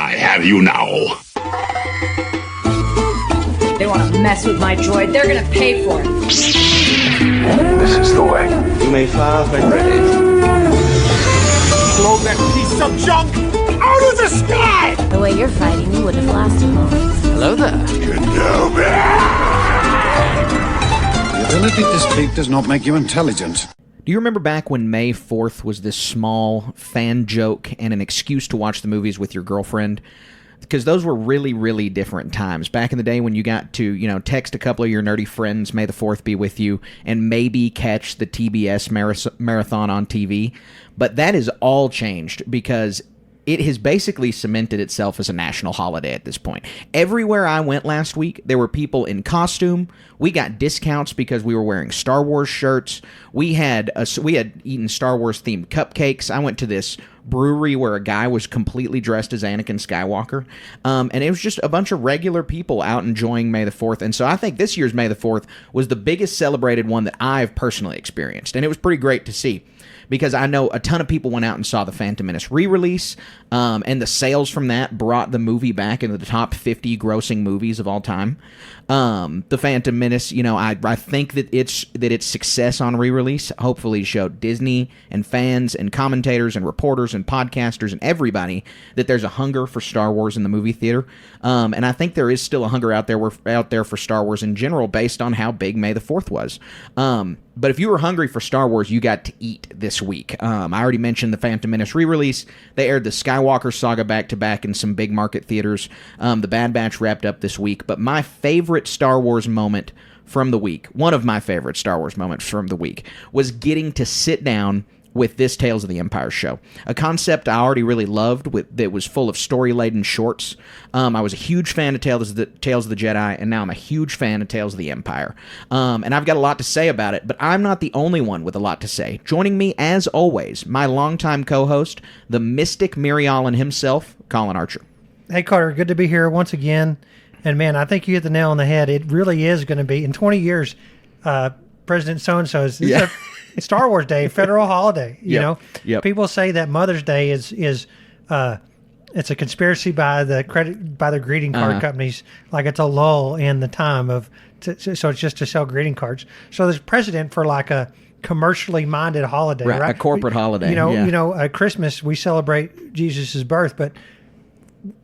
I have you now. They want to mess with my droid. They're going to pay for it. This is the way. You may fire when ready. Blow that piece of junk out of the sky! The way you're fighting, you wouldn't have lasted long. Hello there. Kenobi! The ability to speak does not make you intelligent. Do you remember back when May 4th was this small fan joke and an excuse to watch the movies with your girlfriend? Because those were really, really different times. Back in the day when you got to, text a couple of your nerdy friends, May the 4th be with you, and maybe catch the TBS marathon on TV. But that is all changed because it has basically cemented itself as a national holiday at this point. Everywhere I went last week, there were people in costume. We got discounts because we were wearing Star Wars shirts. We had eaten Star Wars themed cupcakes. I went to this brewery where a guy was completely dressed as Anakin Skywalker. And it was just a bunch of regular people out enjoying May the 4th. And so I think this year's May the 4th was the biggest celebrated one that I've personally experienced. And it was pretty great to see, because I know a ton of people went out and saw the Phantom Menace re-release, and the sales from that brought the movie back into the top 50 grossing movies of all time. The Phantom Menace, I think that its success on re-release hopefully showed Disney and fans and commentators and reporters and podcasters and everybody that there's a hunger for Star Wars in the movie theater. And I think there is still a hunger out there for Star Wars in general based on how big May the 4th was. But if you were hungry for Star Wars, you got to eat this week. I already mentioned the Phantom Menace re-release. They aired the Skywalker saga back-to-back in some big market theaters. The Bad Batch wrapped up this week. But my favorite Star Wars moment from the week, one of my favorite Star Wars moments from the week, was getting to sit down with this Tales of the Empire show. A concept I already really loved that was full of story-laden shorts. I was a huge fan of Tales of the Jedi, and now I'm a huge fan of Tales of the Empire. And I've got a lot to say about it, but I'm not the only one with a lot to say. Joining me, as always, my longtime co-host, the mystic Mary Allen himself, Colin Archer. Hey, Carter, good to be here once again. And, man, I think you hit the nail on the head. It really is going to be, in 20 years, President so-and-so's... Yeah. Star Wars Day, federal holiday. You know, Yep. People say that Mother's Day is it's a conspiracy by the greeting card companies, like it's a lull in the time so it's just to sell greeting cards. So there's precedent for like a commercially minded holiday, right? A corporate holiday. Christmas we celebrate Jesus' birth, but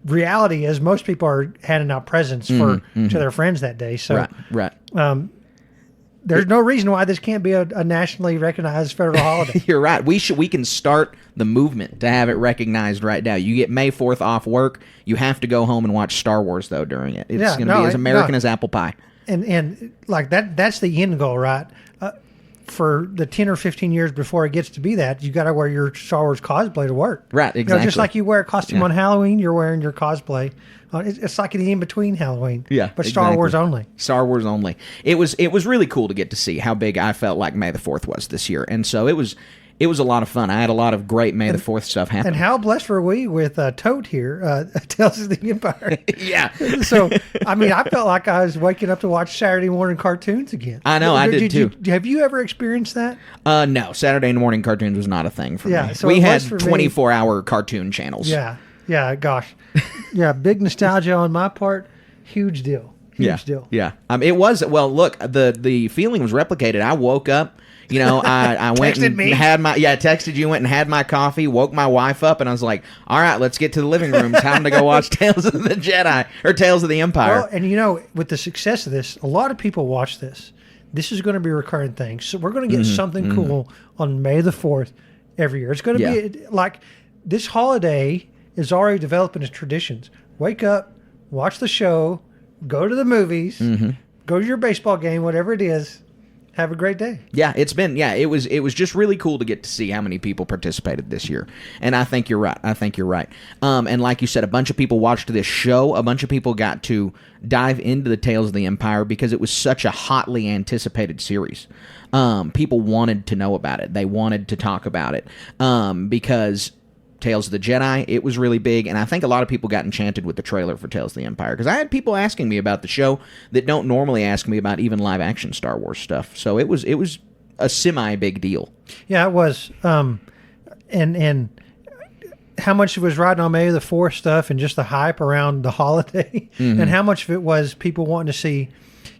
reality is most people are handing out presents to their friends that day. So right. There's no reason why this can't be a nationally recognized federal holiday. You're right. We can start the movement to have it recognized right now. You get May 4th off work. You have to go home and watch Star Wars, though, during it. It's going to be as American as apple pie. And like that's the end goal, right? For the 10 or 15 years before it gets to be that, you got to wear your Star Wars cosplay to work. Right, exactly. Just like you wear a costume on Halloween, you're wearing your cosplay. It's like an in-between Halloween. Yeah, but Star Wars only. Star Wars only. It was really cool to get to see how big I felt like May the 4th was this year. And so it was a lot of fun. I had a lot of great May the 4th stuff happen. And how blessed were we with Tote here, Tales of the Empire. Yeah. So, I mean, I felt like I was waking up to watch Saturday morning cartoons again. I know, I did too. Have you ever experienced that? No, Saturday morning cartoons was not a thing for me. So we had 24-hour cartoon channels. Yeah, gosh. Yeah, big nostalgia on my part. Huge deal. Huge deal. Yeah. It was, well, look, the feeling was replicated. I woke up, I went and texted you, went and had my coffee, woke my wife up, and I was like, all right, let's get to the living room. Time to go watch Tales of the Jedi, or Tales of the Empire. Well, and with the success of this, a lot of people watch this. This is going to be a recurring thing. So we're going to get something cool on May the 4th every year. It's going to be like this holiday is already developing its traditions. Wake up, watch the show, go to the movies, go to your baseball game, whatever it is. Have a great day. Yeah, it was just really cool to get to see how many people participated this year. And I think you're right. And like you said, a bunch of people watched this show. A bunch of people got to dive into the Tales of the Empire because it was such a hotly anticipated series. People wanted to know about it. They wanted to talk about it because Tales of the Jedi, it was really big, and I think a lot of people got enchanted with the trailer for Tales of the Empire, because I had people asking me about the show that don't normally ask me about even live-action Star Wars stuff, so it was a semi-big deal. Yeah, it was, and how much it was riding on May the 4th stuff and just the hype around the holiday, and how much of it was people wanting to see,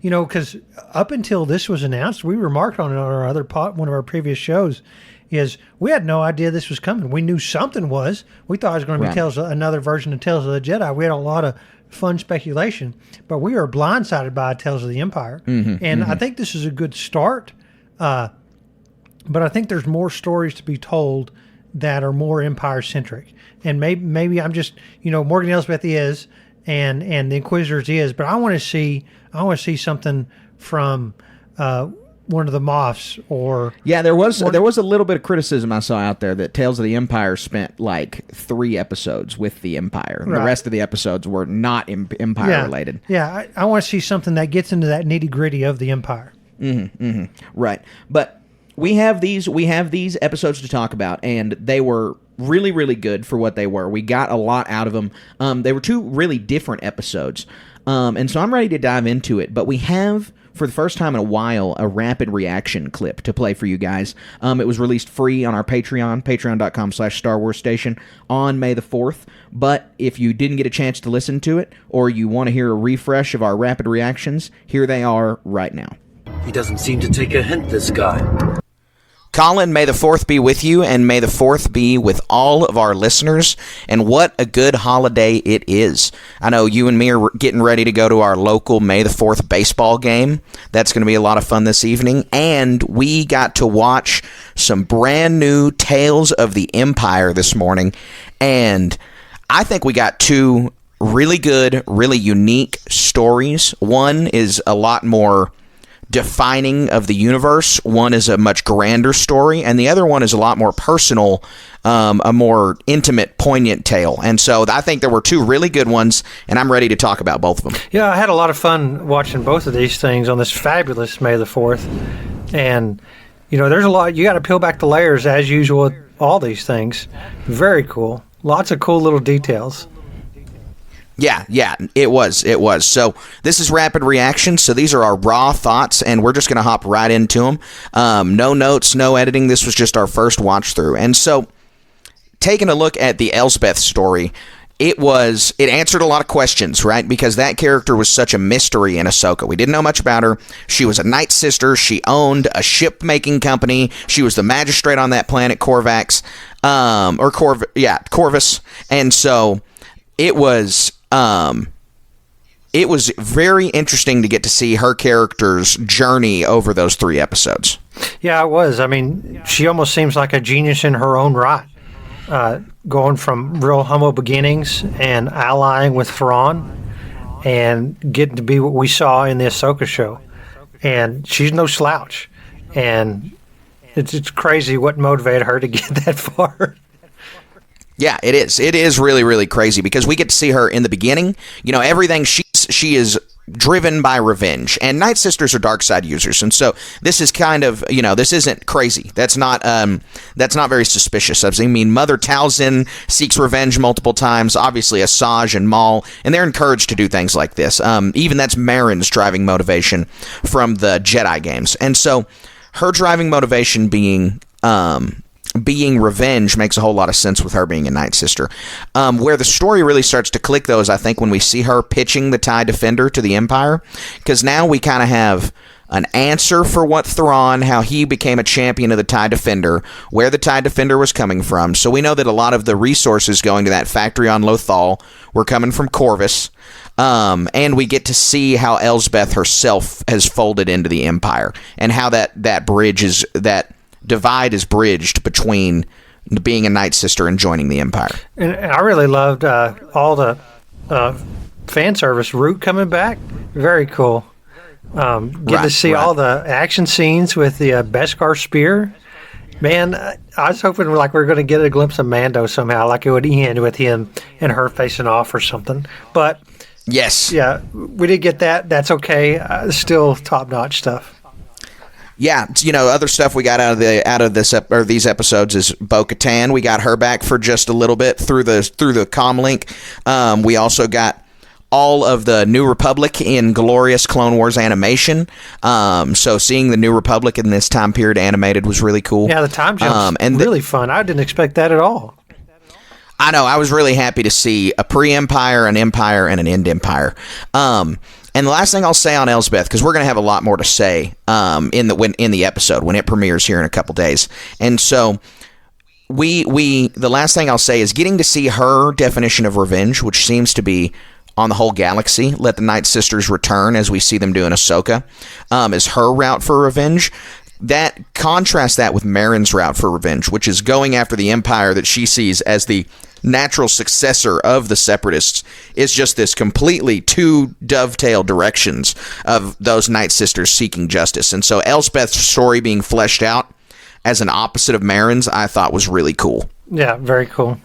because up until this was announced, we remarked on it on our other one of our previous shows, is we had no idea this was coming. We knew something was. We thought it was going to be another version of Tales of the Jedi. We had a lot of fun speculation, but we were blindsided by Tales of the Empire. I think this is a good start, but I think there's more stories to be told that are more Empire-centric. And maybe I'm just, Morgan Elsbeth is, and the Inquisitors is, but I want to see something from one of the Moffs or... Yeah, there was a little bit of criticism I saw out there that Tales of the Empire spent like 3 episodes with the Empire. Right. The rest of the episodes were not Empire-related. Yeah, I want to see something that gets into that nitty-gritty of the Empire. Right. But we have these episodes to talk about, and they were really, really good for what they were. We got a lot out of them. They were 2 really different episodes. And so I'm ready to dive into it. But we have, for the first time in a while, a rapid reaction clip to play for you guys. It was released free on our Patreon, patreon.com/Star Wars Station, on May the 4th. But if you didn't get a chance to listen to it, or you want to hear a refresh of our rapid reactions, here they are right now. He doesn't seem to take a hint, this guy. Colin, may the 4th be with you, and may the 4th be with all of our listeners, and what a good holiday it is. I know you and me are getting ready to go to our local May the 4th baseball game. That's going to be a lot of fun this evening, and we got to watch some brand new Tales of the Empire this morning, and I think we got 2 really good, really unique stories. One is a lot more defining of the universe. One is a much grander story, and the other one is a lot more personal, a more intimate, poignant tale. And so I think there were 2 really good ones, and I'm ready to talk about both of them. Yeah, I had a lot of fun watching both of these things on this fabulous May the 4th. And, there's a lot. You got to peel back the layers as usual with all these things. Very cool. Lots of cool little details. Yeah, it was. So this is rapid reaction. So these are our raw thoughts, and we're just going to hop right into them. No notes, no editing. This was just our first watch through. And so taking a look at the Elsbeth story, it answered a lot of questions, right? Because that character was such a mystery in Ahsoka. We didn't know much about her. She was a Night Sister. She owned a ship-making company. She was the magistrate on that planet, Corvax, Corvus. And so it was very interesting to get to see her character's journey over those 3 episodes. Yeah, it was. I mean, she almost seems like a genius in her own right. Going from real humble beginnings and allying with Thrawn and getting to be what we saw in the Ahsoka show. And she's no slouch. And it's crazy what motivated her to get that far. Yeah, it is. It is really, really crazy because we get to see her in the beginning. Everything she is driven by revenge, and Night Sisters are dark side users, and so this is kind of this isn't crazy. That's not very suspicious. I mean, Mother Talzin seeks revenge multiple times. Obviously, Asajj and Maul, and they're encouraged to do things like this. Even that's Marin's driving motivation from the Jedi games, and so her driving motivation being revenge makes a whole lot of sense with her being a Night Sister. Where the story really starts to click, though, is I think when we see her pitching the TIE Defender to the Empire, because now we kind of have an answer for what Thrawn, how he became a champion of the TIE Defender, where the TIE Defender was coming from. So we know that a lot of the resources going to that factory on Lothal were coming from Corvus. And we get to see how Elsbeth herself has folded into the Empire, and how that divide is bridged between being a Night Sister and joining the Empire. And I really loved all the fan service. Root coming back, very cool. Get to see all the action scenes with the Beskar spear. Man, I was hoping we're going to get a glimpse of Mando somehow, like it would end with him and her facing off or something. But yes, yeah, we did get that. That's okay. Still top-notch stuff. Yeah, other stuff we got out of these episodes is Bo-Katan. We got her back for just a little bit through the comm link. We also got all of the New Republic in glorious Clone Wars animation. So seeing the New Republic in this time period animated was really cool. Yeah, the time jump's really fun. I didn't expect that at all. I know. I was really happy to see a pre-Empire, an Empire, and an end Empire. And the last thing I'll say on Elsbeth, because we're going to have a lot more to say in the episode when it premieres here in a couple days. And so the last thing I'll say is getting to see her definition of revenge, which seems to be on the whole galaxy. Let the Night Sisters return, as we see them do in Ahsoka, is her route for revenge. That contrast that with Marin's route for revenge, which is going after the Empire that she sees as the natural successor of the Separatists, is just this completely two dovetail directions of those Night Sisters seeking justice. And so Elspeth's story being fleshed out as an opposite of Marin's, I thought was really cool. Yeah, very cool.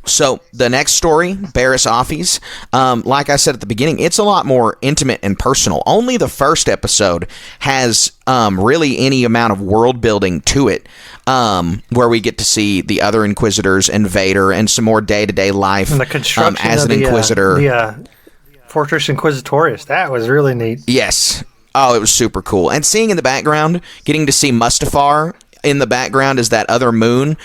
So the next story, Barriss Offee's, like I said at the beginning, it's a lot more intimate and personal. Only the first episode has really any amount of world building to it, where we get to see the other Inquisitors and Vader and some more day-to-day life and the construction as an Inquisitor. The Fortress Inquisitorius, that was really neat. Yes. Oh, it was super cool. And seeing in the background, getting to see Mustafar in the background as that other moon,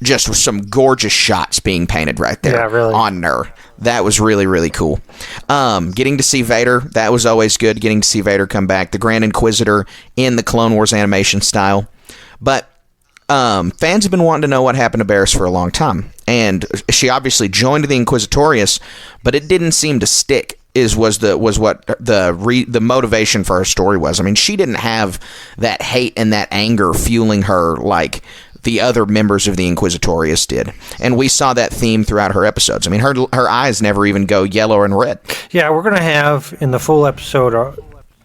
just some gorgeous shots being painted right there on Nur. That was really, really cool. Getting to see Vader, that was always good. Getting to see Vader come back. The Grand Inquisitor in the Clone Wars animation style. But fans have been wanting to know what happened to Barriss for a long time. And she obviously joined the Inquisitorius, but it didn't seem to stick. Was what the motivation for her story was. I mean, she didn't have that hate and that anger fueling her like the other members of the Inquisitorius did. And we saw that theme throughout her episodes. I mean, her eyes never even go yellow and red. Yeah, we're going to have in the full episode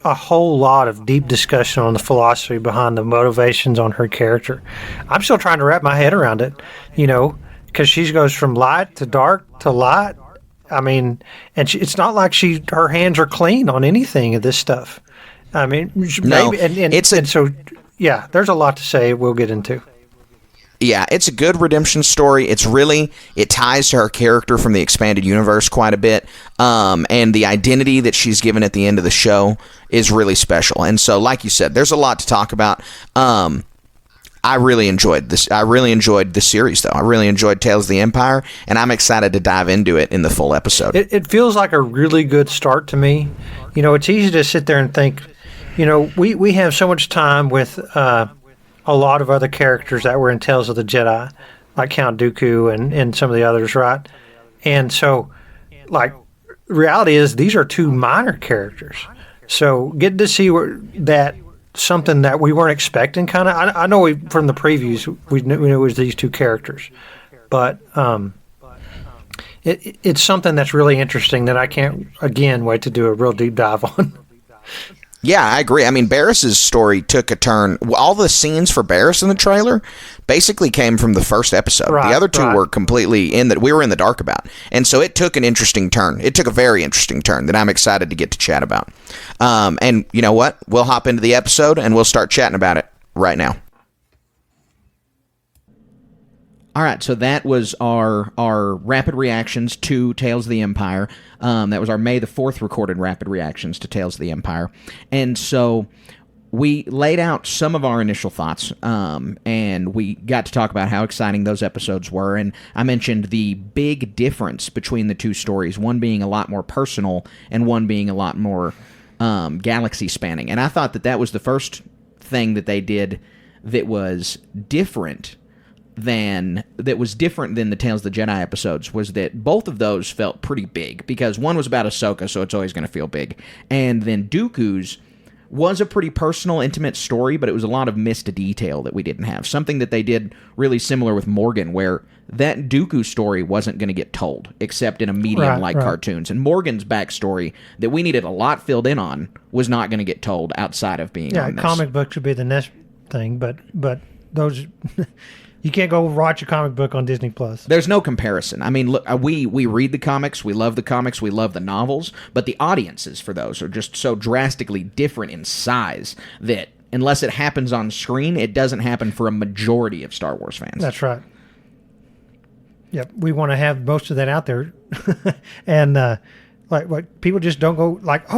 a whole lot of deep discussion on the philosophy behind the motivations on her character. I'm still trying to wrap my head around it, because she goes from light to dark to light. I mean, and it's not like her hands are clean on anything of this stuff. I mean, no, maybe, so there's a lot to say we'll get into. Yeah, it's a good redemption story. It ties to her character from the expanded universe quite a bit. And the identity that she's given at the end of the show is really special. And so, like you said, there's a lot to talk about. I really enjoyed this. I really enjoyed the series, though. I really enjoyed Tales of the Empire, and I'm excited to dive into it in the full episode. It feels like a really good start to me. It's easy to sit there and think, we have so much time with a lot of other characters that were in Tales of the Jedi, like Count Dooku and some of the others, right? And so, like, reality is these are two minor characters. So getting to see that something that we weren't expecting, kind of. I know from the previews we knew it was these two characters, but it's something that's really interesting that I can't again wait to do a real deep dive on. Yeah, I agree. I mean, Barriss's story took a turn. All the scenes for Barriss in the trailer basically came from the first episode. The other two were completely we were in the dark about. And so it took an interesting turn. It took a very interesting turn that I'm excited to get to chat about. And you know what? We'll hop into the episode and we'll start chatting about it right now. All right, so that was our rapid reactions to Tales of the Empire. That was our May the 4th recorded rapid reactions to Tales of the Empire. And so we laid out some of our initial thoughts, and we got to talk about how exciting those episodes were. And I mentioned the big difference between the two stories, one being a lot more personal and one being a lot more galaxy spanning. And I thought that was the first thing that they did that was different than the Tales of the Jedi episodes, was that both of those felt pretty big, because one was about Ahsoka, so it's always going to feel big, and then Dooku's was a pretty personal, intimate story, but it was a lot of missed detail that we didn't have. Something that they did really similar with Morgan, where that Dooku story wasn't going to get told, except in a medium like cartoons. And Morgan's backstory that we needed a lot filled in on was not going to get told outside of being on this. Comic books would be the next thing, but those... You can't go watch a comic book on Disney Plus. There's no comparison. I mean, look, we read the comics, we love the comics, we love the novels, but the audiences for those are just so drastically different in size that unless it happens on screen, it doesn't happen for a majority of Star Wars fans. That's right. Yep, we want to have most of that out there, and like people just don't go like,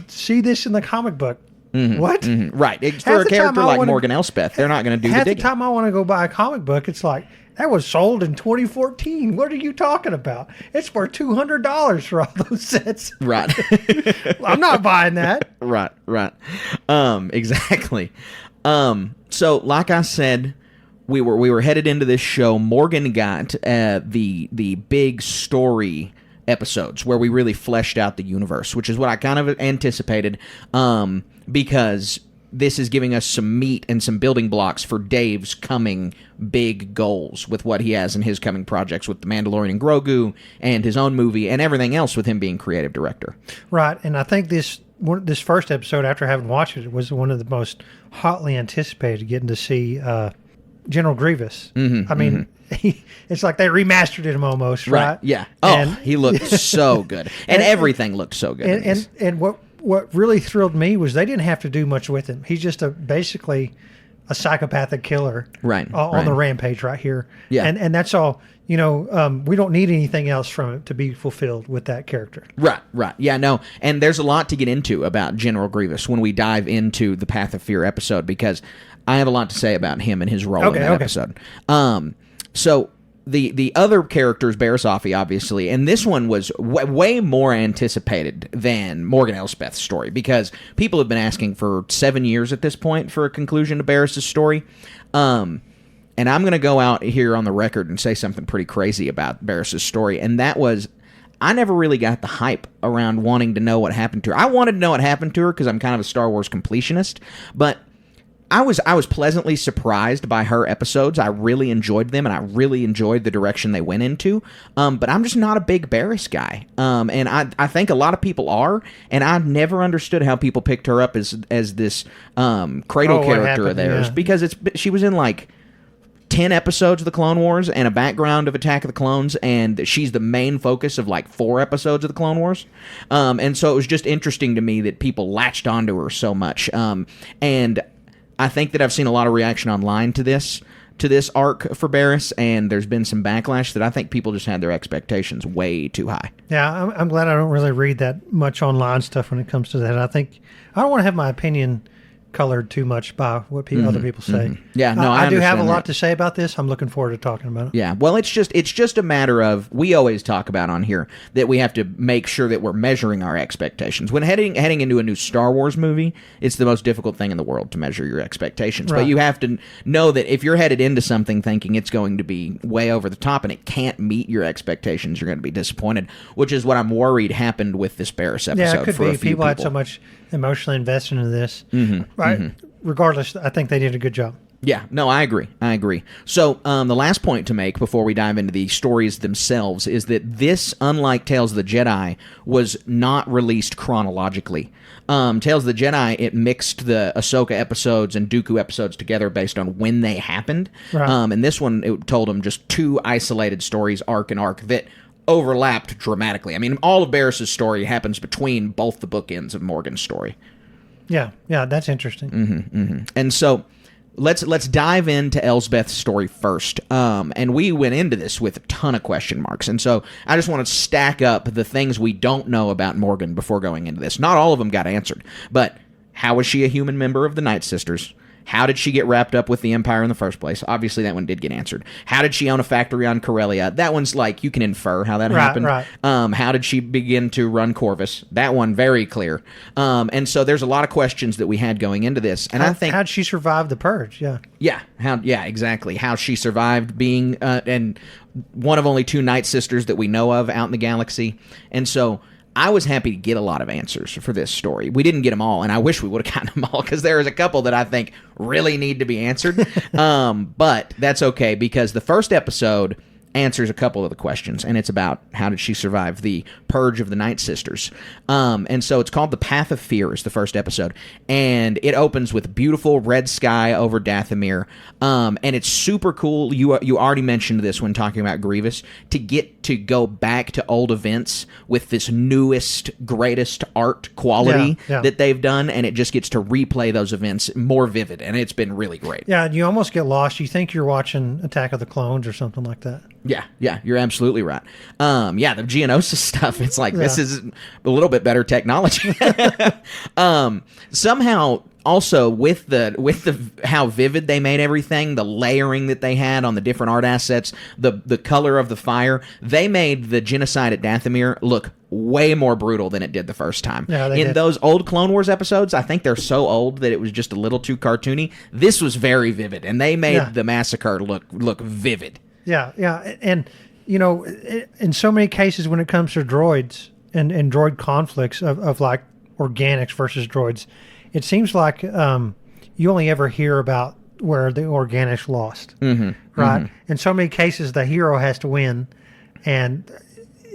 see this in the comic book. What? Right. For Half a the time character I like wanna- Morgan Elspeth, they're not going to do the Half the digging. time I want to go buy a comic book, it's like, that was sold in 2014. What are you talking about? It's for $200 for all those sets. Right. I'm not buying that. Right. Exactly. So, like I said, we were headed into this show. Morgan got the big story episodes where we really fleshed out the universe, which is what I kind of anticipated, because this is giving us some meat and some building blocks for Dave's coming big goals with what he has in his coming projects with The Mandalorian and Grogu and his own movie and everything else with him being creative director. Right, and I think this first episode, after having watched it, was one of the most hotly anticipated, getting to see General Grievous. I mean, it's like they remastered him almost, right? Yeah. Oh, he looked so good. And everything looked so good. And what really thrilled me was they didn't have to do much with him. He's just basically a psychopathic killer on the rampage right here. Yeah. And that's all. We don't need anything else from it to be fulfilled with that character. Right. Yeah, no. And there's a lot to get into about General Grievous when we dive into the Path of Fear episode, because I have a lot to say about him and his role in that episode. So the other characters, Barasafi, obviously, and this one was way more anticipated than Morgan Elspeth's story, because people have been asking for 7 years at this point for a conclusion to Barris's story. And I'm going to go out here on the record and say something pretty crazy about Barris's story, and that was, I never really got the hype around wanting to know what happened to her. I wanted to know what happened to her because I'm kind of a Star Wars completionist, but I was pleasantly surprised by her episodes. I really enjoyed them, and I really enjoyed the direction they went into. But I'm just not a big Barris guy, and I think a lot of people are. And I've never understood how people picked her up as this cradle character of theirs, because she was in like 10 episodes of the Clone Wars and a background of Attack of the Clones, and she's the main focus of like 4 episodes of the Clone Wars. And so it was just interesting to me that people latched onto her so much. And I think that I've seen a lot of reaction online to this arc for Barris, and there's been some backlash that I think people just had their expectations way too high. Yeah, I'm glad I don't really read that much online stuff when it comes to that. I don't want to have my opinion colored too much by what other people say. Yeah, no, I do have a understand lot that. to say about this. I'm looking forward to talking about it. Yeah, well, it's just a matter of, we always talk about on here that we have to make sure that we're measuring our expectations. When heading into a new Star Wars movie, it's the most difficult thing in the world to measure your expectations. Right. But you have to know that if you're headed into something thinking it's going to be way over the top and it can't meet your expectations, you're going to be disappointed, which is what I'm worried happened with this Barris episode. Yeah, it could for be. a few People had so much emotionally invested into this. Right. Regardless, I think they did a good job. Yeah, no, I agree. So the last point to make before we dive into the stories themselves is that this, unlike Tales of the Jedi, was not released chronologically. Tales of the Jedi, it mixed the Ahsoka episodes and Dooku episodes together based on when they happened. Right. And this one, it told them just 2 isolated stories, arc and arc, that overlapped dramatically. I mean, all of Barris's story happens between both the bookends of Morgan's story. Yeah, that's interesting. And so let's dive into Elsbeth's story first. And we went into this with a ton of question marks. And so I just want to stack up the things we don't know about Morgan before going into this. Not all of them got answered, but how was she a human member of the Night Sisters? How did she get wrapped up with the Empire in the first place? Obviously, that one did get answered. How did she own a factory on Corellia? That one's like, you can infer how that happened. Right. How did she begin to run Corvus? That one, very clear. And so there's a lot of questions that we had going into this. And I think, how'd she survive the purge? Yeah. Yeah, exactly. How she survived being and one of only 2 Night Sisters that we know of out in the galaxy. And so I was happy to get a lot of answers for this story. We didn't get them all, and I wish we would have gotten them all, because there is a couple that I think really need to be answered. But that's okay, because the first episode answers a couple of the questions, and it's about how did she survive the purge of the Night Sisters. And so it's called The Path of Fear is the first episode, and it opens with beautiful red sky over Dathomir, and it's super cool. You already mentioned this when talking about Grievous, to get to go back to old events with this newest, greatest art quality that they've done, and it just gets to replay those events more vivid, and it's been really great. Yeah, you almost get lost. You think you're watching Attack of the Clones or something like that. Yeah, you're absolutely right. The Geonosis stuff, it's like, this is a little bit better technology. Somehow, also with the how vivid they made everything, the layering that they had on the different art assets, the color of the fire, they made the genocide at Dathomir look way more brutal than it did the first time. Yeah, those old Clone Wars episodes, I think they're so old that it was just a little too cartoony. This was very vivid, and they made the massacre look vivid. Yeah, yeah, and in so many cases when it comes to droids and droid conflicts of like organics versus droids, it seems like you only ever hear about where the organics lost, right? In so many cases, the hero has to win, and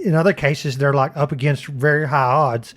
in other cases, they're like up against very high odds,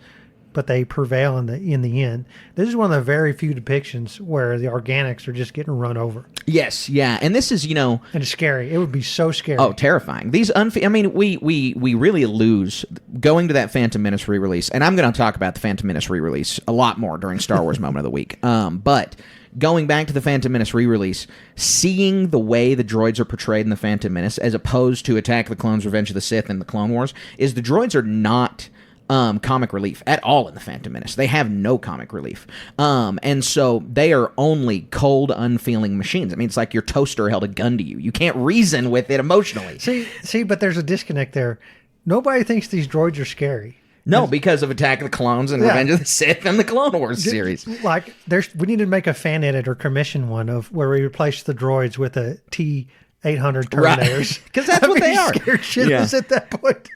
but they prevail in the end. This is one of the very few depictions where the organics are just getting run over. Yes, yeah, and this is and it's scary. It would be so scary. Oh, terrifying! These we really lose going to that Phantom Menace re-release, and I'm going to talk about the Phantom Menace re-release a lot more during Star Wars Moment of the Week. But going back to the Phantom Menace re-release, seeing the way the droids are portrayed in the Phantom Menace as opposed to Attack of the Clones, Revenge of the Sith, and the Clone Wars, is the droids are not comic relief at all in the Phantom Menace. They have no comic relief. And so they are only cold, unfeeling machines. I mean, it's like your toaster held a gun to you. You can't reason with it emotionally. See, but there's a disconnect there. Nobody thinks these droids are scary. No, because of Attack of the Clones and Revenge of the Sith and the Clone Wars series. Like, we need to make a fan edit or commission one of where we replace the droids with a T-800 Terminators. Because that's what they are. Scared shitless at that point.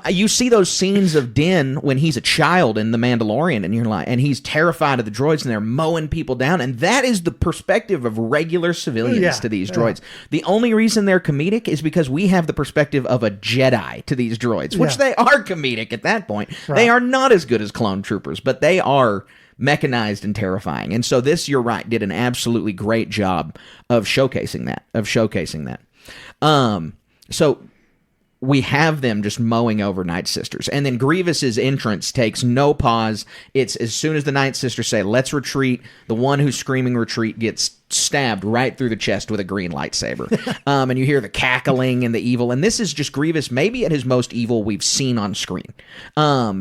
You see those scenes of Din when he's a child in The Mandalorian, and you're like, and he's terrified of the droids, and they're mowing people down, and that is the perspective of regular civilians to these droids. The only reason they're comedic is because we have the perspective of a Jedi to these droids, which they are comedic at that point. Right. They are not as good as clone troopers, but they are mechanized and terrifying. And so this, you're right, did an absolutely great job of showcasing that. So we have them just mowing over Night Sisters. And then Grievous's entrance takes no pause. It's as soon as the Night Sisters say, let's retreat, the one who's screaming retreat gets stabbed right through the chest with a green lightsaber. And you hear the cackling and the evil. And this is just Grievous maybe at his most evil we've seen on screen.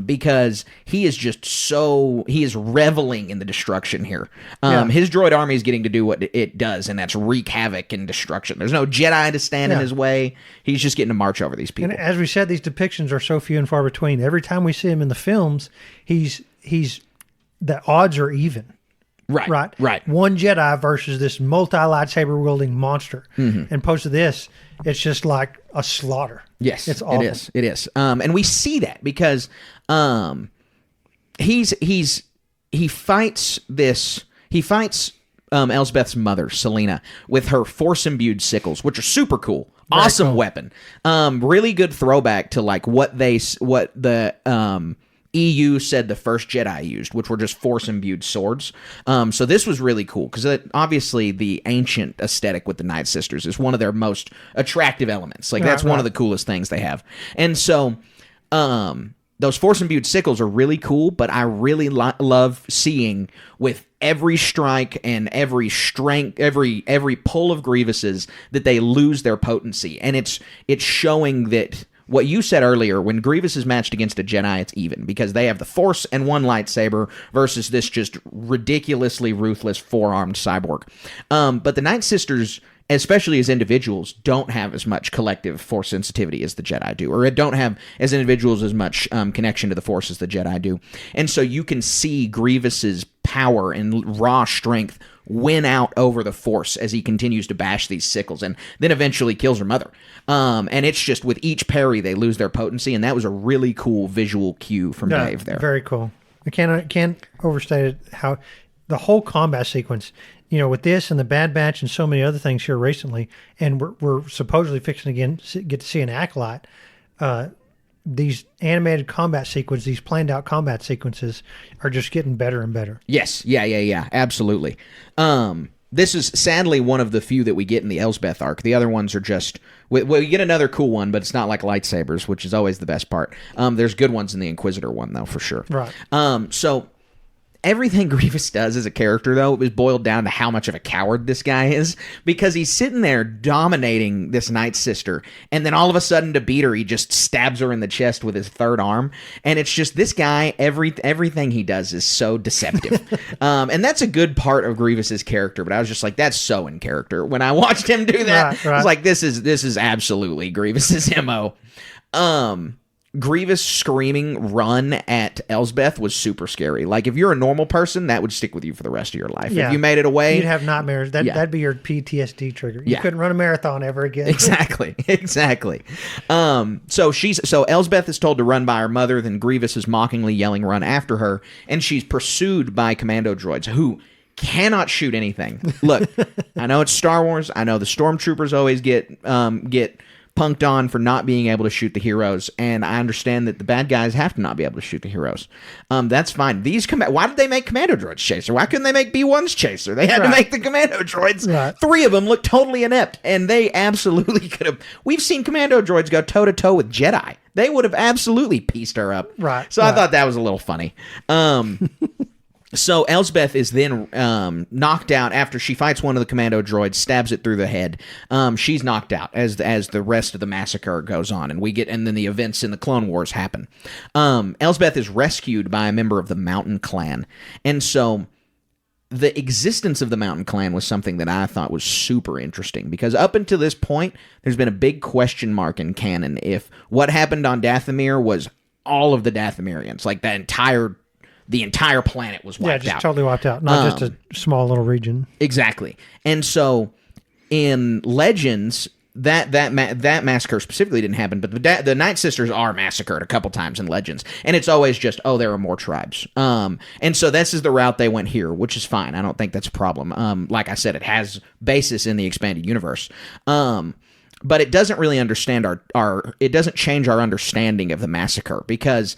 Because he is just he is reveling in the destruction here. His droid army is getting to do what it does, and that's wreak havoc and destruction. There's no Jedi to stand in his way. He's just getting to march over these people. And as we said, these depictions are so few and far between. Every time we see him in the films, the odds are even. Right. One Jedi versus this multi-lightsaber wielding monster. And opposed to this, it's just like a slaughter. Yes, it's awful. It is. And we see that because he fights Elsbeth's mother, Selena, with her force-imbued sickles, which are super cool. Awesome weapon. Really good throwback to like what the EU said the first Jedi used, which were just force-imbued swords. So this was really cool because obviously the ancient aesthetic with the Night Sisters is one of their most attractive elements. Like that's one of the coolest things they have. And so those force-imbued sickles are really cool, but I really love seeing with every strike and every strength, every pull of Grievous's that they lose their potency. And it's showing that what you said earlier, when Grievous is matched against a Jedi, it's even because they have the Force and one lightsaber versus this just ridiculously ruthless four-armed cyborg. But the Night Sisters, especially as individuals, don't have as much collective Force sensitivity as the Jedi do, or don't have, as individuals, as much connection to the Force as the Jedi do. And so you can see Grievous's power and raw strength win out over the Force as he continues to bash these sickles and then eventually kills her mother. And it's just with each parry, they lose their potency, and that was a really cool visual cue from Dave there. Very cool. I can't overstate it, how the whole combat sequence, with this and the Bad Batch and so many other things here recently, and we're supposedly fixing to get to see an Acolyte, these animated combat sequences, these planned out combat sequences are just getting better and better. Yes. Yeah. Absolutely. This is sadly one of the few that we get in the Elsbeth arc. The other ones are just, we get another cool one, but it's not like lightsabers, which is always the best part. There's good ones in the Inquisitor one though, for sure. Right. So Everything Grievous does as a character, though, is boiled down to how much of a coward this guy is, because he's sitting there dominating this Night Sister, and then all of a sudden, to beat her, he just stabs her in the chest with his third arm, and it's just, this guy, everything he does is so deceptive. And that's a good part of Grievous's character, but I was just like, that's so in character. When I watched him do that, I was like, this is absolutely Grievous's MO. Grievous screaming run at Elsbeth was super scary. Like, if you're a normal person, that would stick with you for the rest of your life. Yeah. If you made it away, you'd have nightmares. That'd be your PTSD trigger. You couldn't run a marathon ever again. Exactly. So Elsbeth is told to run by her mother, then Grievous is mockingly yelling run after her, and she's pursued by commando droids who cannot shoot anything. Look, I know it's Star Wars. I know the stormtroopers always get punked on for not being able to shoot the heroes, and I understand that the bad guys have to not be able to shoot the heroes. That's fine. Why did they make commando droids chaser? Why couldn't they make B1's chaser? They had to make the commando droids. Right. 3 of them look totally inept, and they absolutely could have. We've seen commando droids go toe to toe with Jedi. They would have absolutely pieced her up. Right. So I thought that was a little funny. So Elsbeth is then knocked out after she fights one of the commando droids, stabs it through the head. She's knocked out as the rest of the massacre goes on, and then the events in the Clone Wars happen. Elsbeth is rescued by a member of the Mountain Clan, and so the existence of the Mountain Clan was something that I thought was super interesting, because up until this point, there's been a big question mark in canon if what happened on Dathomir was all of the Dathomirians, like the entire planet was wiped out. Yeah, just totally wiped out. Not just a small little region. Exactly. And so in Legends, that massacre specifically didn't happen, but the Night Sisters are massacred a couple times in Legends. And it's always just, there are more tribes. And so this is the route they went here, which is fine. I don't think that's a problem. Like I said, it has basis in the expanded universe. But it doesn't really understand it doesn't change our understanding of the massacre, because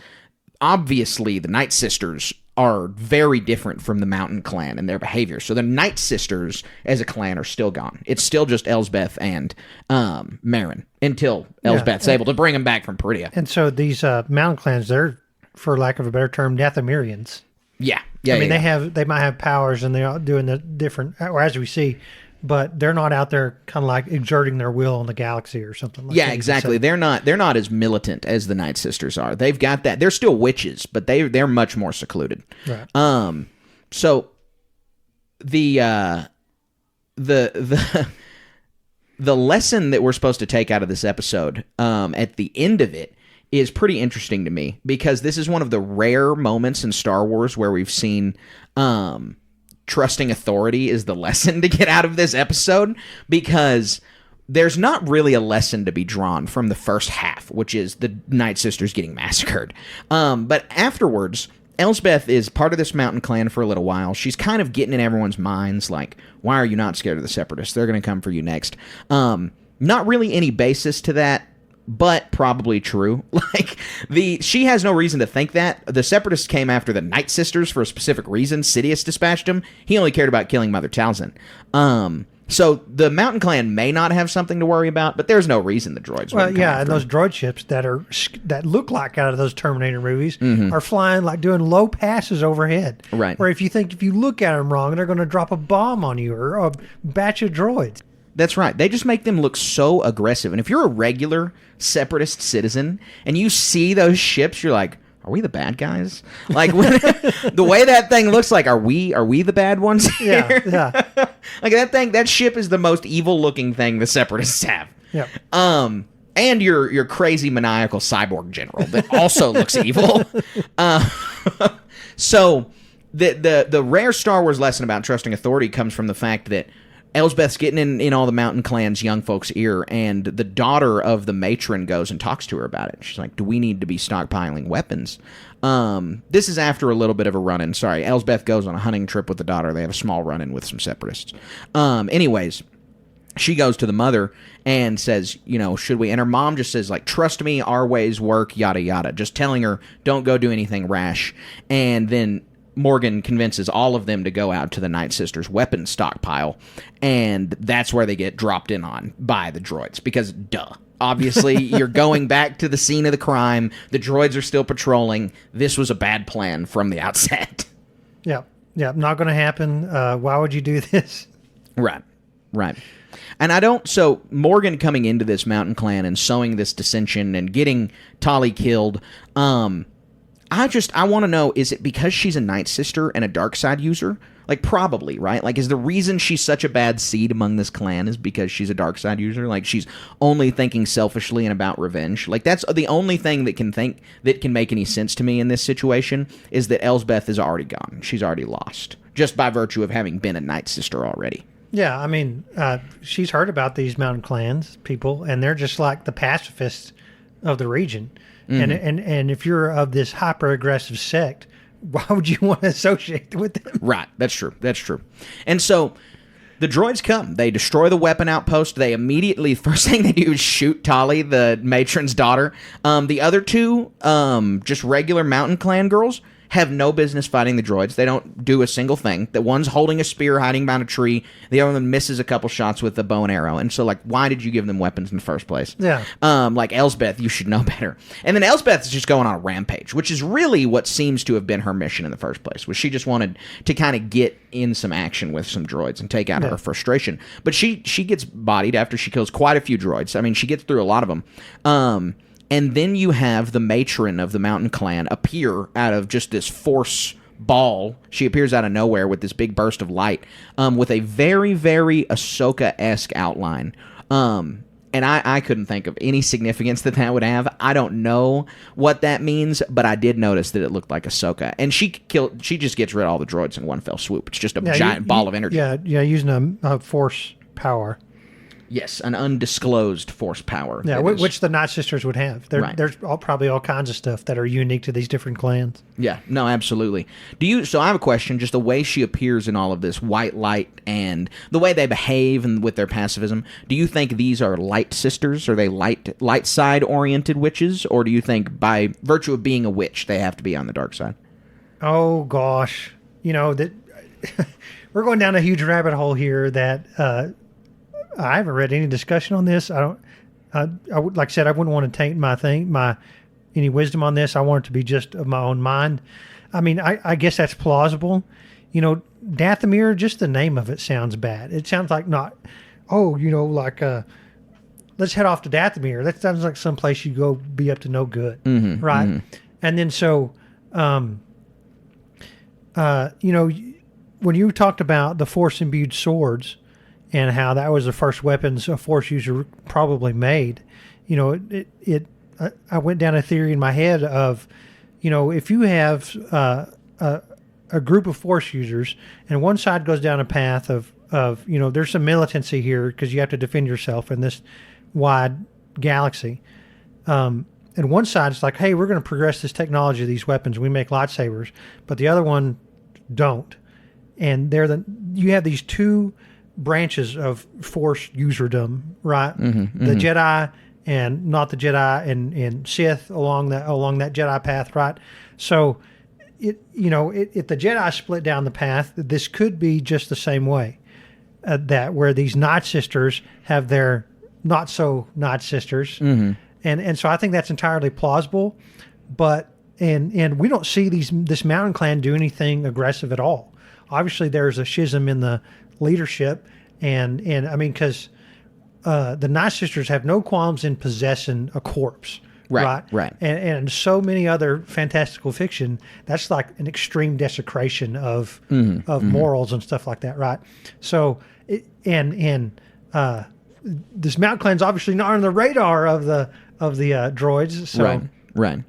obviously, the Night Sisters are very different from the Mountain Clan in their behavior. So the Night Sisters as a clan are still gone. It's still just Elsbeth and Marin until Elsbeth's able to bring them back from Peridia. And so these Mountain Clans, they're, for lack of a better term, Dathomirians. Yeah. I mean, they might have powers, and they're doing the different, or as we see, but they're not out there kind of like exerting their will on the galaxy or something like that. Yeah, exactly. They're not as militant as the Night Sisters are. They've got that. They're still witches, but they're much more secluded. Right. So the lesson that we're supposed to take out of this episode, at the end of it, is pretty interesting to me, because this is one of the rare moments in Star Wars where we've seen trusting authority is the lesson to get out of this episode, because there's not really a lesson to be drawn from the first half, which is the Night Sisters getting massacred. But afterwards, Elsbeth is part of this Mountain Clan for a little while. She's kind of getting in everyone's minds, like, why are you not scared of the Separatists? They're going to come for you next. Not really any basis to that, but probably true. Like, she has no reason to think that. The Separatists came after the Night Sisters for a specific reason. Sidious dispatched them. He only cared about killing Mother Talzin. So the Mountain Clan may not have something to worry about, but there's no reason the droids. Well, yeah, and those droid ships that look like out of those Terminator movies are flying, like doing low passes overhead. Right. Where if you look at them wrong, they're going to drop a bomb on you, or a batch of droids. That's right. They just make them look so aggressive. And if you're a regular Separatist citizen and you see those ships, you're like, are we the bad guys? Like, the way that thing looks, like, are we the bad ones here? Yeah. Like, that ship is the most evil looking thing the Separatists have. Yeah. And your crazy maniacal cyborg general that also looks evil. So the rare Star Wars lesson about trusting authority comes from the fact that Elsbeth's getting in all the Mountain Clan's young folks' ear, and the daughter of the matron goes and talks to her about it. She's like, do we need to be stockpiling weapons? This is after a little bit of a run-in. Sorry, Elsbeth goes on a hunting trip with the daughter. They have a small run-in with some Separatists. Anyways, she goes to the mother and says, should we? And her mom just says, like, trust me, our ways work, yada, yada. Just telling her, don't go do anything rash. And then Morgan convinces all of them to go out to the Night Sisters' weapons stockpile, and that's where they get dropped in on by the droids, because duh. Obviously, you're going back to the scene of the crime. The droids are still patrolling. This was a bad plan from the outset. Yeah. Yeah. Not going to happen. Why would you do this? Right. And I don't. So Morgan coming into this mountain clan and sowing this dissension and getting Tali killed. I want to know, is it because she's a Night Sister and a dark side user? Like, probably, right? Like, is the reason she's such a bad seed among this clan is because she's a dark side user? Like, she's only thinking selfishly and about revenge? Like, that's the only thing that can make any sense to me in this situation, is that Elsbeth is already gone. She's already lost, just by virtue of having been a Night Sister already. Yeah, I mean, she's heard about these mountain clans people, and they're just like the pacifists of the region. Mm-hmm. And if you're of this hyper aggressive sect, why would you want to associate with them? Right, that's true. And so the droids come. They destroy the weapon outpost. They immediately, first thing they do is shoot Tali, the matron's daughter. The other two, just regular mountain clan girls, have no business fighting the droids. They don't do a single thing. The one's holding a spear, hiding behind a tree. The other one misses a couple shots with a bow and arrow. And so, like, why did you give them weapons in the first place? Yeah. Like, Elsbeth, you should know better. And then Elsbeth is just going on a rampage, which is really what seems to have been her mission in the first place, was she just wanted to kind of get in some action with some droids and take out her frustration. But she gets bodied after she kills quite a few droids. I mean, she gets through a lot of them. And then you have the matron of the mountain clan appear out of just this force ball. She appears out of nowhere with this big burst of light, with a very, very Ahsoka-esque outline. And I couldn't think of any significance that would have. I don't know what that means, but I did notice that it looked like Ahsoka. And she just gets rid of all the droids in one fell swoop. It's just a giant ball of energy. Yeah, using a force power. Yes, an undisclosed force power. Yeah, which the Night Sisters would have. There's probably all kinds of stuff that are unique to these different clans. Yeah, no, absolutely. So I have a question, just the way she appears in all of this white light and the way they behave and with their pacifism, do you think these are light sisters? Are they light side oriented witches? Or do you think by virtue of being a witch, they have to be on the dark side? Oh, gosh. That we're going down a huge rabbit hole here that... I haven't read any discussion on this. I would, like I said, I wouldn't want to taint any wisdom on this. I want it to be just of my own mind. I mean, I guess that's plausible. Dathomir, just the name of it sounds bad. It sounds like let's head off to Dathomir. That sounds like some place you go be up to no good, right? Mm-hmm. And then so, when you talked about the force-imbued swords, and how that was the first weapons a Force user probably made. I went down a theory in my head of, if you have a group of Force users and one side goes down a path of there's some militancy here because you have to defend yourself in this wide galaxy. And one side's like, hey, we're going to progress this technology, these weapons. We make lightsabers. But the other one don't. And you have these two branches of Force userdom, right? The Jedi and not the Jedi, and Sith along that Jedi path, right? So, if the Jedi split down the path, this could be just the same way. That where these Night Sisters have their not so Night Sisters, and so I think that's entirely plausible. But and we don't see this mountain clan do anything aggressive at all. Obviously, there's a schism in the leadership, and I mean, because the Night Sisters have no qualms in possessing a corpse, right? And so many other fantastical fiction, that's like an extreme desecration of morals and stuff like that, right? So, this mountain clan's obviously not on the radar of the droids. So, right.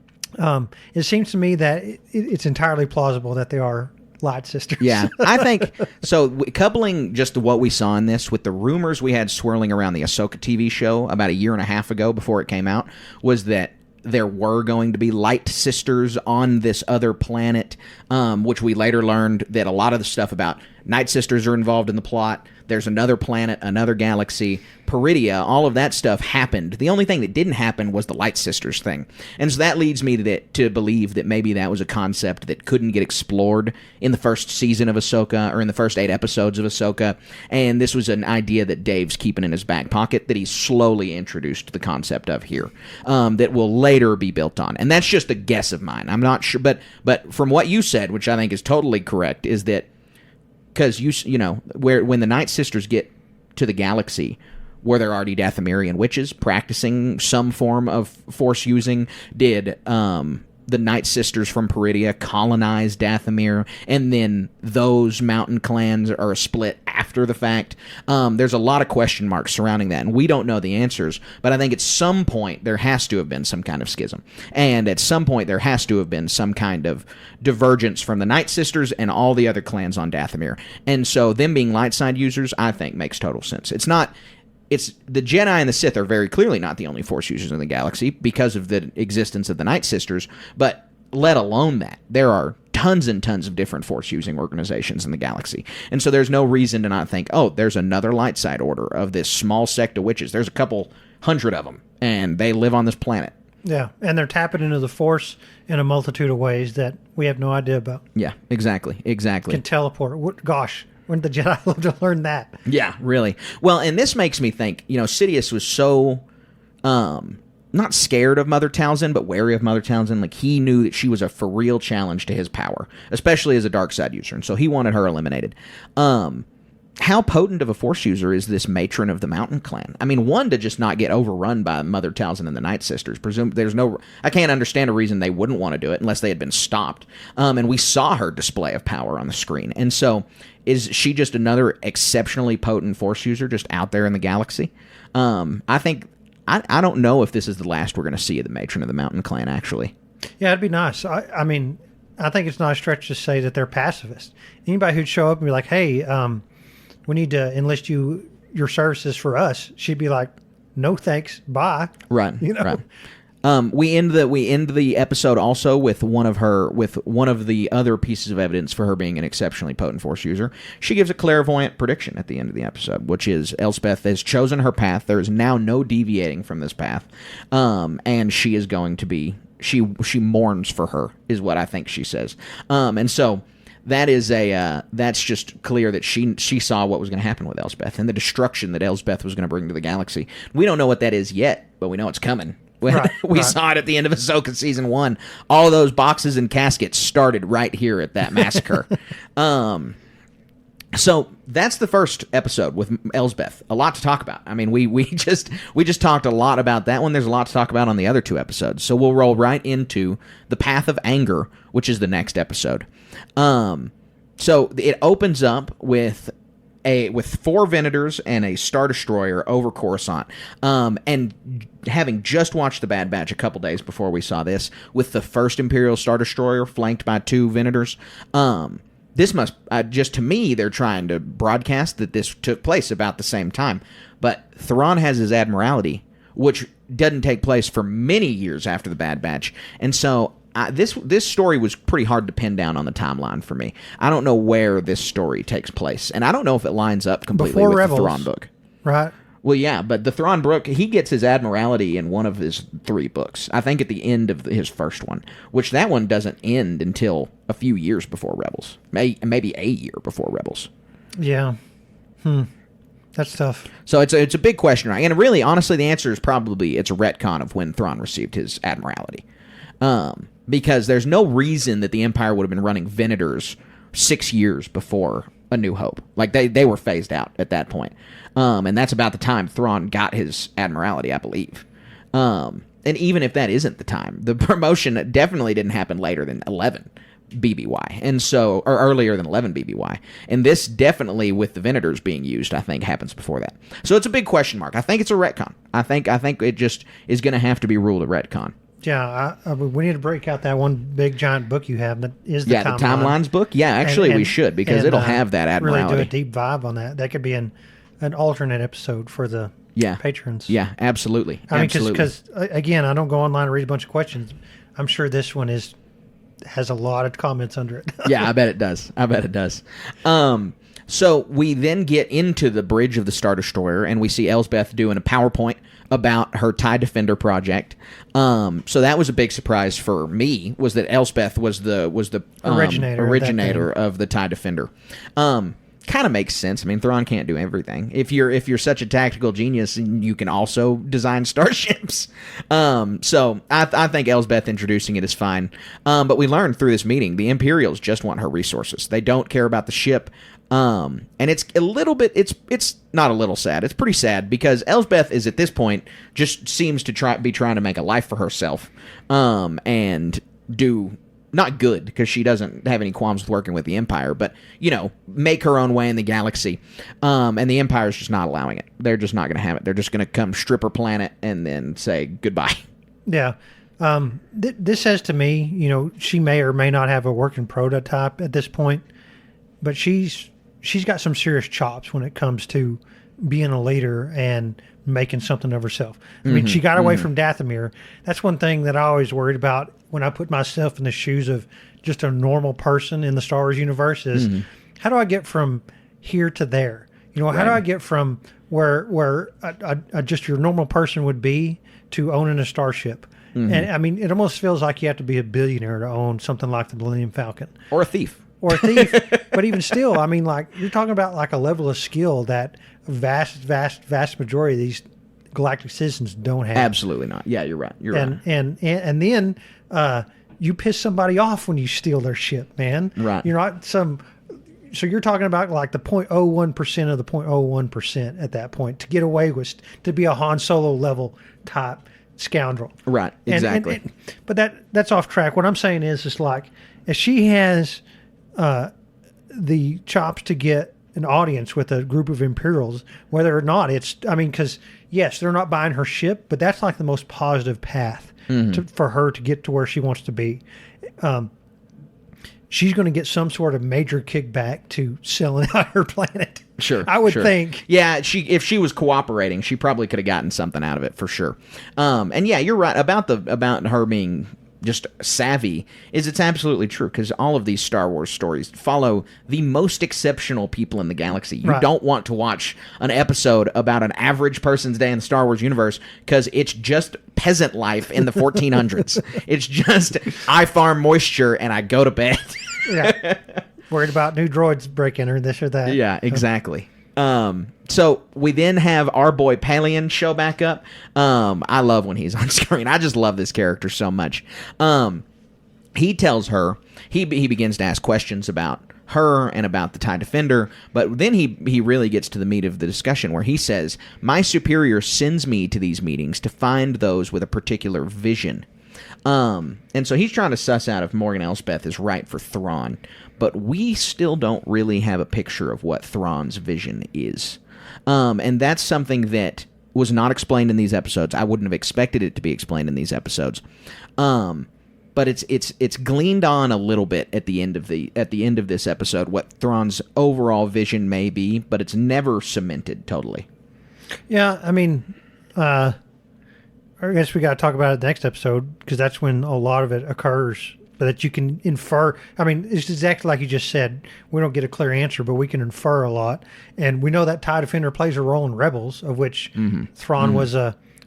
It seems to me that it's entirely plausible that they are Light Sisters. Yeah, I think so. Coupling just what we saw in this with the rumors we had swirling around the Ahsoka TV show about a year and a half ago before it came out, was that there were going to be Light Sisters on this other planet, which we later learned that a lot of the stuff about Night Sisters are involved in the plot. There's another planet, another galaxy, Peridia, all of that stuff happened. The only thing that didn't happen was the Light Sisters thing. And so that leads me to believe that maybe that was a concept that couldn't get explored in the first season of Ahsoka, or in the first 8 episodes of Ahsoka. And this was an idea that Dave's keeping in his back pocket that he's slowly introduced the concept of here, that will later be built on. And that's just a guess of mine. I'm not sure. But from what you said, which I think is totally correct, is that because when the Night Sisters get to the galaxy, were there already Dathomirian witches practicing some form of force using? Did the Night Sisters from Peridia colonize Dathomir, and then those mountain clans are split after the fact? There's a lot of question marks surrounding that, and we don't know the answers, but I think at some point there has to have been some kind of schism, and at some point there has to have been some kind of divergence from the Night Sisters and all the other clans on Dathomir. And so them being light side users, I think, makes total sense. It's the Jedi and the Sith are very clearly not the only Force users in the galaxy because of the existence of the Night Sisters, but let alone that, there are tons and tons of different Force-using organizations in the galaxy. And so there's no reason to not think, oh, there's another light side order of this small sect of witches. There's a couple hundred of them, and they live on this planet. Yeah, and they're tapping into the Force in a multitude of ways that we have no idea about. Yeah, exactly. Can teleport. Gosh. When did the Jedi love to learn that? Yeah, really. Well, and this makes me think, Sidious was so, not scared of Mother Talzin, but wary of Mother Talzin. Like, he knew that she was a for real challenge to his power, especially as a dark side user, and so he wanted her eliminated. How potent of a Force user is this matron of the Mountain Clan? I mean, one, to just not get overrun by Mother Talzin and the Night Sisters. I can't understand a reason they wouldn't want to do it unless they had been stopped. And we saw her display of power on the screen. And so, is she just another exceptionally potent Force user just out there in the galaxy? I think, I don't know if this is the last we're going to see of the matron of the Mountain Clan, actually. Yeah, it'd be nice. I mean, I think it's not a stretch to say that they're pacifists. Anybody who'd show up and be like, hey, we need to enlist your services for us, she'd be like, no thanks, bye. Right. Right. We end the episode also with one of the other pieces of evidence for her being an exceptionally potent Force user. She gives a clairvoyant prediction at the end of the episode, which is Elspeth has chosen her path. There is now no deviating from this path, and she is going to be. She mourns for her, is what I think she says, and so. That's just clear that she saw what was going to happen with Elspeth and the destruction that Elspeth was going to bring to the galaxy. We don't know what that is yet, but we know it's coming. We saw it at the end of Ahsoka Season 1. All those boxes and caskets started right here at that massacre. So that's the first episode with Elsbeth. A lot to talk about. I mean, we just talked a lot about that one. There's a lot to talk about on the other 2 episodes. So we'll roll right into The Path of Anger, which is the next episode. So it opens up with 4 Venators and a Star Destroyer over Coruscant. And having just watched The Bad Batch a couple days before we saw this, with the first Imperial Star Destroyer flanked by 2 Venators, this must, just to me, they're trying to broadcast that this took place about the same time. But Thrawn has his Admiralty, which doesn't take place for many years after The Bad Batch. And so this story was pretty hard to pin down on the timeline for me. I don't know where this story takes place. And I don't know if it lines up completely with Rebels, the Thrawn book. Right. Well, yeah, but the Thrawn book, he gets his Admiralty in one of his 3 books. I think at the end of his first one, which that one doesn't end until a few years before Rebels. Maybe a year before Rebels. Yeah. That's tough. So it's a big question, right? And really, honestly, the answer is probably it's a retcon of when Thrawn received his Admiralty. Because there's no reason that the Empire would have been running Venators 6 years before A New Hope. Like, they were phased out at that point. And that's about the time Thrawn got his Admiralty, I believe. And even if that isn't the time, the promotion definitely didn't happen later than 11 BBY. And so, or earlier than 11 BBY. And this definitely, with the Venators being used, I think happens before that. So it's a big question mark. I think it's a retcon. I think it just is going to have to be ruled a retcon. Yeah, we need to break out that one big giant book you have that is the timeline. The Timelines book? Yeah, actually we should, because it'll have that Admiralty. Really do a deep dive on that. That could be an alternate episode for the patrons. Yeah, absolutely. I mean, because again, I don't go online and read a bunch of questions. I'm sure this one has a lot of comments under it. Yeah, I bet it does. So we then get into the bridge of the Star Destroyer, and we see Elsbeth doing a PowerPoint about her TIE Defender project. So that was a big surprise for me, was that Elsbeth was the originator of the TIE Defender. Kind of makes sense. I mean, Thrawn can't do everything. If you're such a tactical genius, you can also design starships. So I think Elsbeth introducing it is fine. But we learned through this meeting, the Imperials just want her resources. They don't care about the ship. And it's a little bit, it's not a little sad. It's pretty sad because Elsbeth is at this point just seems to be trying to make a life for herself, and do not good, because she doesn't have any qualms with working with the Empire, but, make her own way in the galaxy. And the Empire's just not allowing it. They're just not going to have it. They're just going to come strip her planet and then say goodbye. Yeah. This says to me, she may or may not have a working prototype at this point, but she's got some serious chops when it comes to being a leader and making something of herself. I mean, she got away from Dathomir. That's one thing that I always worried about when I put myself in the shoes of just a normal person in the Star Wars universe is how do I get from here to there? How do I get from where just your normal person would be to owning a starship? And I mean, it almost feels like you have to be a billionaire to own something like the Millennium Falcon. Or a thief. But even still, I mean, like, you're talking about like a level of skill that a vast majority of these galactic citizens don't have. Absolutely not. Yeah, you're right. Right. And then you piss somebody off when you steal their ship, man. Right. You're not so you're talking about like the 0.01% of the 0.01% at that point to get away with, to be a Han Solo level type scoundrel. Right. Exactly. But that's off track. What I'm saying is like, if she has the chops to get an audience with a group of Imperials, whether or not because yes, they're not buying her ship, but that's like the most positive path for her to get to where she wants to be. She's going to get some sort of major kickback to selling out her planet. Sure, I would think. Yeah, if she was cooperating, she probably could have gotten something out of it for sure. And yeah, you're right about her being just savvy. It's absolutely true, because all of these Star Wars stories follow the most exceptional people in the galaxy. You don't want to watch an episode about an average person's day in the Star Wars universe, because it's just peasant life in the 1400s. It's just, I farm moisture and I go to bed. Yeah. Worried about new droids breaking or this or that. Yeah, exactly. So we then have our boy Palian show back up. I love when he's on screen. I just love this character so much. He tells her, he begins to ask questions about her and about the TIE Defender, but then he really gets to the meat of the discussion, where he says, my superior sends me to these meetings to find those with a particular vision. And so he's trying to suss out if Morgan Elsbeth is right for Thrawn, but we still don't really have a picture of what Thrawn's vision is. And that's something that was not explained in these episodes. I wouldn't have expected it to be explained in these episodes. But it's gleaned on a little bit at the end of this episode what Thrawn's overall vision may be, but it's never cemented totally. Yeah, I mean, I guess we got to talk about it next episode, because that's when a lot of it occurs. But that you can infer. I mean, it's exactly like you just said. We don't get a clear answer, but we can infer a lot. And we know that TIE Defender plays a role in Rebels, of which Thrawn was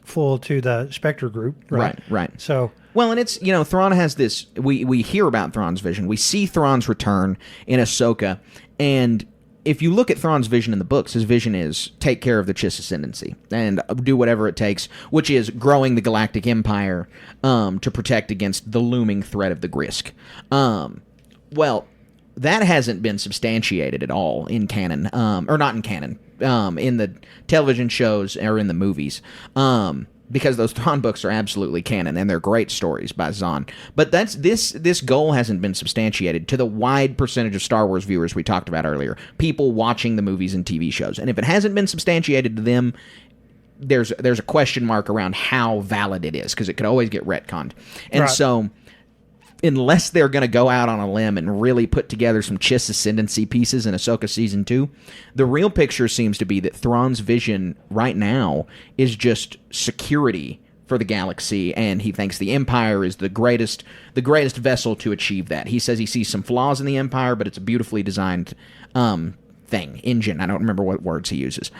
full to the Spectre group. Right. So, well, and it's, Thrawn has this. We hear about Thrawn's vision. We see Thrawn's return in Ahsoka, and if you look at Thrawn's vision in the books, his vision is take care of the Chiss Ascendancy and do whatever it takes, which is growing the Galactic Empire to protect against the looming threat of the Grisk. Well, that hasn't been substantiated at all in canon, or not in canon, in the television shows or in the movies. Because those Thrawn books are absolutely canon, and they're great stories by Zahn. But this goal hasn't been substantiated to the wide percentage of Star Wars viewers we talked about earlier, people watching the movies and TV shows. And if it hasn't been substantiated to them, there's a question mark around how valid it is, because it could always get retconned. And so, unless they're going to go out on a limb and really put together some Chiss Ascendancy pieces in Ahsoka Season 2, the real picture seems to be that Thrawn's vision right now is just security for the galaxy, and he thinks the Empire is the greatest vessel to achieve that. He says he sees some flaws in the Empire, but it's a beautifully designed engine. I don't remember what words he uses.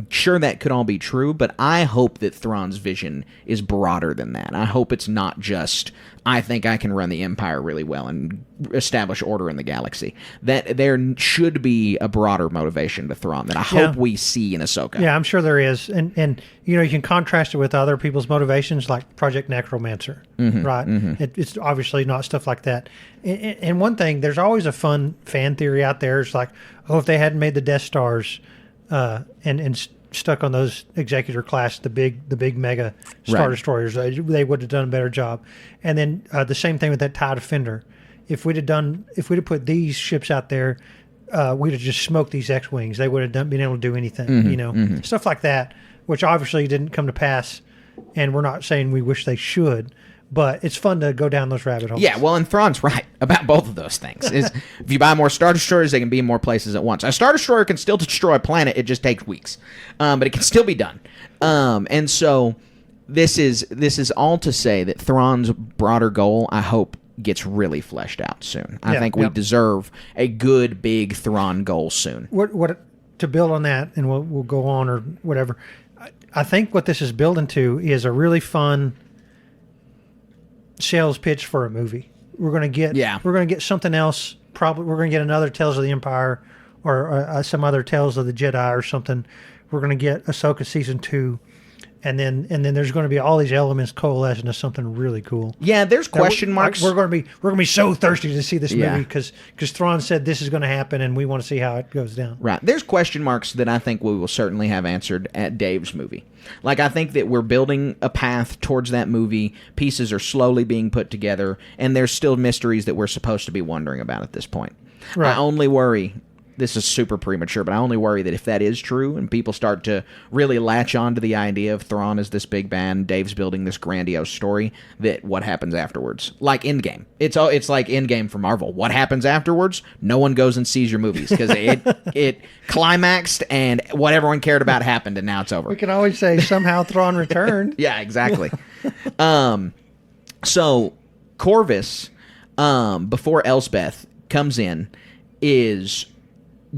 Sure, that could all be true, but I hope that Thrawn's vision is broader than that. I hope it's not just, I think I can run the Empire really well and establish order in the galaxy. That there should be a broader motivation to Thrawn that I hope we see in Ahsoka. Yeah, I'm sure there is. And you can contrast it with other people's motivations, like Project Necromancer, right? It's obviously not stuff like that. And one thing, there's always a fun fan theory out there. It's like, if they hadn't made the Death Stars and stuck on those executor class, the big mega Star Destroyers, they would have done a better job. And then the same thing with that TIE Defender. If we'd have put these ships out there, we'd have just smoked these X-wings. They would have been able to do anything, stuff like that, which obviously didn't come to pass. And we're not saying we wish they should, but it's fun to go down those rabbit holes. Yeah, well, and Thrawn's right about both of those things. If you buy more Star Destroyers, they can be in more places at once. A Star Destroyer can still destroy a planet. It just takes weeks. But it can still be done. And so this is all to say that Thrawn's broader goal, I hope, gets really fleshed out soon. I think we deserve a good, big Thrawn goal soon. What to build on that, and we'll go on or whatever, I think what this is building to is a really fun sales pitch for a movie. We're going to get something else. Probably we're going to get another Tales of the Empire or some other Tales of the Jedi or something. We're going to get Ahsoka season 2, and then there's going to be all these elements coalescing into something really cool. Yeah, there's question marks. We're going to be so thirsty to see this movie because Thrawn said this is going to happen, and we want to see how it goes down. Right. There's question marks that I think we will certainly have answered at Dave's movie. Like, I think that we're building a path towards that movie. Pieces are slowly being put together, and there's still mysteries that we're supposed to be wondering about at this point. Right. I only worry, this is super premature, but I only worry that if that is true and people start to really latch on to the idea of Thrawn as this big bad, Dave's building this grandiose story, that what happens afterwards? Like Endgame. It's like Endgame for Marvel. What happens afterwards? No one goes and sees your movies because it climaxed and what everyone cared about happened, and now it's over. We can always say somehow Thrawn returned. Yeah, exactly. So Corvus, before Elsbeth comes in, is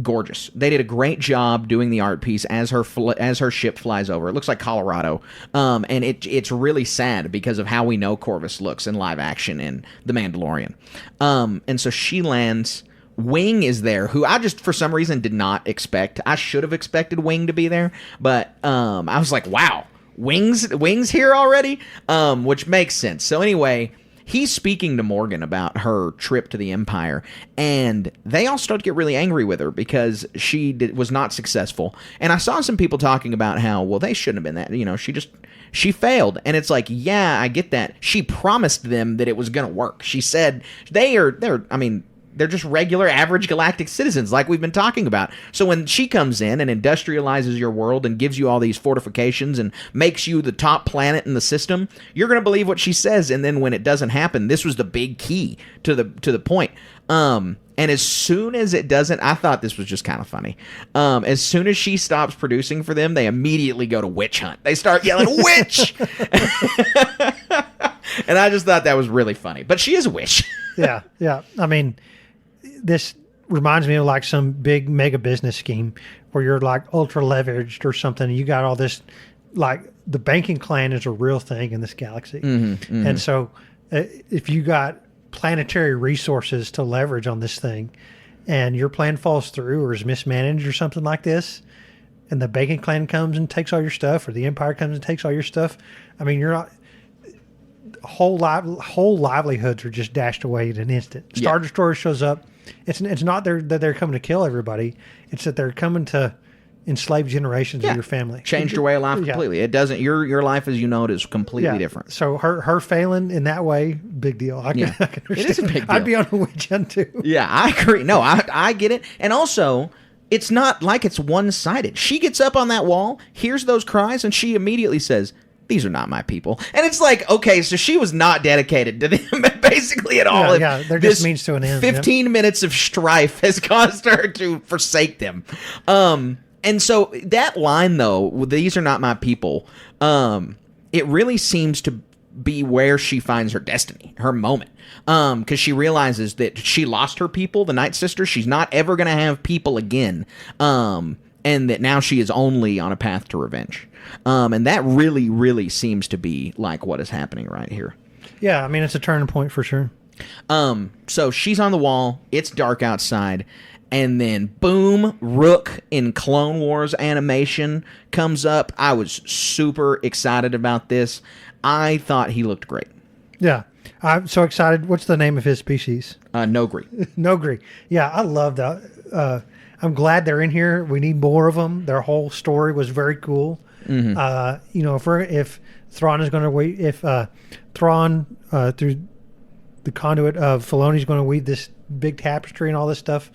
gorgeous. They did a great job doing the art piece as her ship flies over. It looks like Colorado, and it's really sad because of how we know Corvus looks in live action in The Mandalorian. And so she lands. Wing is there, who I just for some reason did not expect. I should have expected Wing to be there, but I was like, wow, Wing's here already, which makes sense. So anyway, he's speaking to Morgan about her trip to the Empire, and they all start to get really angry with her because she was not successful. And I saw some people talking about how, well, they shouldn't have been that. She failed. And it's like, yeah, I get that. She promised them that it was going to work. She said they're just regular, average galactic citizens like we've been talking about. So when she comes in and industrializes your world and gives you all these fortifications and makes you the top planet in the system, you're going to believe what she says. And then when it doesn't happen, this was the big key to the point. And as soon as it doesn't, I thought this was just kind of funny. As soon as she stops producing for them, they immediately go to witch hunt. They start yelling, witch! And I just thought that was really funny. But she is a witch. Yeah. I mean, this reminds me of like some big mega business scheme where you're like ultra leveraged or something. And you got all this, like the banking clan is a real thing in this galaxy. And so if you got planetary resources to leverage on this thing and your plan falls through or is mismanaged or something like this, and the banking clan comes and takes all your stuff, or the Empire comes and takes all your stuff, I mean, you're not... whole livelihoods are just dashed away in an instant. Star Destroyer shows up. It's not that they're coming to kill everybody. It's that they're coming to enslave generations of your family. Changed your way of life completely. It doesn't. Your life as you know it is completely different. So her failing in that way, big deal. I can understand. It is a big deal. I'd be on a witch hunt too. Yeah, I agree. No, I get it. And also, it's not like it's one-sided. She gets up on that wall, hears those cries, and she immediately says, these are not my people. And it's like, okay, so she was not dedicated to them basically at all. Yeah, they're just means to an end. 15 minutes of strife has caused her to forsake them. And so that line, though, these are not my people, it really seems to be where she finds her destiny, her moment. Because she realizes that she lost her people, the Night Sisters. She's not ever going to have people again. And that now she is only on a path to revenge. And that really, really seems to be like what is happening right here. Yeah, I mean, it's a turning point for sure. So she's on the wall. It's dark outside. And then, boom, Rook in Clone Wars animation comes up. I was super excited about this. I thought he looked great. Yeah. I'm so excited. What's the name of his species? Nogri. Nogri. Yeah, I love that. I'm glad they're in here. We need more of them. Their whole story was very cool. Mm-hmm. If Thrawn is going to wait, if Thrawn through the conduit of Filoni is going to weave this big tapestry and all this stuff,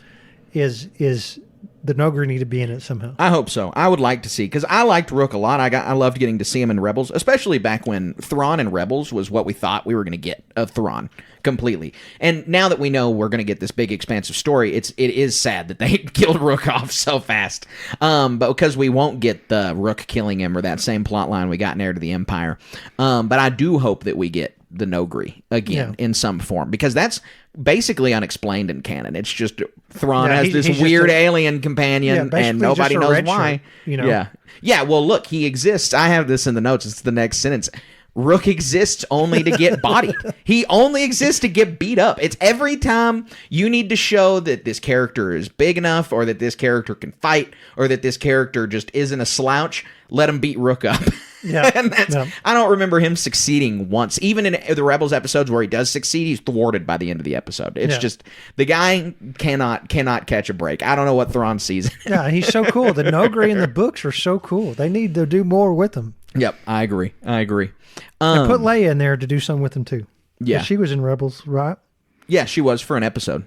is the Nogri need to be in it somehow. I hope so. I would like to see, because I liked Rook a lot. I loved getting to see him in Rebels, especially back when Thrawn in Rebels was what we thought we were going to get of Thrawn completely. And now that we know we're going to get this big expansive story, it is sad that they killed Rook off so fast. But because we won't get the Rook killing him or that same plot line we got in Heir to the Empire. But I do hope that we get the Nogri again in some form, because that's basically unexplained in canon. It's just Thrawn has this weird alien companion and nobody knows why. Yeah. Well, look, he exists. I have this in the notes. It's the next sentence. Rook exists only to get bodied. He only exists to get beat up. It's every time you need to show that this character is big enough, or that this character can fight, or that this character just isn't a slouch, let him beat Rook up. Yeah, and I don't remember him succeeding once. Even in the Rebels episodes where he does succeed, he's thwarted by the end of the episode. It's just the guy cannot catch a break. I don't know what Thrawn sees. Yeah, he's so cool. The Nogri in the books are so cool. They need to do more with them. Yep, I agree. And put Leia in there to do something with them too. Yeah, she was in Rebels, right? Yeah, she was for an episode.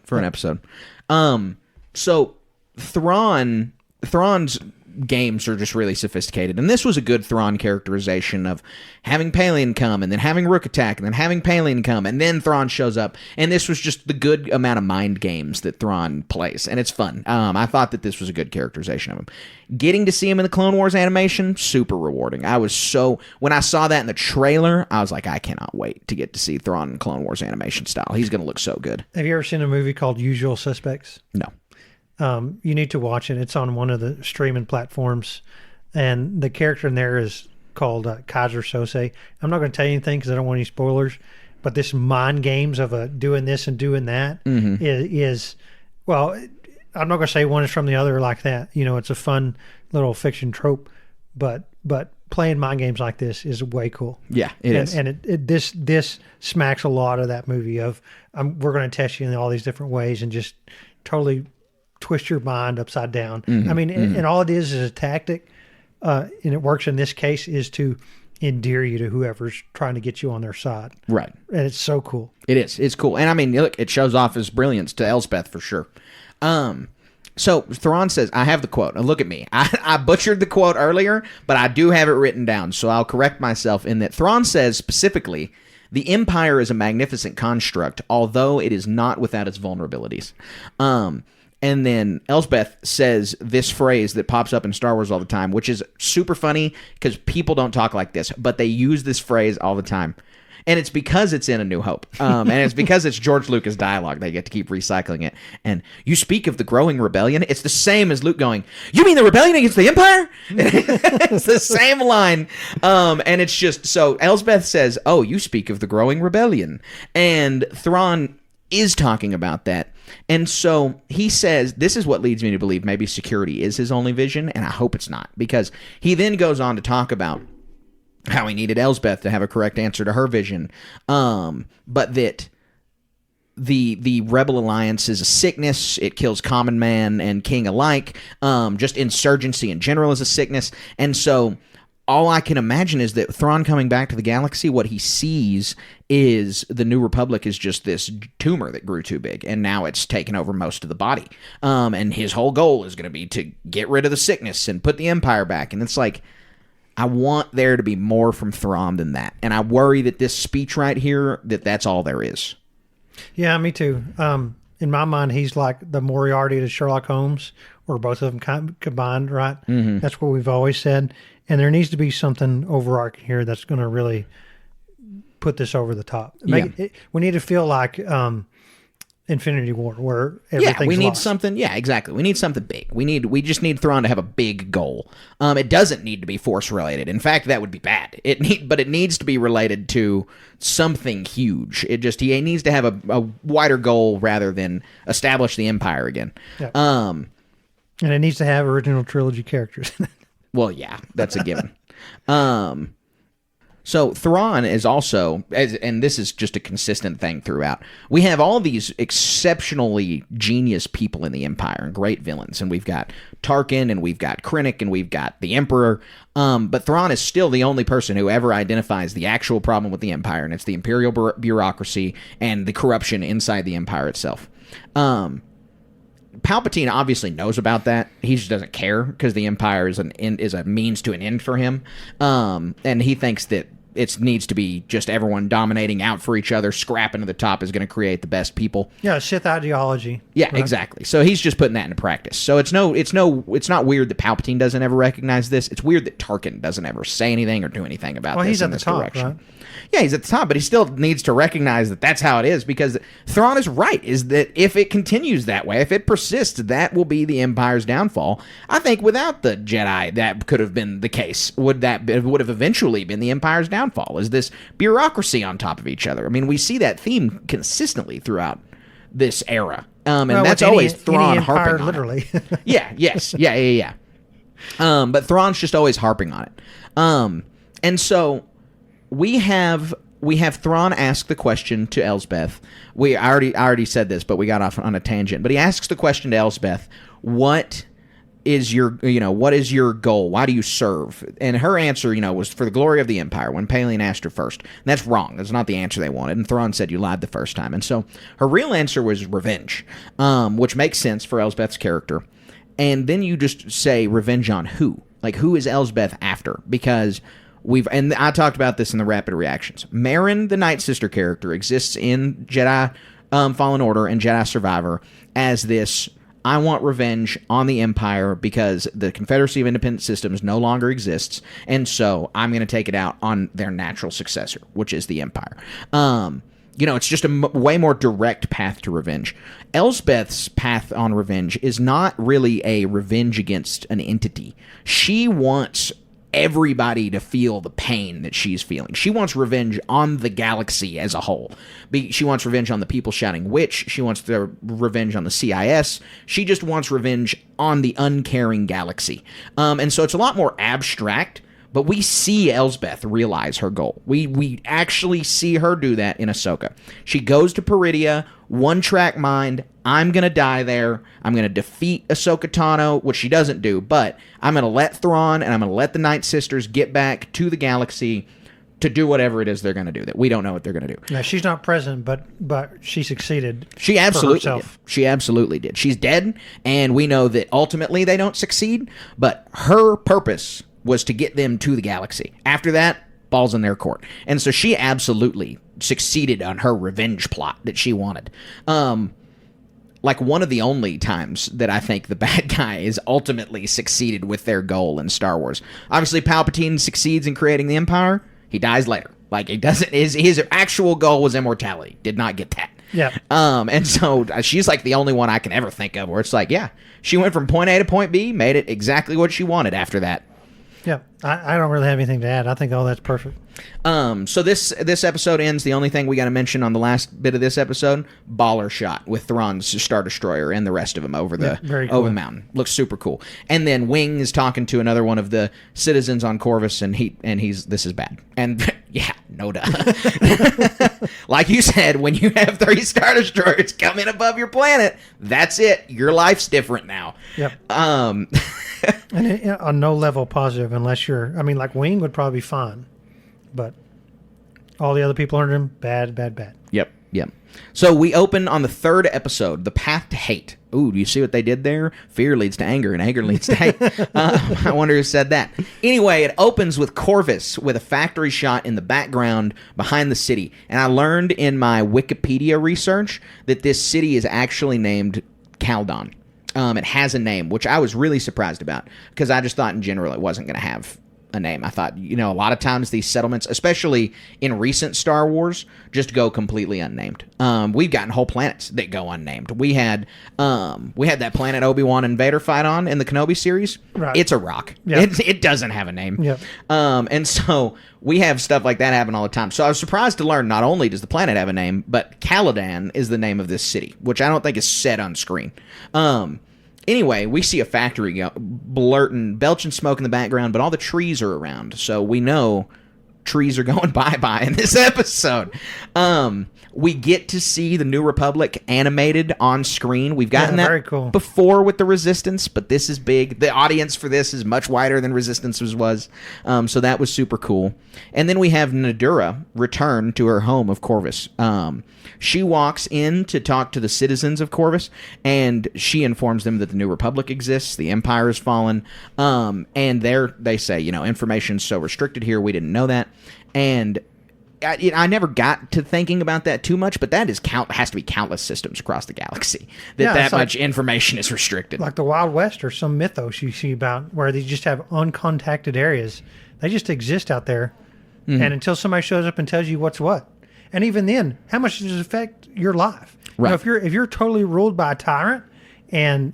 So Thrawn's games are just really sophisticated, and this was a good Thrawn characterization of having Pelion come and then having Rook attack and then having Pelion come and then Thrawn shows up, and this was just the good amount of mind games that Thrawn plays, and it's fun. I thought that this was a good characterization of him. Getting to see him in the Clone Wars animation, super rewarding. When I saw that in the trailer, I was like, I cannot wait to get to see Thrawn in Clone Wars animation style. He's going to look so good. Have you ever seen a movie called Usual Suspects? No. You need to watch it. It's on one of the streaming platforms, and the character in there is called Kaiser Sose. I'm not going to tell you anything because I don't want any spoilers, but this mind games of doing this and doing that is, well, I'm not going to say one is from the other like that. It's a fun little fiction trope, but playing mind games like this is way cool. Yeah, it is. And this smacks a lot of that movie of we're going to test you in all these different ways and just totally twist your mind upside down. I mean, and all it is a tactic, and it works in this case, is to endear you to whoever's trying to get you on their side. Right. And it's so cool. It is. It's cool. And I mean, look, it shows off his brilliance to Elspeth for sure. So Thrawn says, I have the quote. Now look at me. I butchered the quote earlier, but I do have it written down, so I'll correct myself in that Thrawn says specifically, the Empire is a magnificent construct, although it is not without its vulnerabilities. And then Elsbeth says this phrase that pops up in Star Wars all the time, which is super funny because people don't talk like this, but they use this phrase all the time. And it's because it's in A New Hope. And it's because it's George Lucas dialogue. They get to keep recycling it. And you speak of the growing rebellion. It's the same as Luke going, you mean the rebellion against the Empire? It's the same line. And it's just, so Elsbeth says, oh, you speak of the growing rebellion. And Thrawn is talking about that. And so he says, this is what leads me to believe maybe security is his only vision, and I hope it's not, because he then goes on to talk about how he needed Elsbeth to have a correct answer to her vision, but that the Rebel Alliance is a sickness. It kills common man and king alike. Just insurgency in general is a sickness. And so all I can imagine is that Thrawn coming back to the galaxy, what he sees is the New Republic is just this tumor that grew too big, and now it's taken over most of the body. And his whole goal is going to be to get rid of the sickness and put the Empire back. And it's like, I want there to be more from Thrawn than that. And I worry that this speech right here, that's all there is. Yeah, me too. In my mind, he's like the Moriarty to Sherlock Holmes, or both of them combined, right? Mm-hmm. That's what we've always said. And there needs to be something overarching here that's going to really put this over the top. Yeah. We need to feel like Infinity War, where everything's we need lost. something. Yeah, exactly. We need something big. We just need Thrawn to have a big goal. It doesn't need to be Force related. In fact, that would be bad. But it needs to be related to something huge. He needs to have a wider goal rather than establish the Empire again. Yeah. And it needs to have original trilogy characters. Well, yeah, that's a given. So Thrawn is also, and this is just a consistent thing throughout, we have all these exceptionally genius people in the Empire and great villains, and we've got Tarkin, and we've got Krennic, and we've got the Emperor, but Thrawn is still the only person who ever identifies the actual problem with the Empire, and it's the Imperial bureaucracy and the corruption inside the Empire itself. Palpatine obviously knows about that. He just doesn't care because the Empire is a means to an end for him, and he thinks that it needs to be just everyone dominating out for each other, scrapping to the top is going to create the best people. Yeah, Sith ideology. Yeah, right? Exactly. So he's just putting that into practice. So it's not weird that Palpatine doesn't ever recognize this. It's weird that Tarkin doesn't ever say anything or do anything about this. He's in at the this top, direction. right? Yeah, he's at the top, but he still needs to recognize that that's how it is, because Thrawn is right, is that if it continues that way, if it persists, that will be the Empire's downfall. I think without the Jedi, that could have been the case. Would have eventually been the Empire's downfall, is this bureaucracy on top of each other. I mean, we see that theme consistently throughout this era. And that's always Thrawn harping on literally. it. Yeah. But Thrawn's just always harping on it. And so we have Thrawn ask the question to Elsbeth. I already said this, but we got off on a tangent. But he asks the question to Elsbeth, what is your goal? Why do you serve? And her answer, was for the glory of the Empire, when Palin asked her first. And that's wrong. That's not the answer they wanted. And Thrawn said, you lied the first time. And so her real answer was revenge, which makes sense for Elsbeth's character. And then you just say revenge on who? Like, who is Elsbeth after? Because and I talked about this in the rapid reactions. Merrin, the Night Sister character, exists in Jedi Fallen Order and Jedi Survivor as this, I want revenge on the Empire because the Confederacy of Independent Systems no longer exists, and so I'm going to take it out on their natural successor, which is the Empire. It's just a way more direct path to revenge. Elsbeth's path on revenge is not really a revenge against an entity. She wants everybody to feel the pain that she's feeling. She wants revenge on the galaxy as a whole. She wants revenge on the people shouting witch. She wants the revenge on the CIS. She just wants revenge on the uncaring galaxy. And so it's a lot more abstract, but we see Elsbeth realize her goal. We actually see her do that in Ahsoka. She goes to Peridia, one-track mind. I'm going to die there. I'm going to defeat Ahsoka Tano, which she doesn't do, but I'm going to let Thrawn and I'm going to let the Night Sisters get back to the galaxy to do whatever it is they're going to do that we don't know what they're going to do. Yeah, she's not present, but she succeeded. She absolutely did. She absolutely did. She's dead, and we know that ultimately they don't succeed, but her purpose was to get them to the galaxy. After that, ball's in their court. And so she absolutely succeeded on her revenge plot that she wanted. Like one of the only times that I think the bad guy is ultimately succeeded with their goal in Star Wars. Obviously, Palpatine succeeds in creating the Empire. He dies later. Like, he doesn't. His actual goal was immortality. Did not get that. Yeah. And so she's like the only one I can ever think of where it's like, yeah, she went from point A to point B, made it exactly what she wanted after that. Yeah, I don't really have anything to add. I think all that's perfect. So this episode ends. The only thing we got to mention on the last bit of this episode, baller shot with Thrawn's Star Destroyer and the rest of them over the over the mountain. Looks super cool. And then Wing is talking to another one of the citizens on Corvus, and he's this is bad. And yeah, no duh. Like you said, when you have 3 Star Destroyers coming above your planet, that's it. Your life's different now. Yep. And on no level positive unless you're, like Wing would probably be fine, but all the other people under him, bad. Yep. So we open on the 3rd episode, The Path to Hate. Ooh, do you see what they did there? Fear leads to anger, and anger leads to hate. I wonder who said that. Anyway, it opens with Corvus with a factory shot in the background behind the city. And I learned in my Wikipedia research that this city is actually named Caldon. It has a name, which I was really surprised about, because I just thought in general it wasn't going to have a name. I thought, a lot of times these settlements, especially in recent Star Wars, just go completely unnamed. We've gotten whole planets that go unnamed. We had that planet Obi-Wan and Vader fight on in the Kenobi series. Right. It's a rock. Yep. It doesn't have a name. Yep. And so we have stuff like that happen all the time. So I was surprised to learn not only does the planet have a name, but Caladan is the name of this city, which I don't think is said on screen. Anyway, we see a factory belching smoke in the background, but all the trees are around, so we know trees are going bye-bye in this episode. We get to see the New Republic animated on screen. We've gotten that very cool. before with the Resistance, but this is big. The audience for this is much wider than Resistance was. So that was super cool. And then we have Nadura return to her home of Corvus. She walks in to talk to the citizens of Corvus, and she informs them that the New Republic exists, the Empire has fallen, and they say, information's so restricted here, we didn't know that. And I never got to thinking about that too much, but that has to be countless systems across the galaxy that much information is restricted. Like the Wild West or some mythos you see about where they just have uncontacted areas. They just exist out there. Mm-hmm. And until somebody shows up and tells you what's what. And even then, how much does it affect your life? Right. If you're totally ruled by a tyrant and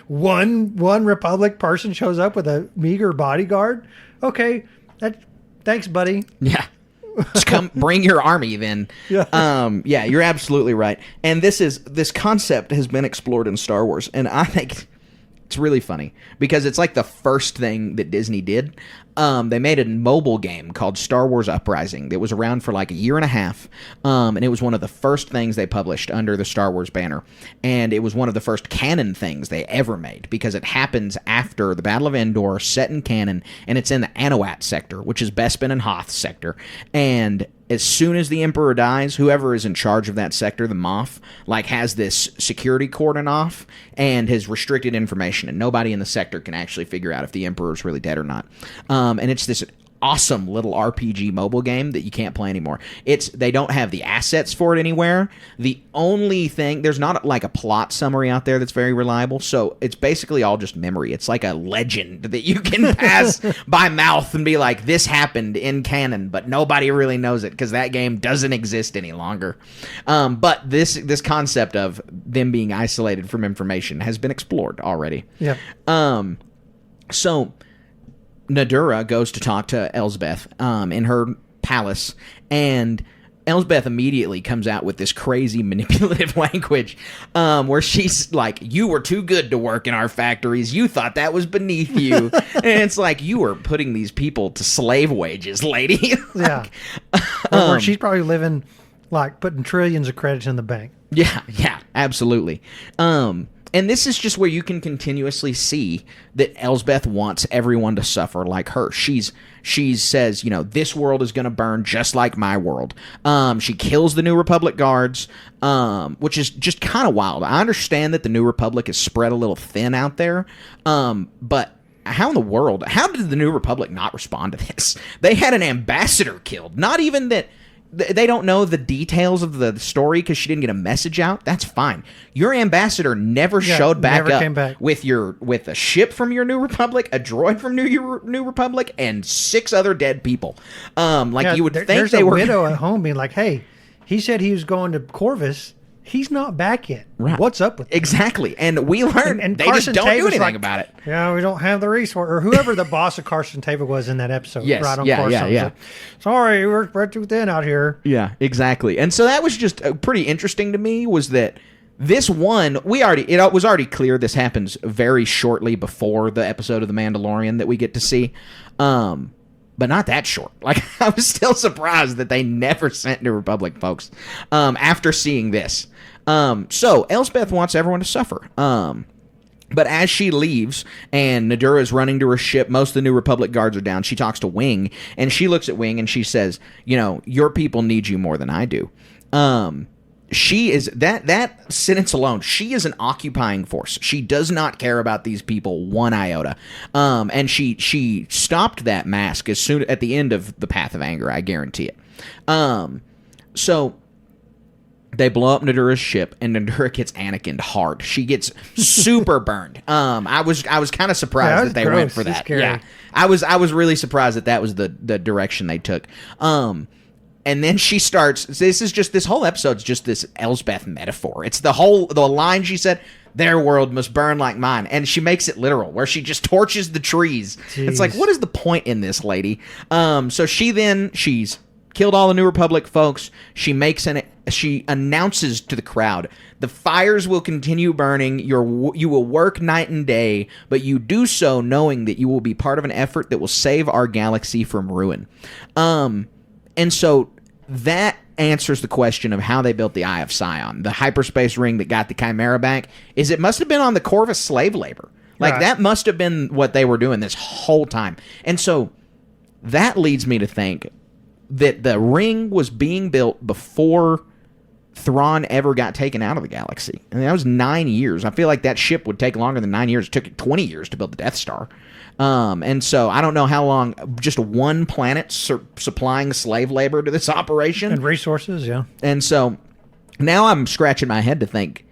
one Republic person shows up with a meager bodyguard, okay, thanks, buddy. Yeah. Just come bring your army then. Yeah. Yeah, you're absolutely right. And this concept has been explored in Star Wars, and I think it's really funny because it's like the first thing that Disney did. They made a mobile game called Star Wars Uprising that was around for like a year and a half, and it was one of the first things they published under the Star Wars banner, and it was one of the first canon things they ever made because it happens after the Battle of Endor, set in canon, and it's in the Anowat sector, which is Bespin and Hoth's sector, and as soon as the Emperor dies, whoever is in charge of that sector, the Moff, has this security cordon off and has restricted information, and nobody in the sector can actually figure out if the Emperor is really dead or not. And it's this awesome little RPG mobile game that you can't play anymore. They don't have the assets for it anywhere. The only thing, there's not a plot summary out there that's very reliable, so it's basically all just memory. It's like a legend that you can pass by mouth and be like, this happened in canon, but nobody really knows it because that game doesn't exist any longer. But this concept of them being isolated from information has been explored already. Yeah. So Nadura goes to talk to Elsbeth in her palace, and Elsbeth immediately comes out with this crazy manipulative language where she's like, you were too good to work in our factories. You thought that was beneath you. And it's like, you are putting these people to slave wages, lady. Yeah. Where she's probably living putting trillions of credits in the bank. Yeah, absolutely. And this is just where you can continuously see that Elsbeth wants everyone to suffer like her. She says, this world is going to burn just like my world. She kills the New Republic guards, which is just kind of wild. I understand that the New Republic is spread a little thin out there, but how in the world, how did the New Republic not respond to this? They had an ambassador killed. Not even that they don't know the details of the story because she didn't get a message out. That's fine. Your ambassador never showed back never up came back. with a ship from your New Republic, a droid from New Republic, and 6 other dead people. You would think there's they a were widow at home being like, "Hey, he said he was going to Corvus. He's not back yet. Right. What's up with him?" Exactly. And we learned And they Carson just don't Tave do was anything like, about it. Yeah, we don't have the resource, or whoever the boss of Carson Tava was in that episode. Yes, right on yeah, Coruscant. yeah. Like, sorry, we're too thin out here. Yeah, exactly. And so that was just pretty interesting to me, was that this one, it was already clear this happens very shortly before the episode of The Mandalorian that we get to see. But not that short. I was still surprised that they never sent New Republic folks after seeing this. So Elsbeth wants everyone to suffer. But as she leaves and Nadura is running to her ship, most of the New Republic guards are down. She talks to Wing, and she looks at Wing and she says, your people need you more than I do. She is that sentence alone. She is an occupying force. She does not care about these people one iota. And she stopped that mask as soon at the end of the Path of Anger. I guarantee it. So They blow up Nadura's ship, and Nadura gets Anakin'd hard. She gets super burned. I was kind of surprised that they went for that. Yeah, I was really surprised that was the direction they took. And then she starts. This whole episode's just this Elsbeth metaphor. It's the line she said. Their world must burn like mine, and she makes it literal, where she just torches the trees. Jeez. It's like, what is the point in this, lady? So she's killed all the New Republic folks. She announces to the crowd, the fires will continue burning. You will work night and day, but you do so knowing that you will be part of an effort that will save our galaxy from ruin. And so that answers the question of how they built the Eye of Sion, the hyperspace ring that got the Chimera back. It must have been on the Corvus slave labor. Like, that must have been what they were doing this whole time. And so that leads me to think that the ring was being built before Thrawn ever got taken out of the galaxy. I mean, that was 9 years. I feel like that ship would take longer than 9 years. It took 20 years to build the Death Star. And so I don't know how long just one planet supplying slave labor to this operation. And resources, yeah. And so now I'm scratching my head to think,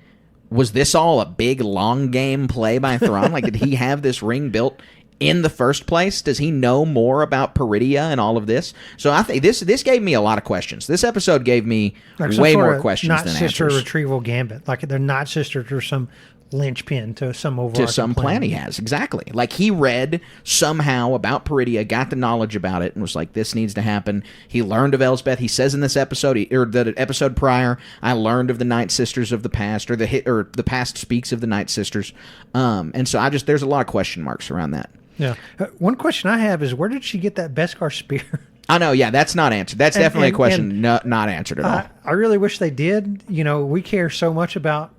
was this all a big long game play by Thrawn? Like, did he have this ring built in the first place? Does he know more about Peridia and all of this? So I think this gave me a lot of questions. This episode gave me way more questions than answers. Not sister retrieval gambit. Like, they're not sister to some linchpin to some overarching plan he has. Exactly. Like, he read somehow about Peridia, got the knowledge about it, and was like, this needs to happen. He learned of Elsbeth. He says in this episode, or the episode prior, I learned of the Night Sisters of the past, or the past speaks of the Night Sisters. And so there's a lot of question marks around that. Yeah. One question I have is, where did she get that Beskar spear? I know, yeah, that's not answered. That's definitely a question not answered at all. I really wish they did. We care so much about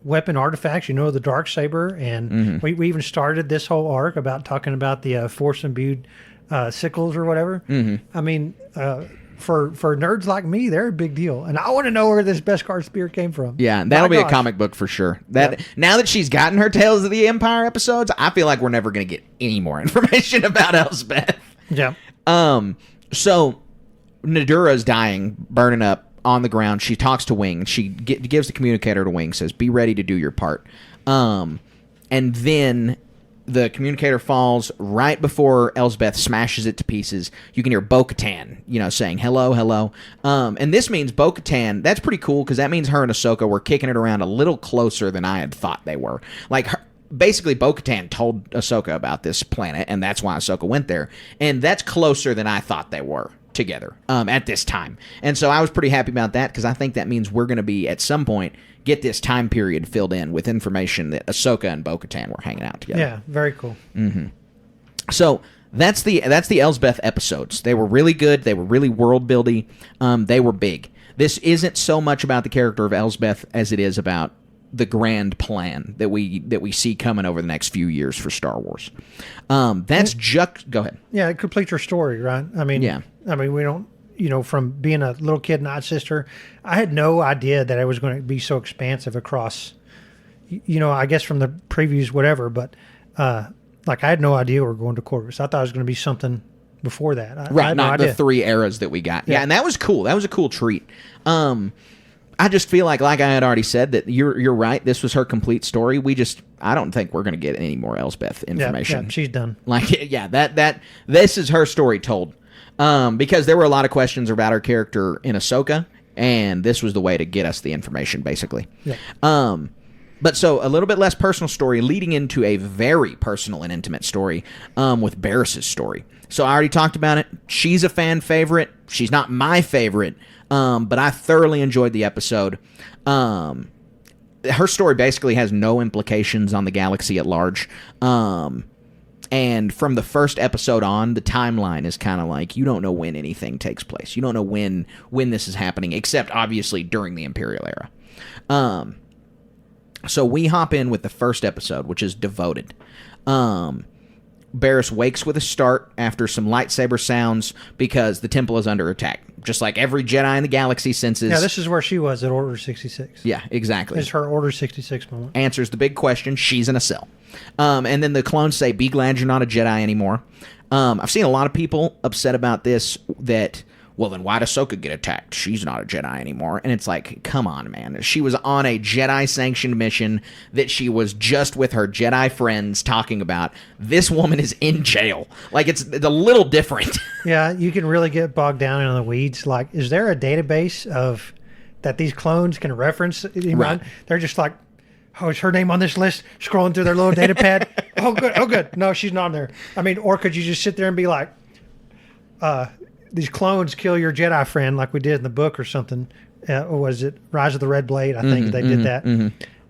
weapon artifacts, the Darksaber, and we even started this whole arc about talking about the Force-imbued sickles or whatever. I mean, for nerds like me, they're a big deal, and I want to know where this Beskar spear came from. Yeah, that'll be a comic book for sure. Now that she's gotten her Tales of the Empire episodes, I feel like we're never going to get any more information about Elsbeth. Yeah. So Nadura's dying, burning up on the ground. She talks to Wing. She gives the communicator to Wing, says, be ready to do your part. And then the communicator falls right before Elsbeth smashes it to pieces. You can hear Bo-Katan, saying, hello, hello. And this means Bo-Katan, that's pretty cool, because that means her and Ahsoka were kicking it around a little closer than I had thought they were. Like, basically, Bo-Katan told Ahsoka about this planet, and that's why Ahsoka went there. And that's closer than I thought they were together at this time. And so I was pretty happy about that, because I think that means we're going to be, at some point, get this time period filled in with information that Ahsoka and Bo-Katan were hanging out together. Yeah, very cool. So that's the Elsbeth episodes. They were really good. They were really world-building. They were big. This isn't so much about the character of Elsbeth as it is about the grand plan that we see coming over the next few years for Star Wars. Go ahead. Yeah, it completes her story, right? I mean, we don't, from being a little kid, Night Sister, I had no idea that it was going to be so expansive across, I guess from the previews, whatever, but I had no idea we were going to Corvus. I thought it was going to be something before that. I had no idea. The 3 eras that we got. Yeah, and that was cool. That was a cool treat. I just feel like I had already said, that you're right. This was her complete story. I don't think we're going to get any more Elsbeth information. Yeah, she's done. This is her story told. Because there were a lot of questions about her character in Ahsoka, and this was the way to get us the information, basically. Yeah. But so a little bit less personal story leading into a very personal and intimate story with Barris's story. So I already talked about it. She's a fan favorite. She's not my favorite. But I thoroughly enjoyed the episode. Her story basically has no implications on the galaxy at large. And from the first episode on, the timeline is kind of like, you don't know when anything takes place. You don't know when this is happening, except obviously during the Imperial era. So we hop in with the first episode, which is Devoted. Barris wakes with a start after some lightsaber sounds because the temple is under attack. Just like every Jedi in the galaxy senses. Yeah, this is where she was at Order 66. Yeah, exactly. It's her Order 66 moment. Answers the big question. She's in a cell. And then the clones say, be glad you're not a Jedi anymore. I've seen a lot of people upset about this, that well, then why does Ahsoka get attacked? She's not a Jedi anymore. And it's like, come on, man. She was on a Jedi-sanctioned mission that she was just with her Jedi friends talking about. This woman is in jail. Like, it's a little different. Yeah, you can really get bogged down in the weeds. Like, is there a database of that these clones can reference? Right. They're just like, oh, is her name on this list? Scrolling through their little data pad. Oh, good. Oh, good. No, she's not on there. I mean, or could you just sit there and be like, these clones kill your Jedi friend like we did in the book or something. Or was it Rise of the Red Blade? I think they did that.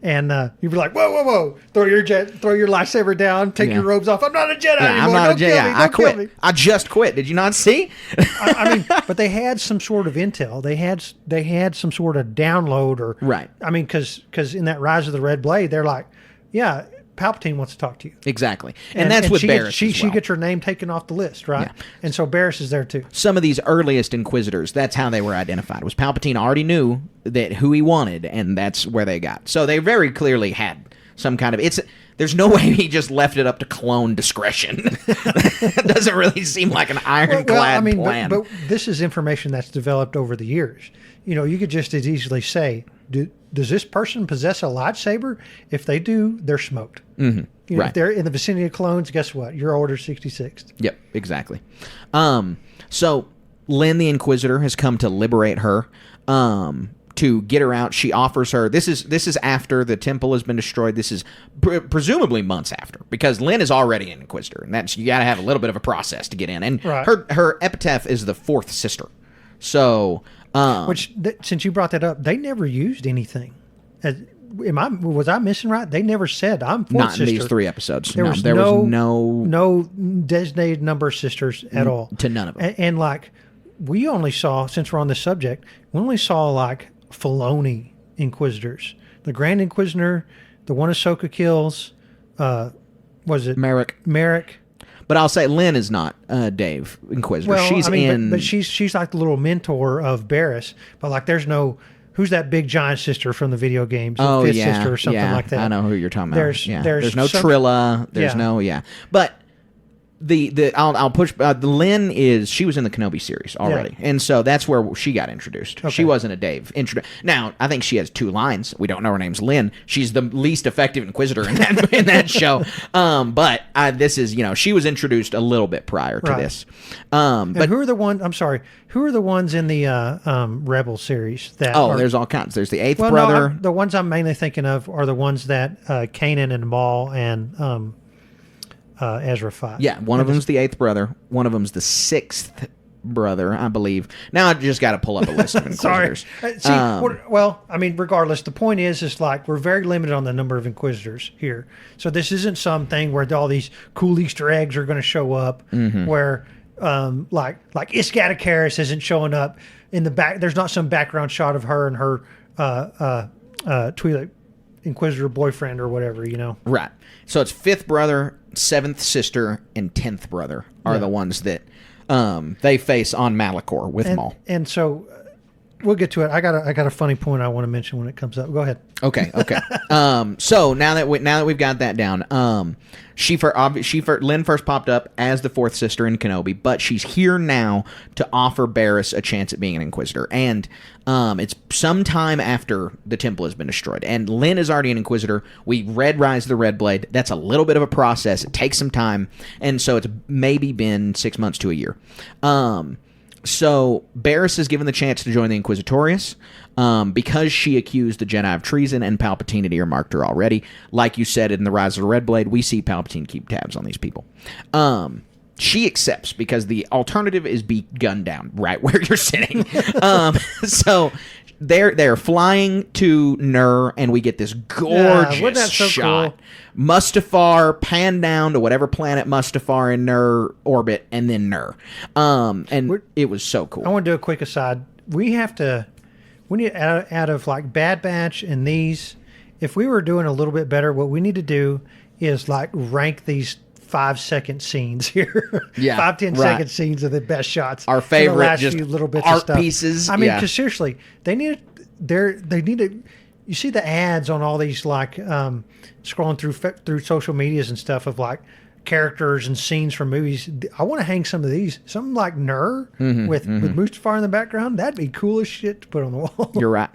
And you'd be like, whoa, whoa, whoa. Throw your lightsaber down. Take your robes off. I'm not a Jedi anymore. I'm not Don't a Jedi. kill me. I Don't kill me. quit. I just quit. Did you not see? I mean, but they had some sort of intel. They had some sort of download or Right. I mean, because in that Rise of the Red Blade, they're like, yeah, Palpatine wants to talk to you. Exactly. And that's with Barriss she as well. gets her name taken off the list, right? Yeah. And so Barriss is there too. Some of these earliest Inquisitors, that's how they were identified. Was Palpatine already knew that who he wanted, and that's where they got. So they very clearly had some kind of... There's no way he just left it up to clone discretion. It doesn't really seem like an ironclad plan. But this is information that's developed over the years. You know, you could just as easily say, does this person possess a lightsaber? If they do, they're smoked. Mm-hmm. You know, if they're in the vicinity of clones, guess what? You're Order 66th. Yep, exactly. So Lynn the Inquisitor has come to liberate her. To get her out, she offers her. This is after the temple has been destroyed. This is presumably months after, because Lynn is already an Inquisitor, and that's, you got to have a little bit of a process to get in. And her epitaph is the fourth sister. So, since you brought that up, they never used anything. Was I missing right? They never said I'm fourth not sister. in these 3 episodes. There was no designated number of sisters at all. To none of them. And like, we only saw, since we're on this subject, we only saw like Filoni Inquisitors. The Grand Inquisitor, the one Ahsoka kills, was it Merrick? But I'll say Lynn is not Dave Inquisitor. Well, she's but she's like the little mentor of Barriss. But like, there's no, who's that big giant sister from the video games? Oh, fifth sister or something like that. I know who you're talking about. There's no some, Trilla. There's no But I'll push. The Lynn she was in the Kenobi series already, and so that's where she got introduced. Okay. She wasn't a Dave. Now I think she has 2 lines. We don't know her name's Lynn. She's the least effective Inquisitor in that show. But this is, she was introduced a little bit prior to this. But who are the ones? I'm sorry. Who are the ones in the Rebel series that? There's all kinds. There's the 8th brother. No, the ones I'm mainly thinking of are the ones that Kanan and Maul and Ezra fight. Yeah, one of them's the 8th brother. One of them's the 6th brother, I believe. Now I just got to pull up a list of Inquisitors. Well, I mean, regardless, the point is like we're very limited on the number of Inquisitors here. So this isn't something where all these cool Easter eggs are going to show up. Mm-hmm. Where like Iscata Karis isn't showing up in the back. There's not some background shot of her and her Twi'lek Inquisitor boyfriend or whatever, Right. So it's 5th brother, 7th sister, and 10th brother are the ones that they face on Malachor with Maul. And so we'll get to it. I got a funny point I want to mention when it comes up. Go ahead. Okay. So now that we've got that down, Lynn first popped up as the 4th sister in Kenobi, but she's here now to offer Barriss a chance at being an Inquisitor, and it's some time after the temple has been destroyed, and Lynn is already an Inquisitor. We read Rise of the Red Blade. That's a little bit of a process. It takes some time, and so it's maybe been 6 months to a year. So Barriss is given the chance to join the Inquisitorius because she accused the Jedi of treason, and Palpatine had earmarked her already. Like you said in the Rise of the Red Blade, we see Palpatine keep tabs on these people. She accepts because the alternative is be gunned down right where you're sitting. So they're flying to Nur, and we get this gorgeous shot. Cool? Mustafar pan down to whatever planet Mustafar in Nur orbit, and then Nur. And it was so cool. I want to do a quick aside. We need out of like Bad Batch and these, if we were doing a little bit better, what we need to do is like rank these 5-second scenes here. Yeah, 5-10 second scenes of the best shots. Our favorite, the last just few little bits art of stuff. Pieces. I mean, because seriously, they need to. You see the ads on all these like scrolling through social medias and stuff of like characters and scenes from movies. I want to hang some of these. Something like Nur with Mustafar in the background. That'd be cool as shit to put on the wall. You're right.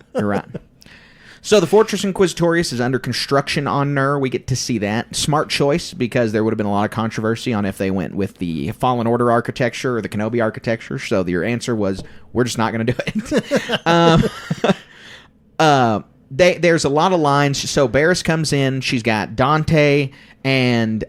So the Fortress Inquisitorius is under construction on Nur. We get to see that. Smart choice, because there would have been a lot of controversy on if they went with the Fallen Order architecture or the Kenobi architecture. So your answer was, we're just not going to do it. There's a lot of lines. So Barriss comes in. She's got Dante and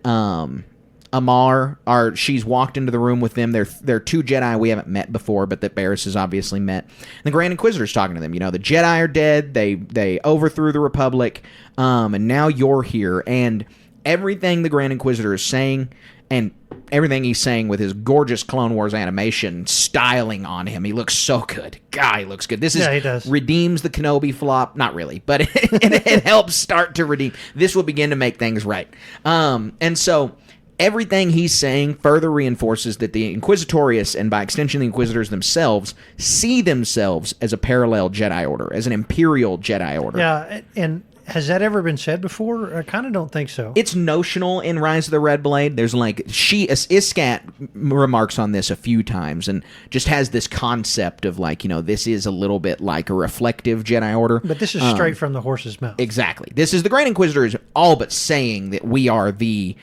Amar. She's walked into the room with them. They're two Jedi we haven't met before, but that Barriss has obviously met. And the Grand Inquisitor's talking to them. The Jedi are dead. They overthrew the Republic, and now you're here. And everything the Grand Inquisitor is saying, and everything he's saying with his gorgeous Clone Wars animation styling on him, he looks so good. God, he looks good. This he does. Redeems the Kenobi flop. Not really, but it helps start to redeem. This will begin to make things right. And so everything he's saying further reinforces that the Inquisitorius, and by extension the Inquisitors themselves, see themselves as a parallel Jedi Order, as an Imperial Jedi Order. Yeah, and has that ever been said before? I kind of don't think so. It's notional in Rise of the Red Blade. There's Iscat remarks on this a few times and just has this concept of this is a little bit like a reflective Jedi Order. But this is straight from the horse's mouth. Exactly. This is the Grand Inquisitor is all but saying that we are the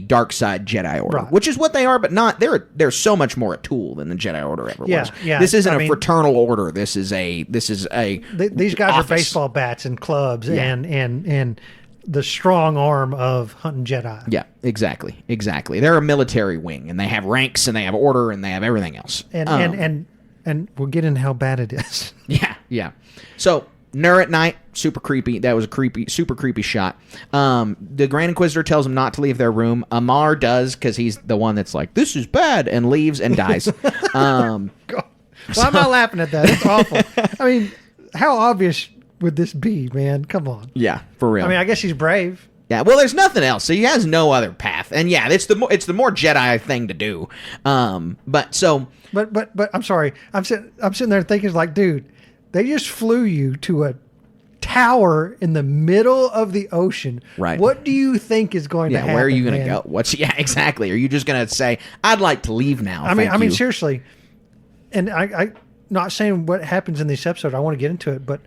dark side Jedi Order, right, which is what they are, but not. They're so much more a tool than the Jedi Order ever was. Yeah. This isn't a fraternal order. This is a. These guys office. are baseball bats and clubs and the strong arm of hunting Jedi. Yeah, exactly. They're a military wing, and they have ranks, and they have order, and they have everything else. And we'll get into how bad it is. Yeah. So Nur at night, super creepy. That was a super creepy shot. The Grand Inquisitor tells him not to leave their room. Amar does, because he's the one that's like, this is bad, and leaves and dies. God. Why am I laughing at that? It's awful. I mean, how obvious would this be, man? Come on. Yeah, for real. I mean, I guess he's brave. Yeah, well, there's nothing else, so he has no other path. And yeah, it's the more Jedi thing to do. But I'm sorry. I'm sitting there thinking, like, dude, they just flew you to a tower in the middle of the ocean. Right. What do you think is going to happen? Where are you going to go? Yeah, exactly. Are you just going to say, I'd like to leave now? I mean, seriously. And I not saying what happens in this episode. I want to get into it, but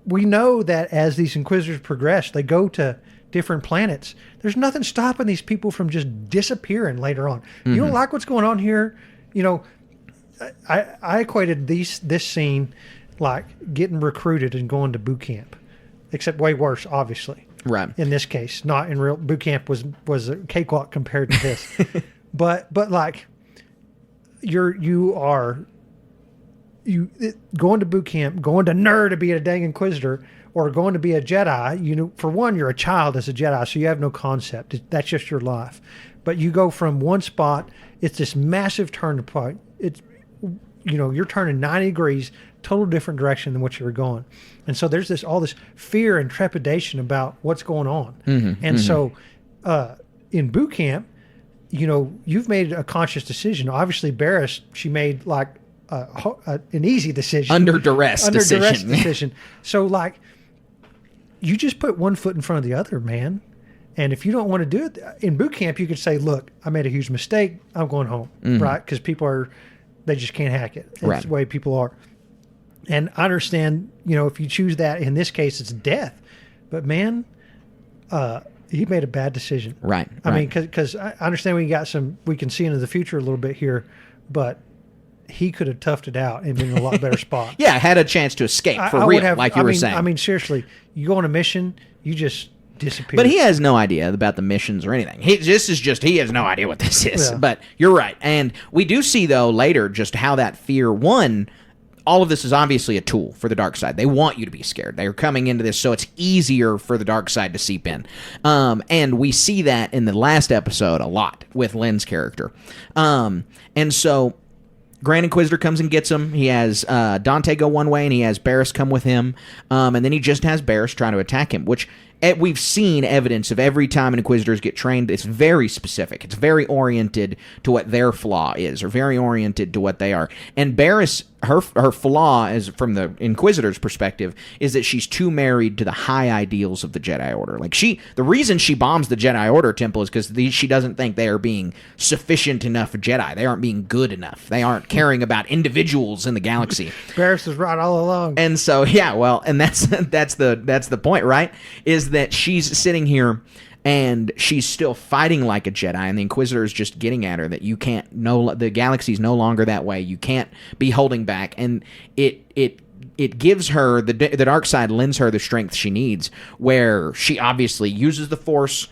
we know that as these Inquisitors progress, they go to different planets. There's nothing stopping these people from just disappearing later on. Mm-hmm. You don't like what's going on here? I equated this scene like getting recruited and going to boot camp, except way worse, obviously. Right. In this case, not in real boot camp was a cakewalk compared to this, but like you going to boot camp, going to Nur to be a dang Inquisitor, or going to be a Jedi. For one, you're a child as a Jedi, so you have no concept. That's just your life. But you go from one spot, it's this massive turn point. It's you're turning 90 degrees, total different direction than what you were going. And so there's all this fear and trepidation about what's going on. So in boot camp, you've made a conscious decision. Obviously, Barriss, she made like an easy decision. Under duress decision. So like, you just put one foot in front of the other, man. And if you don't want to do it in boot camp, you could say, look, I made a huge mistake. I'm going home, right? Because they just can't hack it. That's the way people are. And I understand, if you choose that, in this case, it's death. But man, he made a bad decision. Right. I mean, because I understand we can see into the future a little bit here, but he could have toughed it out and been in a lot better spot. Yeah, had a chance to escape for real, like you were saying. I mean, seriously, you go on a mission, you just disappear. But he has no idea about the missions or anything. He has no idea what this is. Yeah. But you're right. And we do see, though, later just how that fear, all of this is obviously a tool for the dark side. They want you to be scared. They are coming into this so it's easier for the dark side to seep in. And we see that in the last episode a lot with Lynn's character. And so Grand Inquisitor comes and gets him. He has Dante go one way, and he has Barriss come with him. And then he just has Barriss trying to attack him, which we've seen evidence of every time Inquisitors get trained, it's very specific. It's very oriented to what their flaw is, or very oriented to what they are. And Barriss, her flaw, is from the Inquisitor's perspective, is that she's too married to the high ideals of the Jedi Order. Like, the reason she bombs the Jedi Order temple is because she doesn't think they are being sufficient enough Jedi. They aren't being good enough. They aren't caring about individuals in the galaxy. Barriss is right all along. And so, yeah, well, and that's the point, right? Is that she's sitting here and she's still fighting like a Jedi, and the Inquisitor is just getting at her that you can't. The galaxy's no longer that way. You can't be holding back, and it gives her the dark side lends her the strength she needs, where she obviously uses the Force,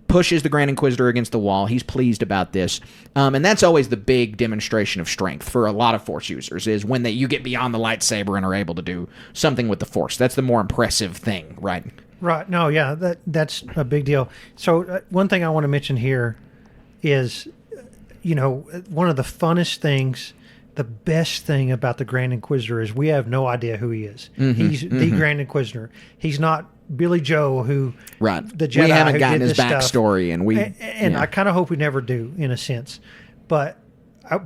pushes the Grand Inquisitor against the wall. He's pleased about this, and that's always the big demonstration of strength for a lot of Force users, is when you get beyond the lightsaber and are able to do something with the Force. That's the more impressive thing, right? Right. No, yeah, that's a big deal. So one thing I want to mention here is, one of the funnest things, the best thing about the Grand Inquisitor is we have no idea who he is. He's the Grand Inquisitor. He's not Billy Joe, who the Jedi. We haven't who gotten did his this backstory, stuff. And I kind of hope we never do, in a sense. But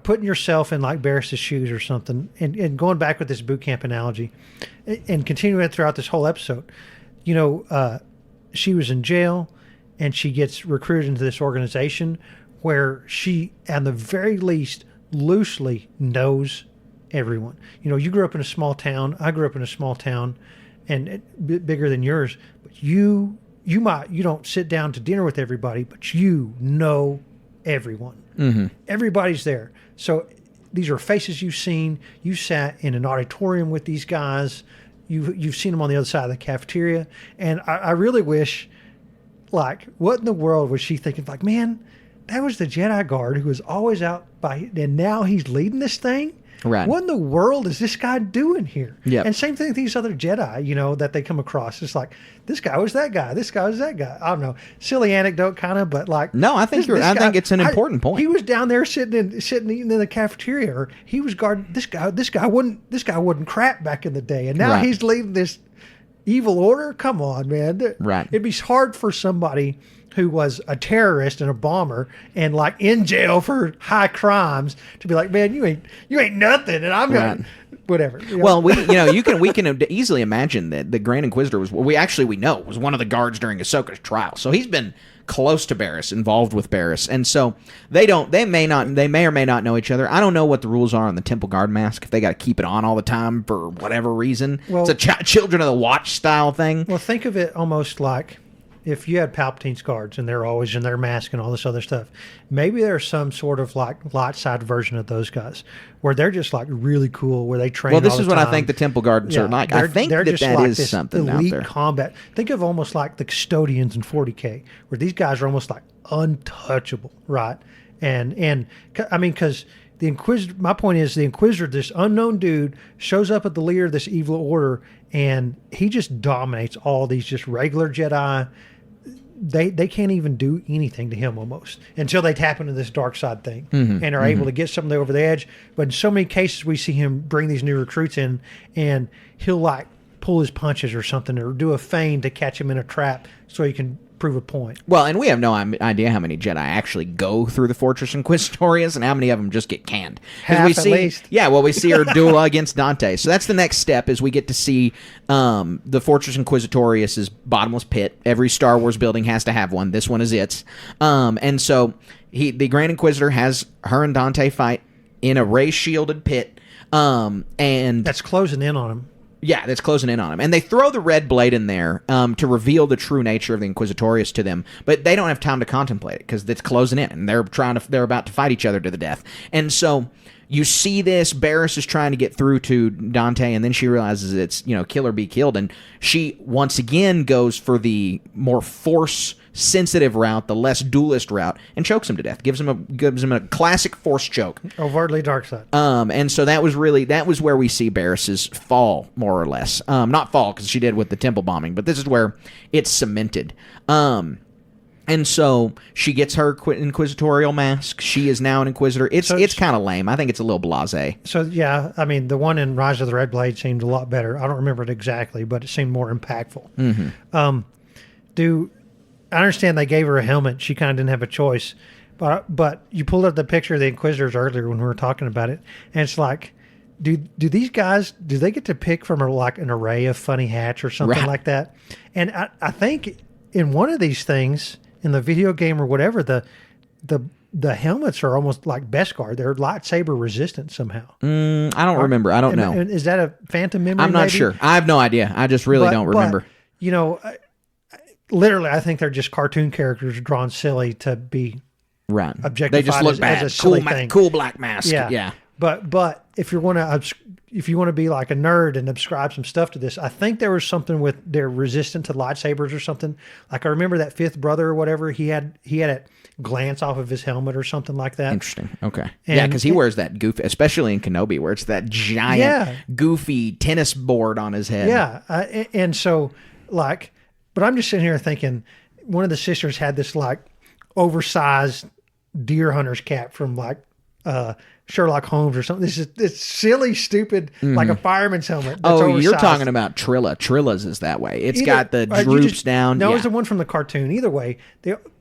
putting yourself in like Barriss's shoes or something, and going back with this boot camp analogy, and continuing it throughout this whole episode. She was in jail, and she gets recruited into this organization where she, at the very least, loosely knows everyone. You grew up in a small town. I grew up in a small town, and a bit bigger than yours. But you don't sit down to dinner with everybody, but you know everyone. Mm-hmm. Everybody's there. So these are faces you've seen. You sat in an auditorium with these guys. You've seen them on the other side of the cafeteria. And I really wish, like, what in the world was she thinking? Like, man, that was the Jedi Guard who was always out and now he's leading this thing? Right. What in the world is this guy doing here? Yep. And same thing with these other Jedi, that they come across. It's like, this guy was that guy. This guy was that guy. I don't know. Silly anecdote kind of, but like. No, I think I think it's an important point. He was down there sitting eating in the cafeteria, or he was guarding this guy. This guy wouldn't crap back in the day. And now he's leading this evil order. Come on, man. Right. It'd be hard for somebody who was a terrorist and a bomber and like in jail for high crimes to be like, man, you ain't nothing, and I'm gonna whatever. Well, we can easily imagine that the Grand Inquisitor was we know was one of the guards during Ahsoka's trial, so he's been close to Barriss, involved with Barriss, and so they may or may not know each other. I don't know what the rules are on the Temple Guard mask, if they got to keep it on all the time for whatever reason. Well, it's a Children of the Watch style thing. Well, think of it almost like if you had Palpatine's guards and they're always in their mask and all this other stuff, maybe there's some sort of like light side version of those guys where they're just like really cool, where they train. Well, this all is the what time. I think the Temple Guards are like. I think that is this something elite out there. Combat. Think of almost like the custodians in 40K, where these guys are almost like untouchable, right? And I mean, because the Inquisitor. My point is, the Inquisitor, this unknown dude, shows up at the leader of this evil order, and he just dominates all these just regular Jedi. They can't even do anything to him almost until they tap into this dark side thing and are able to get something over the edge. But in so many cases, we see him bring these new recruits in, and he'll like pull his punches or something, or do a feint to catch him in a trap so he can prove a point. Well, and we have no idea how many Jedi actually go through the Fortress Inquisitorius and how many of them just get canned. Half at least. Yeah, well, we see her duel against Dante. So that's the next step, is we get to see the Fortress Inquisitorius's bottomless pit. Every Star Wars building has to have one. This one is its. And so the Grand Inquisitor has her and Dante fight in a ray-shielded pit. And that's closing in on him. Yeah, that's closing in on him. And they throw the red blade in there to reveal the true nature of the Inquisitorius to them, but they don't have time to contemplate it because it's closing in, and they're about to fight each other to the death. And so you see this, Barriss is trying to get through to Dante, and then she realizes it's, kill or be killed, and she once again goes for the more Force-sensitive route, the less duelist route, and chokes him to death. Gives him a classic Force choke. Overtly dark side. And so that was where we see Barriss's fall, more or less. Not fall, because she did with the temple bombing, but this is where it's cemented. And so she gets her inquisitorial mask. She is now an Inquisitor. It's kind of lame. I think it's a little blasé. So, yeah, I mean, the one in Rise of the Red Blade seemed a lot better. I don't remember it exactly, but it seemed more impactful. Mm-hmm. I understand they gave her a helmet. She kind of didn't have a choice. But you pulled up the picture of the Inquisitors earlier when we were talking about it, and it's like, do these guys, do they get to pick from like an array of funny hats or something like that? And I think in one of these things, in the video game or whatever, the helmets are almost like Beskar. They're lightsaber resistant somehow. I don't remember. I don't know. Is that a phantom memory? I'm not sure. I have no idea. I just really don't remember. Literally, I think they're just cartoon characters drawn silly to be objectified. They just look bad. As a silly thing. Cool black mask. Yeah. Yeah. But if you want to be like a nerd and ascribe some stuff to this, I think there was something with they're resistant to lightsabers or something. Like I remember that fifth brother or whatever, he had it glance off of his helmet or something like that. Interesting. Okay. Yeah, because he wears that goofy, especially in Kenobi, where it's that giant goofy tennis board on his head. Yeah, and so like, but I'm just sitting here thinking, one of the sisters had this like oversized deer hunter's cap from like Sherlock Holmes or something. It's silly, stupid, like a fireman's helmet. That's oversized. You're talking about Trilla. Trilla's is that way. It's got the droops down. No, it's the one from the cartoon. Either way,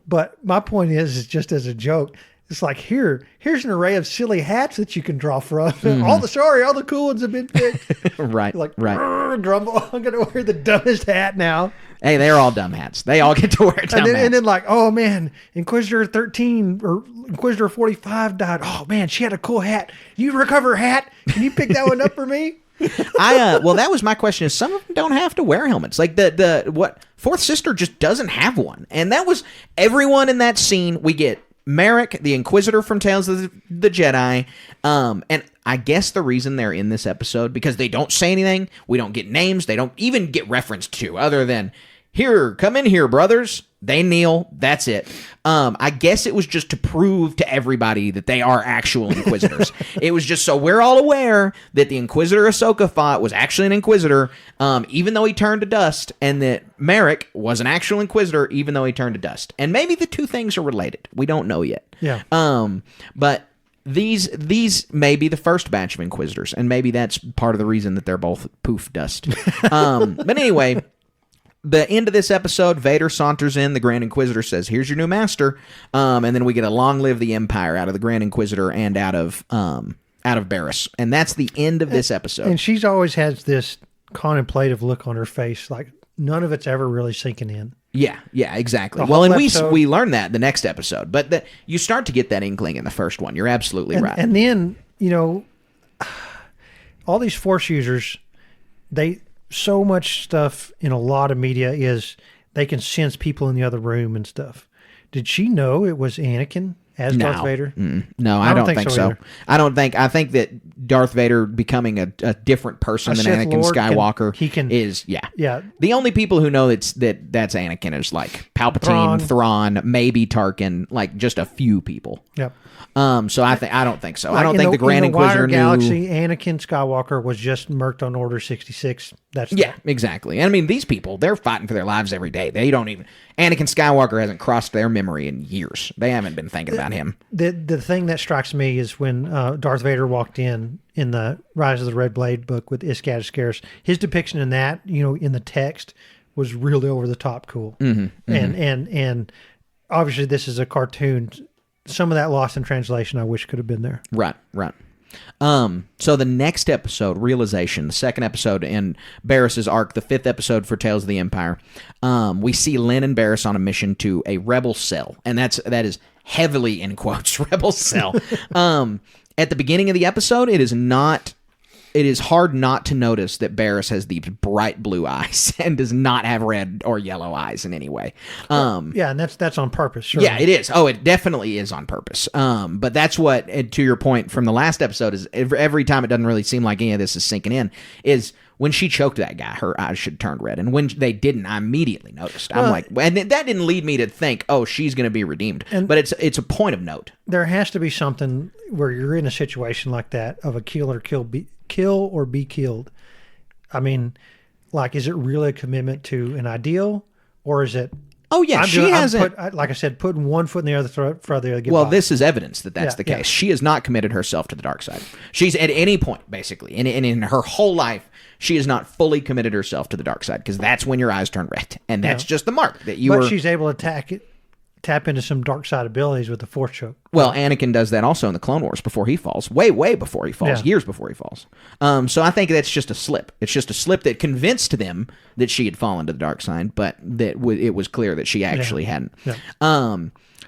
but my point is just as a joke, it's like here's an array of silly hats that you can draw from. All the cool ones have been picked. Right. Like Grumble, I'm gonna wear the dumbest hat now. Hey, they're all dumb hats. They all get to wear dumb hats. And then like, oh man, Inquisitor 13 or Inquisitor 45 died. Oh man, she had a cool hat. You recover her hat? Can you pick that one up for me? Well, that was my question. Is some of them don't have to wear helmets? Like the fourth sister just doesn't have one, and that was everyone in that scene. We get Merrick, the Inquisitor from Tales of the Jedi, and I guess the reason they're in this episode, because they don't say anything, we don't get names, they don't even get referenced to, other than, here, come in here, brothers. They kneel, that's it. I guess it was just to prove to everybody that they are actual Inquisitors. It was just so we're all aware that the Inquisitor Ahsoka fought was actually an Inquisitor, even though he turned to dust, and that Merrick was an actual Inquisitor, even though he turned to dust. And maybe the two things are related. We don't know yet. Yeah. But these may be the first batch of Inquisitors, and maybe that's part of the reason that they're both poof dust. But anyway, the end of this episode, Vader saunters in. The Grand Inquisitor says, "Here's your new master," and then we get a "Long live the Empire" out of the Grand Inquisitor and out of Barriss, and that's the end of this episode. And she's always has this contemplative look on her face, like none of it's ever really sinking in. Yeah, exactly. Well, and we learn that the next episode, but you start to get that inkling in the first one. You're absolutely right. And then, all these Force users, so much stuff in a lot of media is they can sense people in the other room and stuff. Did she know it was Anakin as Darth Vader? No, I don't think so. I think that Darth Vader becoming a different person than Anakin Skywalker is. The only people who know that's Anakin is like Palpatine, Thrawn, maybe Tarkin, like just a few people. Yep. So I don't think so. I don't think the Grand Inquisitor knew. Galaxy, Anakin Skywalker was just murked on Order 66. Exactly. And I mean, these people, they're fighting for their lives every day. They don't even. Anakin Skywalker hasn't crossed their memory in years. They haven't been thinking about him. The thing that strikes me is when Darth Vader walked in the Rise of the Red Blade book with Iscad Scaris, his depiction in that, in the text, was really over the top cool. And obviously this is a cartoon. Some of that lost in translation I wish could have been there. Right. So the next episode, Realization, the second episode in Barriss's arc, the fifth episode for Tales of the Empire, we see Lin and Barriss on a mission to a rebel cell, and that is heavily in quotes, rebel cell. At the beginning of the episode, it is hard not to notice that Barriss has these bright blue eyes and does not have red or yellow eyes in any way. And that's on purpose. Sure. Yeah, it is. Oh, it definitely is on purpose. But that's what, to your point from the last episode, is every time it doesn't really seem like any of this is sinking in, is when she choked that guy, her eyes should turn red. And when they didn't, I immediately noticed. I'm like, and that didn't lead me to think, oh, she's going to be redeemed. But it's a point of note. There has to be something where you're in a situation like that of a kill or be killed. I mean, like, is it really a commitment to an ideal, or is it Oh yeah, she hasn't. Like I said, putting one foot in the other throat for the other. Well, this is evidence that that's the case. She has not committed herself to the dark side. She's at any point, basically, in her whole life, she has not fully committed herself to the dark side, because that's when your eyes turn red, and that's just the mark that you. But she's able to tap into some dark side abilities with the Force choke. Well, Anakin does that also in the Clone Wars before he falls, way before he falls, years before he falls. So I think that's just a slip. It's just a slip that convinced them that she had fallen to the dark side, but that it was clear that she actually hadn't. Yeah.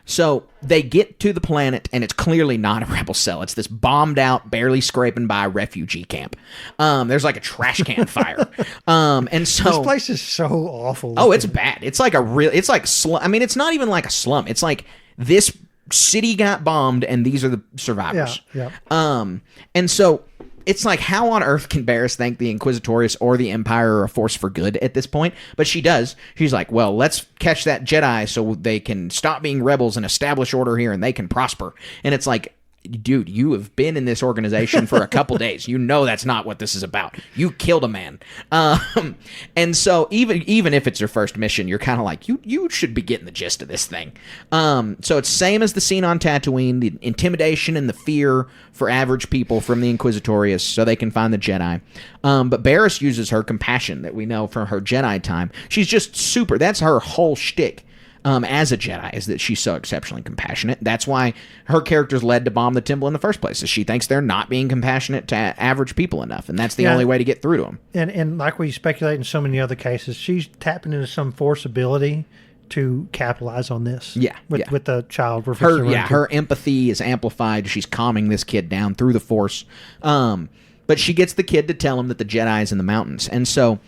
So they get to the planet, and it's clearly not a rebel cell. It's this bombed out, barely scraping by refugee camp. There's like a trash can fire. And so this place is so awful. Oh, it's bad. It's like it's like slum. I mean, it's not even like a slum. It's like this city got bombed, and these are the survivors. Yeah. And so it's like, how on earth can Barriss think the Inquisitorius or the Empire are a force for good at this point? But she does. She's like, well, let's catch that Jedi so they can stop being rebels and establish order here, and they can prosper. And it's like, dude, you have been in this organization for a couple days. You know that's not what this is about. You killed a man. And so even if it's your first mission, you're kind of like, you should be getting the gist of this thing. So it's same as the scene on Tatooine, the intimidation and the fear for average people from the Inquisitorius so they can find the Jedi. But Barriss uses her compassion that we know from her Jedi time. She's just super. That's her whole shtick. As a Jedi, is that she's so exceptionally compassionate. That's why her character's led to bomb the temple in the first place, is she thinks they're not being compassionate to average people enough, and that's the only way to get through to them. And like we speculate in so many other cases, she's tapping into some Force ability to capitalize on this. With the child. Her empathy is amplified. She's calming this kid down through the Force. But she gets the kid to tell him that the Jedi's in the mountains, and so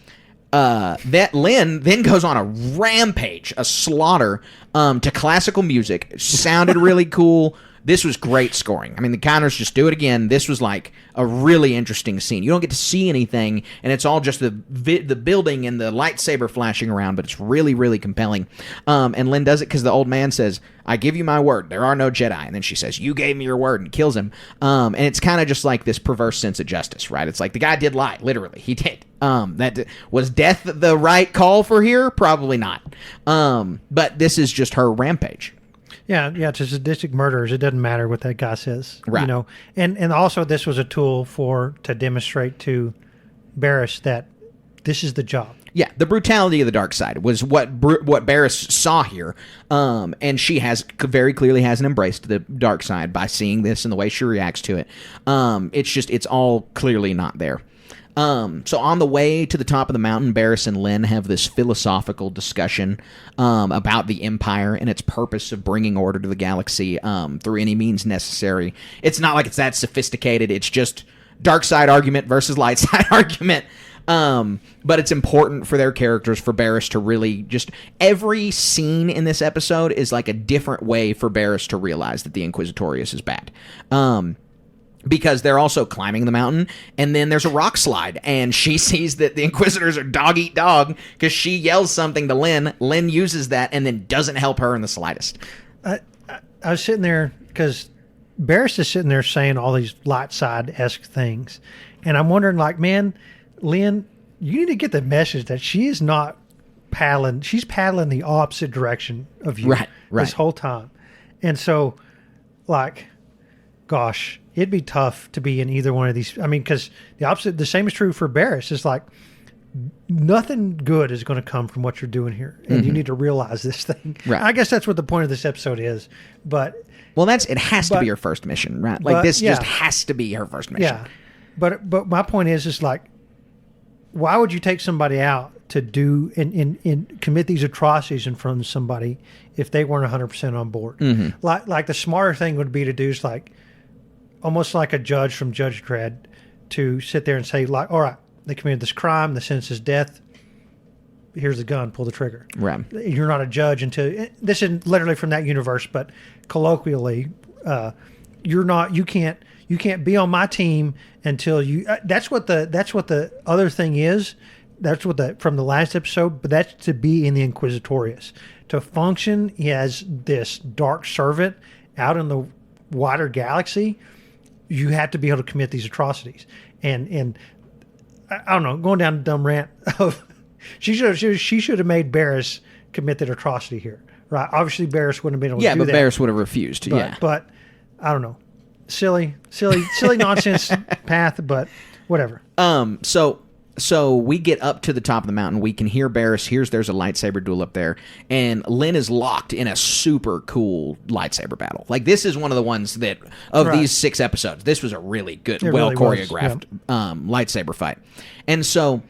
that Lynn then goes on a rampage, a slaughter, to classical music. It sounded really cool. This was great scoring. I mean, the counters just do it again. This was like a really interesting scene. You don't get to see anything, and it's all just the building and the lightsaber flashing around, but it's really, really compelling. And Lynn does it because the old man says, I give you my word, there are no Jedi. And then she says, you gave me your word, and kills him. And it's kind of just like this perverse sense of justice, right? It's like the guy did lie, literally. He did. That was death the right call for here? Probably not. But this is just her rampage. Yeah, to sadistic murderers, it doesn't matter what that guy says, right? You know, and also this was a tool to demonstrate to Barriss that this is the job. Yeah, the brutality of the dark side was what Barriss saw here, and she very clearly hasn't embraced the dark side by seeing this and the way she reacts to it. It's all clearly not there. So on the way to the top of the mountain, Barriss and Lynn have this philosophical discussion about the Empire and its purpose of bringing order to the galaxy through any means necessary. It's not like it's that sophisticated. It's just dark side argument versus light side argument. But it's important for their characters, for Barriss to really just... Every scene in this episode is like a different way for Barriss to realize that the Inquisitorius is bad. Because they're also climbing the mountain, and then there's a rock slide, and she sees that the Inquisitors are dog eat dog because she yells something to Lynn. Lynn uses that and then doesn't help her in the slightest. I was sitting there because Barriss is sitting there saying all these light side-esque things, and I'm wondering, like, man, Lynn, you need to get the message that she is not paddling. She's paddling the opposite direction of you this whole time. And so, like, gosh, it'd be tough to be in either one of these. I mean, because the same is true for Barriss. It's like nothing good is going to come from what you're doing here, and you need to realize this thing. Right. I guess that's what the point of this episode is. But it has to be her first mission, right? Like this just has to be her first mission. Yeah. But my point is like, why would you take somebody out to do and commit these atrocities in front of somebody if they weren't 100% on board? Mm-hmm. Like the smarter thing would be to do is like, almost like a judge from Judge Dredd, to sit there and say, like, all right, they committed this crime, the sentence is death, here's the gun, pull the trigger. Right. You're not a judge until... This isn't literally from that universe, but colloquially, you can't be on my team until you... That's what the other thing is. That's what from the last episode, but that's to be in the Inquisitorius. To function as this dark servant out in the wider galaxy, you have to be able to commit these atrocities. And I don't know, going down a dumb rant of she should have made Barriss commit that atrocity here, right? Obviously, Barris wouldn't have been able to do but that. Barris would have refused. But I don't know. Silly nonsense path, but whatever. So we get up to the top of the mountain. We can hear Barris. There's a lightsaber duel up there. And Lynn is locked in a super cool lightsaber battle. Like, this is one of the ones that, of these 6 episodes, this was a really good, choreographed lightsaber fight. And so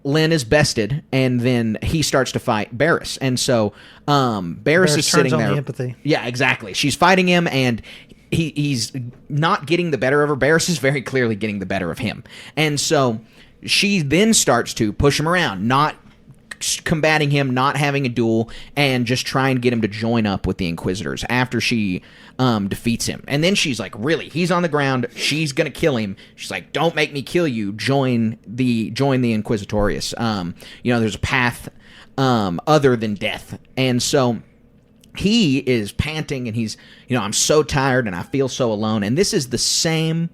Lynn is bested, and then he starts to fight Barris. And so Barris is sitting there. The empathy. Yeah, exactly. She's fighting him, and he's not getting the better of her. Barris is very clearly getting the better of him. And so she then starts to push him around, not combating him, not having a duel, and just trying to get him to join up with the Inquisitors after she defeats him. And then she's like, really, he's on the ground, she's gonna kill him. She's like, don't make me kill you, join the Inquisitorius. There's a path other than death. And so he is panting, and he's, I'm so tired and I feel so alone. And this is the same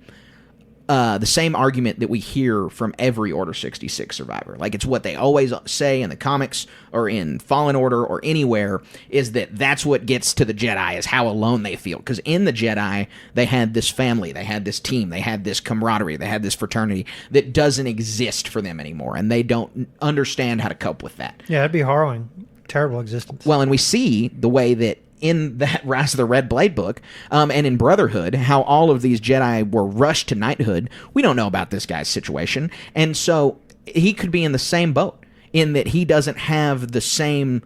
argument that we hear from every Order 66 survivor. Like, it's what they always say in the comics or in Fallen Order or anywhere, is that's what gets to the Jedi, is how alone they feel. Because in the Jedi, they had this family, they had this team, they had this camaraderie, they had this fraternity that doesn't exist for them anymore, and they don't understand how to cope with that. Yeah, it'd be harrowing. Terrible existence. Well, and we see the way that in that Rise of the Red Blade book, and in Brotherhood, how all of these Jedi were rushed to knighthood. We don't know about this guy's situation, and so he could be in the same boat, in that he doesn't have the same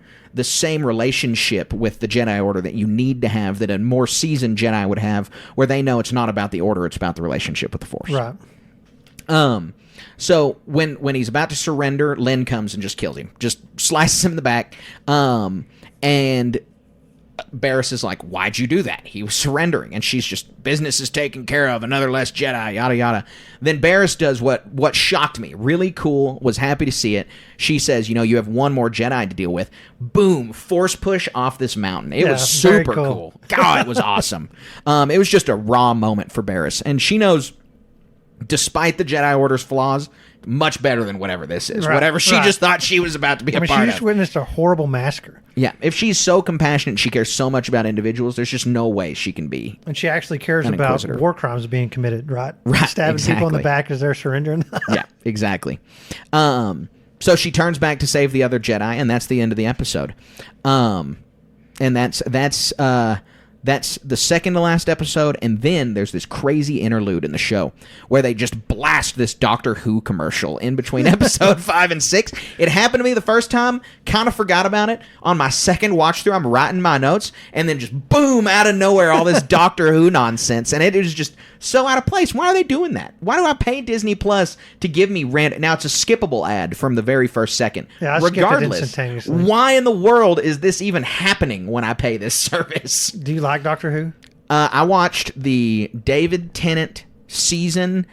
relationship with the Jedi Order that you need to have, that a more seasoned Jedi would have, where they know it's not about the Order, it's about the relationship with the Force. Right. So when he's about to surrender, Lynn comes and just kills him, just slices him in the back, and Barris is like, why'd you do that? He was surrendering. And she's just, business is taken care of, another less Jedi, yada yada. Then Barris does what shocked me, really cool, was happy to see it. She says, you have one more Jedi to deal with. Boom, force push off this mountain. It was super cool. God, it was awesome. It was just a raw moment for Barris, and she knows, despite the Jedi Order's flaws, much better than whatever this is. Right, whatever she just thought she was about to be a part of. She just witnessed a horrible massacre. Yeah, if she's so compassionate and she cares so much about individuals, there's just no way she can be. And she actually cares about war crimes being committed, right? Right, stabbing people in the back as they're surrendering. Yeah, exactly. So she turns back to save the other Jedi, and that's the end of the episode. And that's the second to last episode, and then there's this crazy interlude in the show where they just blast this Doctor Who commercial in between episode 5 and 6. It happened to me the first time, kind of forgot about it. On my second watch through, I'm writing my notes, and then just boom, out of nowhere, all this Doctor Who nonsense, and it is just so out of place. Why are they doing that? Why do I pay Disney Plus to give me random... Now, it's a skippable ad from the very first second. Yeah, regardless, instantaneously. Why in the world is this even happening when I pay this service? Do you like Doctor Who? I watched the David Tennant season,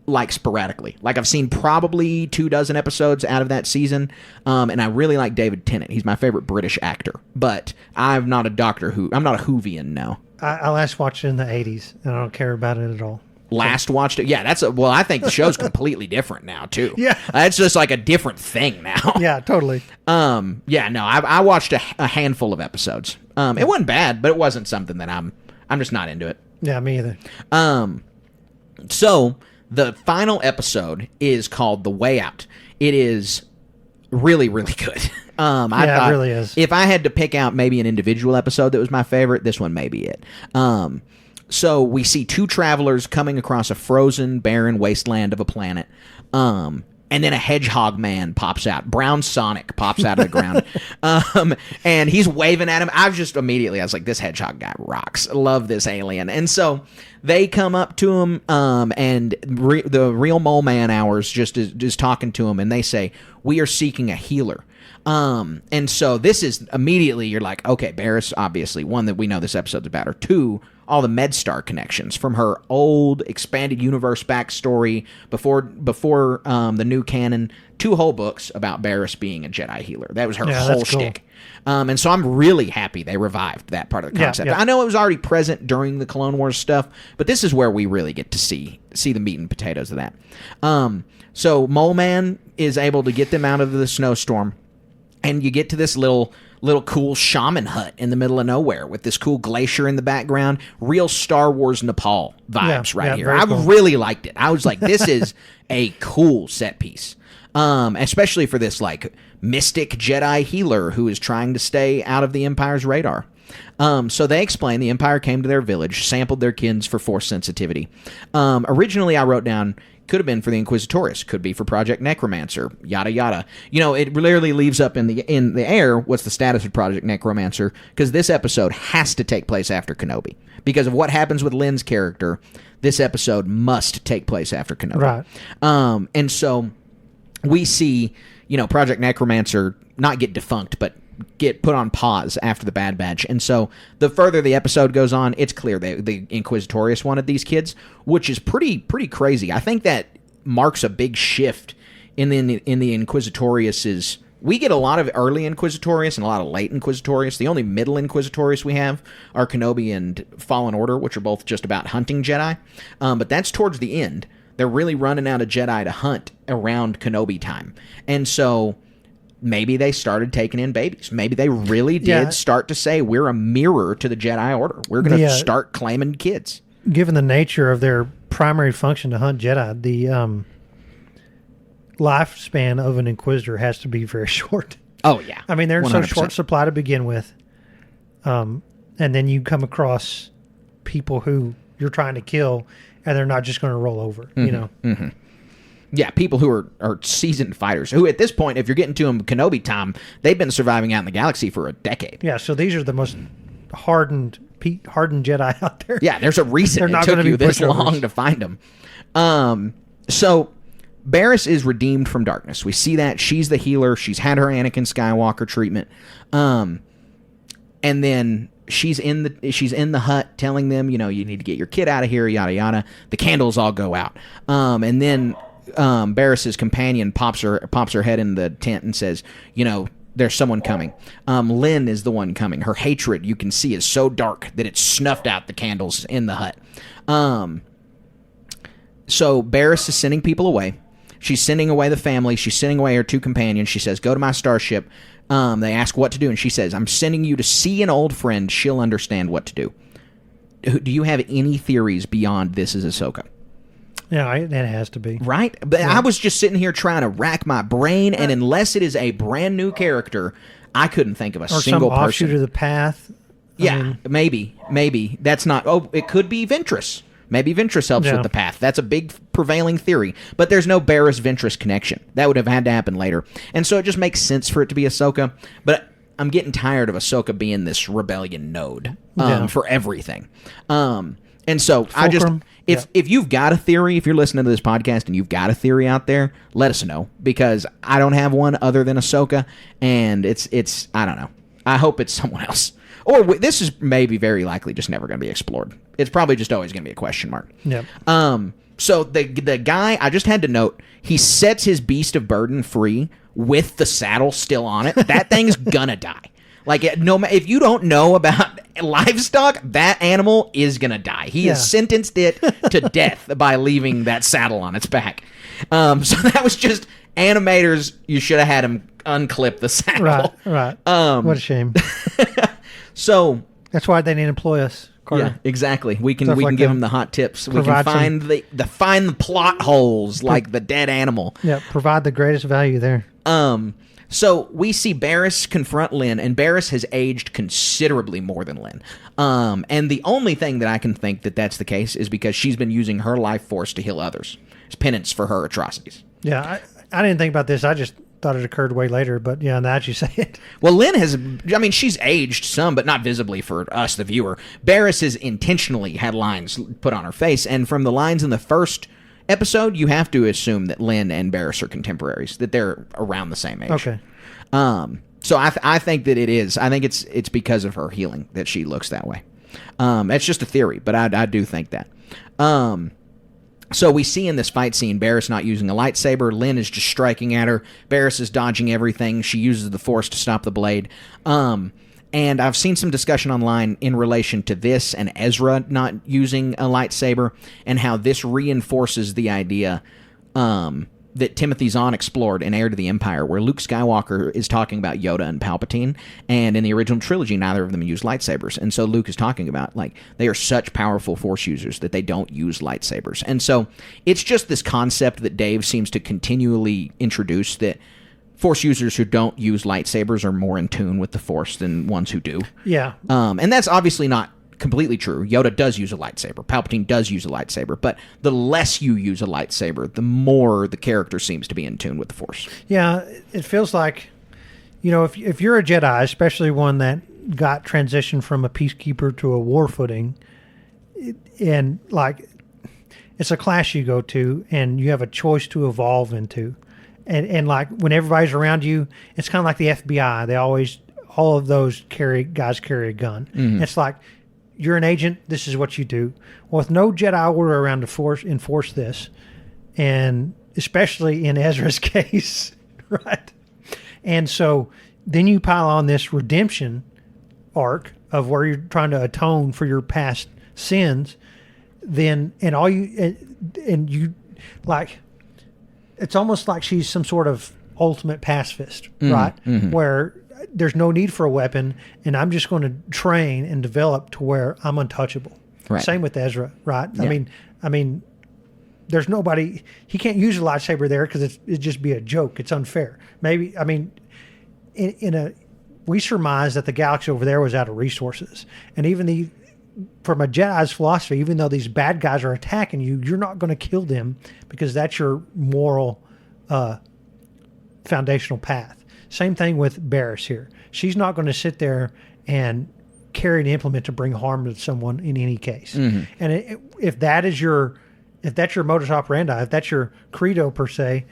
like, sporadically. Like, I've seen probably 24 episodes out of that season, and I really like David Tennant. He's my favorite British actor, but I'm not a Doctor Who. I'm not a Whovian, no. I last watched it in the 80s, and I don't care about it at all. Last watched it? Yeah, I think the show's completely different now, too. Yeah. It's just like a different thing now. Yeah, totally. I watched a handful of episodes. It wasn't bad, but it wasn't something that I'm just not into it. Yeah, me either. So the final episode is called The Way Out. It is really, really good. I thought, it really is. If I had to pick out maybe an individual episode that was my favorite, this one may be it. So we see 2 travelers coming across a frozen, barren wasteland of a planet. And then a hedgehog man pops out. Brown Sonic pops out of the ground. And he's waving at him. I was like, this hedgehog guy rocks. Love this alien. And so they come up to him, and the real mole man hours just is talking to him, and they say, we are seeking a healer. And so this is immediately, you're like, okay, Barris, obviously, one, that we know this episode's about, or 2, all the MedStar connections from her old expanded universe backstory before the new canon, 2 whole books about Barris being a Jedi healer. That was her whole shtick. Cool. And so I'm really happy they revived that part of the concept. Yeah. I know it was already present during the Clone Wars stuff, but this is where we really get to see the meat and potatoes of that. So Mole Man is able to get them out of the snowstorm. And you get to this little cool shaman hut in the middle of nowhere with this cool glacier in the background. Real Star Wars Nepal vibes here. I really liked it. I was like, this is a cool set piece. Especially for this like mystic Jedi healer who is trying to stay out of the Empire's radar. So they explain the Empire came to their village, sampled their kids for Force sensitivity. Originally, I wrote down, could have been for the Inquisitorius, could be for Project Necromancer, yada yada. It literally leaves up in the air what's the status of Project Necromancer, because this episode has to take place after Kenobi. Because of what happens with Lynn's character, this episode must take place after Kenobi. Right. And so we see, Project Necromancer not get defunct, but get put on pause after the Bad Batch. And so the further the episode goes on, it's clear the Inquisitorius wanted these kids, which is pretty crazy. I think that marks a big shift in the Inquisitorius's. We get a lot of early Inquisitorius and a lot of late Inquisitorius. The only middle Inquisitorius we have are Kenobi and Fallen Order, which are both just about hunting Jedi. But that's towards the end. They're really running out of Jedi to hunt around Kenobi time. And so maybe they started taking in babies. Maybe they really did start to say, we're a mirror to the Jedi Order. We're going to start claiming kids. Given the nature of their primary function to hunt Jedi, the lifespan of an Inquisitor has to be very short. Oh, yeah. I mean, they're in 100%. so short supply to begin with. And then you come across people who you're trying to kill, and they're not just going to roll over, Mm-hmm. Yeah, people who are seasoned fighters, who at this point, if you're getting to them Kenobi time, they've been surviving out in the galaxy for a decade. Yeah, so these are the most hardened Jedi out there. Yeah, there's a reason They're it not took gonna you be this pushovers. long to find them. So Barriss is redeemed from darkness. We see that. She's the healer. She's had her Anakin Skywalker treatment. And then she's in the hut telling them, you need to get your kid out of here, yada yada. The candles all go out. And then Barriss's companion pops her head in the tent and says, there's someone coming. Lynn is the one coming. Her hatred, you can see, is so dark that it snuffed out the candles in the hut. So Barriss is sending people away. She's sending away the family. She's sending away her two companions. She says, go to my starship. They ask what to do, and she says, I'm sending you to see an old friend. She'll understand what to do. Do you have any theories beyond this is Ahsoka? Yeah, it has to be. Right? But I was just sitting here trying to rack my brain, and unless it is a brand new character, I couldn't think of a single some offshoot person. of the path. Maybe. That's not... Oh, it could be Ventress. Maybe Ventress helps with the path. That's a big prevailing theory. But there's no Barriss-Ventress connection. That would have had to happen later. And so it just makes sense for it to be Ahsoka. But I'm getting tired of Ahsoka being this rebellion node for everything. And so Fulcrum. If you've got a theory, if you're listening to this podcast and you've got a theory out there, let us know, because I don't have one other than Ahsoka, and it's I don't know. I hope it's someone else. Or this is maybe very likely just never going to be explored. It's probably just always going to be a question mark. Yep. So the guy, I just had to note, he sets his beast of burden free with the saddle still on it. That thing's gonna die. Like, if you don't know about livestock, that animal is going to die. He has sentenced it to death by leaving that saddle on its back. So that was just animators. You should have had him unclip the saddle. Right. What a shame. So that's why they didn't employ us, Carter. Yeah, exactly. We can Stuff like give that. them the hot tips. We can find the plot holes like the dead animal. Yeah, provide the greatest value there. So we see Barriss confront Lynn, and Barriss has aged considerably more than Lynn. And the only thing that I can think that that's the case is because she's been using her life force to heal others. It's penance for her atrocities. Yeah, I didn't think about this. I just thought it occurred way later, but yeah, now that you say it. Well, Lynn has, she's aged some, but not visibly for us, the viewer. Barriss has intentionally had lines put on her face, and from the lines in the first episode, you have to assume that Lynn and Barriss are contemporaries, that they're around the same age. Okay. So I think that it is. I think it's because of her healing that she looks that way. It's just a theory, but I do think that. So we see in this fight scene, Barriss not using a lightsaber. Lynn is just striking at her. Barriss is dodging everything. She uses the Force to stop the blade. And I've seen some discussion online in relation to this and Ezra not using a lightsaber, and how this reinforces the idea that Timothy Zahn explored in Heir to the Empire, where Luke Skywalker is talking about Yoda and Palpatine, and in the original trilogy, neither of them use lightsabers. And so Luke is talking about, like, they are such powerful Force users that they don't use lightsabers. And so it's just this concept that Dave seems to continually introduce, that Force users who don't use lightsabers are more in tune with the Force than ones who do. Yeah. And that's obviously not completely true. Yoda does use a lightsaber. Palpatine does use a lightsaber. But the less you use a lightsaber, the more the character seems to be in tune with the Force. Yeah, it feels like, if you're a Jedi, especially one that got transitioned from a peacekeeper to a war footing, and like it's a class you go to and you have a choice to evolve into. And like when everybody's around you, it's kind of like the FBI. All of those guys carry a gun. Mm-hmm. It's like, you're an agent, this is what you do. Well, with no Jedi order around to enforce this, and especially in Ezra's case, right? And so then you pile on this redemption arc of where you're trying to atone for your past sins, it's almost like she's some sort of ultimate pacifist, right? Mm-hmm. Where there's no need for a weapon, and I'm just going to train and develop to where I'm untouchable. Right. Same with Ezra, right? Yeah. I mean, there's nobody. He can't use a lightsaber there because it'd just be a joke. It's unfair. Maybe, we surmise that the galaxy over there was out of resources, and even from a Jedi's philosophy, even though these bad guys are attacking you, you're not going to kill them because that's your moral foundational path. Same thing with Barriss here. She's not going to sit there and carry an implement to bring harm to someone in any case. Mm-hmm. And if that's your modus operandi, if that's your credo per se,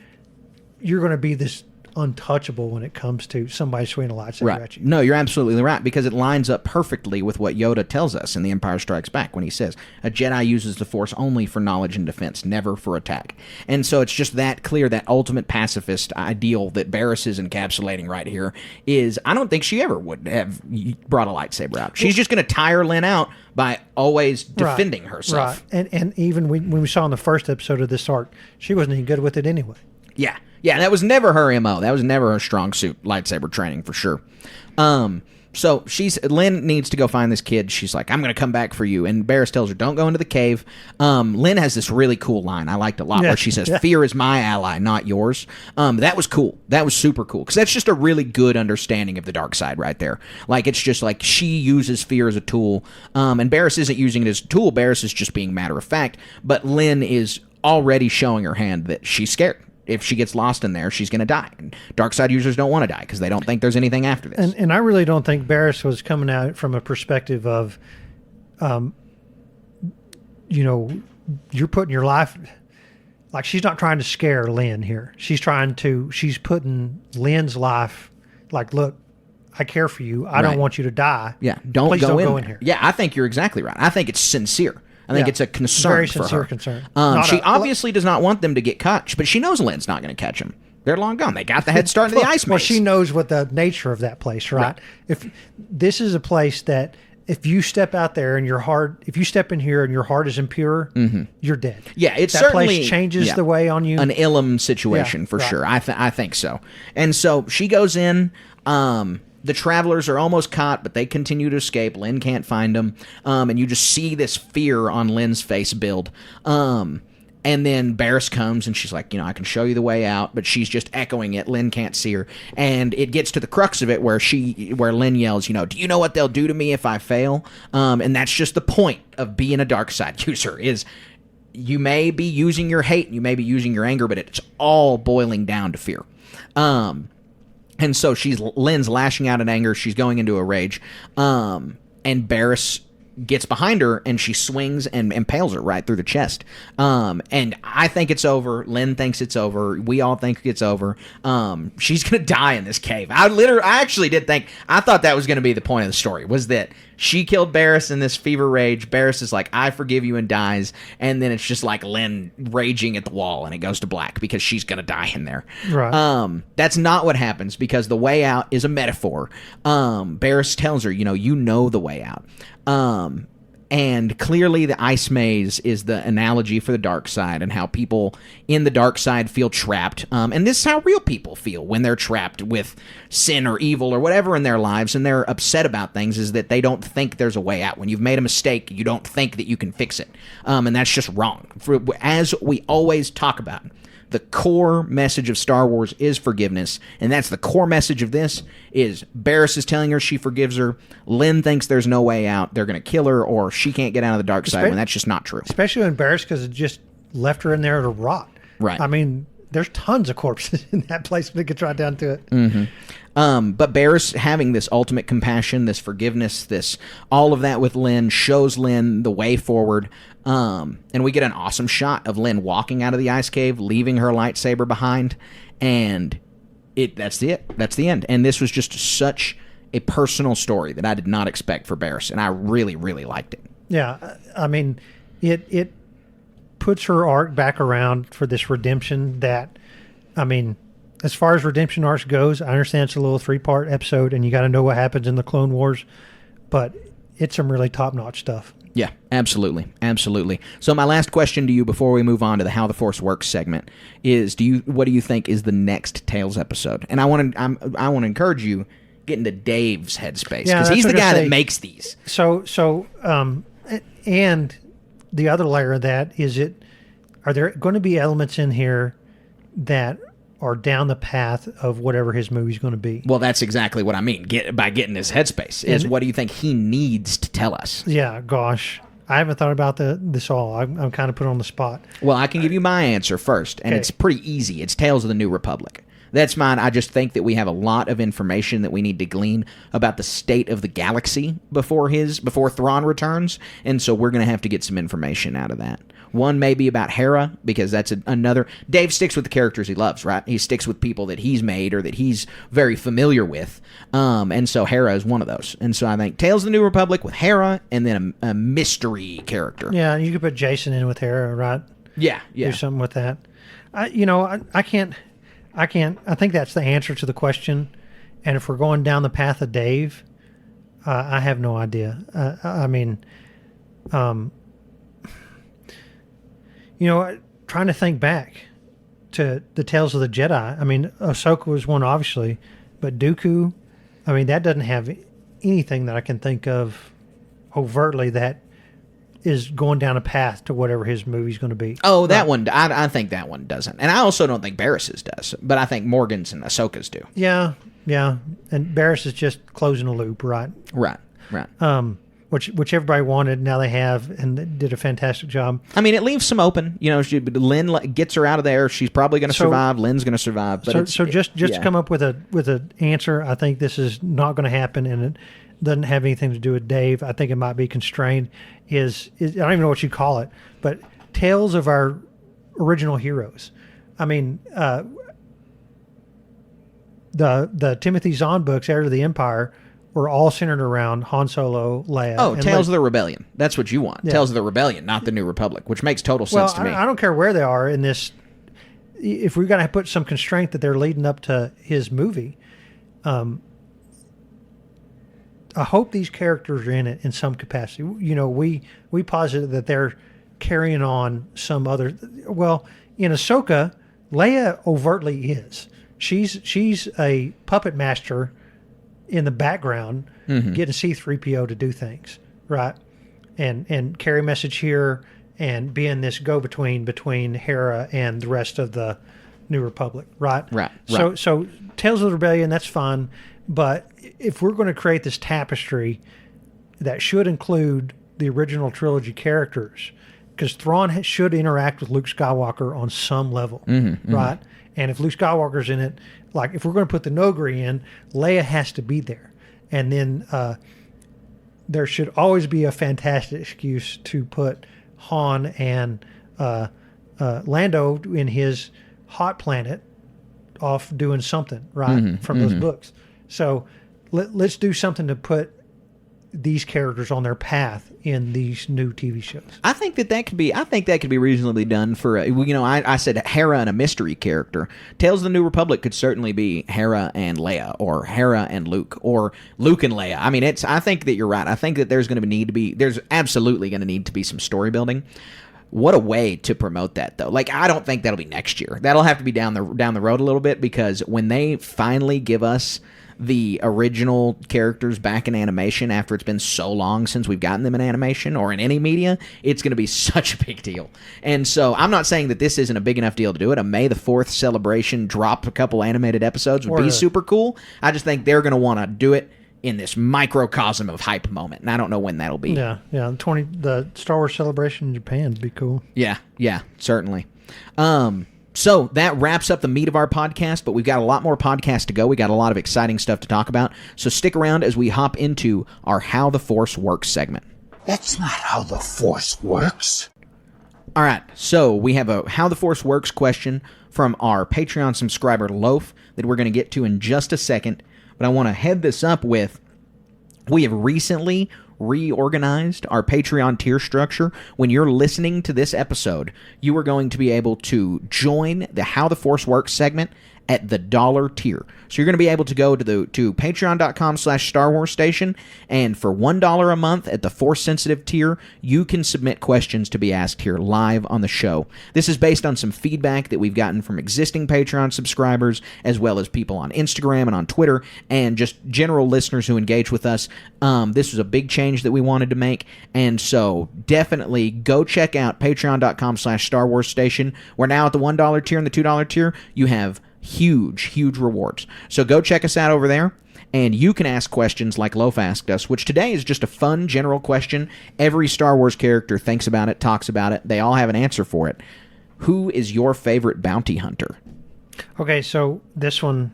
you're going to be this untouchable when it comes to somebody swinging a lightsaber at you. No, you're absolutely right, because it lines up perfectly with what Yoda tells us in The Empire Strikes Back when he says, a Jedi uses the Force only for knowledge and defense, never for attack. And so it's just that clear, that ultimate pacifist ideal that Barriss is encapsulating right here is, I don't think she ever would have brought a lightsaber out. She's just going to tire Lynn out by always defending herself. Right. And even when we saw in the first episode of this arc, she wasn't any good with it anyway. Yeah. Yeah, that was never her MO. That was never her strong suit, lightsaber training, for sure. So Lynn needs to go find this kid. She's like, I'm going to come back for you. And Barriss tells her, don't go into the cave. Lynn has this really cool line I liked a lot, where she says, fear is my ally, not yours. That was cool. That was super cool, because that's just a really good understanding of the dark side right there. Like, it's just like she uses fear as a tool, and Barriss isn't using it as a tool. Barriss is just being matter of fact, but Lynn is already showing her hand that she's scared. If she gets lost in there, she's going to die. And dark side users don't want to die because they don't think there's anything after this. And I really don't think Barriss was coming at it from a perspective of, you're putting your life, like, she's not trying to scare Lynn here. She's putting Lynn's life, like, look, I care for you. I don't want you to die. Yeah, please don't go in here. Yeah, I think you're exactly right. I think it's sincere. I think it's a concern very for her. Sincere concern. She obviously does not want them to get caught, but she knows Lynn's not going to catch them. They're long gone. They got the head start in the ice maze. Well, she knows what the nature of that place, right? If this is a place that if you step out there and if you step in here and your heart is impure, you're dead. Yeah, it's that certainly place changes the way on you. An Ilum situation for sure. I think so. And so she goes in. The travelers are almost caught, but they continue to escape. Lynn can't find them. And you just see this fear on Lynn's face build. And then Barriss comes, and she's like, I can show you the way out, but she's just echoing it. Lynn can't see her. And it gets to the crux of it where Lynn yells, do you know what they'll do to me if I fail? And that's just the point of being a dark side user, is you may be using your hate, you may be using your anger, but it's all boiling down to fear. And so Lynn's lashing out in anger. She's going into a rage. And Barriss gets behind her, and she swings and impales her right through the chest. And I think it's over. Lynn thinks it's over. We all think it's over. She's going to die in this cave. I thought that was going to be the point of the story, was that she killed Barriss in this fever rage. Barriss is like, I forgive you, and dies. And then it's just like Lynn raging at the wall, and it goes to black because she's going to die in there. Right. That's not what happens, because the way out is a metaphor. Barriss tells her, you know the way out. And clearly the ice maze is the analogy for the dark side and how people in the dark side feel trapped. And this is how real people feel when they're trapped with sin or evil or whatever in their lives, and they're upset about things, is that they don't think there's a way out. When you've made a mistake, you don't think that you can fix it. And that's just wrong. As we always talk about, the core message of Star Wars is forgiveness, and that's the core message of this. Is Barriss is telling her she forgives her. Lynn thinks there's no way out. They're going to kill her, or she can't get out of the dark side, when that's just not true. Especially when Barriss, because it just left her in there to rot. Right. I mean, there's tons of corpses in that place when it gets right down to it. But Barriss having this ultimate compassion, this forgiveness, this all of that with Lynn, shows Lynn the way forward. And we get an awesome shot of Lynn walking out of the ice cave, leaving her lightsaber behind, and that's it. That's the end. And this was just such a personal story that I did not expect for Barriss, and I really, really liked it. Yeah, I mean, it puts her arc back around for this redemption that, I mean, as far as redemption arcs goes, I understand it's a little 3-part episode, and you got to know what happens in the Clone Wars, but it's some really top-notch stuff. Yeah, absolutely, absolutely. So my last question to you before we move on to the How the Force Works segment is: what do you think is the next Tales episode? And I want to encourage you get into Dave's headspace, because he's the guy that makes these. So, and the other layer of that is are there going to be elements in here that are down the path of whatever his movie's going to be? Well, that's exactly what I mean. By getting his headspace is what do you think he needs to tell us? Yeah, gosh, I haven't thought about this all. I'm kind of put on the spot. Well, I can give you my answer first, and it's pretty easy. It's Tales of the New Republic. That's mine. I just think that we have a lot of information that we need to glean about the state of the galaxy before Thrawn returns, and so we're going to have to get some information out of that. One may be about Hera, because that's another. Dave sticks with the characters he loves, right? He sticks with people that he's made or that he's very familiar with, and so Hera is one of those. And so I think Tales of the New Republic with Hera, and then a mystery character. Yeah, you could put Jason in with Hera, right? Yeah. Do something with that. I can't. I think that's the answer to the question. And if we're going down the path of Dave, I have no idea. Trying to think back to the Tales of the Jedi. I mean, Ahsoka was one, obviously, but Dooku, I mean, that doesn't have anything that I can think of overtly that is going down a path to whatever his movie's going to be. Oh, that one, I think that one doesn't. And I also don't think Barriss's does, but I think Morgan's and Ahsoka's do. Yeah. And Barriss is just closing a loop, right? Right. Which everybody wanted, now they have, and they did a fantastic job. I mean, it leaves some open. Lynn gets her out of there. She's probably going to survive. Lynn's going to survive. But just to come up with an answer, I think this is not going to happen, and it doesn't have anything to do with Dave. I think it might be constrained. Is I don't even know what you call it, but tales of our original heroes. I mean, the Timothy Zahn books, Heir to the Empire, were all centered around Han Solo, Leia. Oh, Tales of the Rebellion. That's what you want. Yeah. Tales of the Rebellion, not the New Republic, which makes total sense to me. I don't care where they are in this. If we're going to put some constraint that they're leading up to his movie, I hope these characters are in it in some capacity. We posit that they're carrying on some other. Well, in Ahsoka, Leia overtly is. She's a puppet master in the background, getting C-3PO to do things, right? And carry a message here and being this go-between between Hera and the rest of the New Republic, right? Right. So Tales of the Rebellion, that's fine. But if we're going to create this tapestry that should include the original trilogy characters, because Thrawn should interact with Luke Skywalker on some level, right? And if Luke Skywalker's in it, like if we're going to put the Nogri in, Leia has to be there. And then there should always be a fantastic excuse to put Han and Lando in his hot planet off doing something, right, from those books. So let's do something to put these characters on their path in these new TV shows. I think that could be reasonably done for I said Hera and a mystery character. Tales of the New Republic could certainly be Hera and Leia, or Hera and Luke, or Luke and Leia. I mean, I think that you're right. I think that there's absolutely going to need to be some story building. What a way to promote that, though. Like, I don't think that'll be next year. That'll have to be down the road a little bit, because when they finally give us the original characters back in animation after it's been so long since we've gotten them in animation or in any media, it's going to be such a big deal. And so I'm not saying that this isn't a big enough deal to do it. A May the 4th celebration, drop a couple animated episodes would be super cool. I just think they're going to want to do it in this microcosm of hype moment, and I don't know when that'll be. Yeah. The Star Wars celebration in Japan would be cool. Yeah, certainly. So that wraps up the meat of our podcast, but we've got a lot more podcasts to go. We got a lot of exciting stuff to talk about. So stick around as we hop into our How the Force Works segment. That's not how the Force works. All right, so we have a How the Force Works question from our Patreon subscriber Loaf that we're going to get to in just a second. But I want to head this up with, we have recently reorganized our Patreon tier structure. When you're listening to this episode, you are going to be able to join the How the Force Works segment at the $1 tier. So you're going to be able to go to patreon.com/Star Wars Station, and for $1 a month at the Force Sensitive tier, you can submit questions to be asked here live on the show. This is based on some feedback that we've gotten from existing Patreon subscribers, as well as people on Instagram and on Twitter, and just general listeners who engage with us. This was a big change that we wanted to make, and so definitely go check out patreon.com/Star Wars Station. We're now at the $1 tier and the $2 tier. You have huge rewards. So go check us out over there, and you can ask questions like Loaf asked us, which today is just a fun general question. Every Star Wars character thinks about it, talks about it. They all have an answer for it. Who is your favorite bounty hunter? Okay, so this one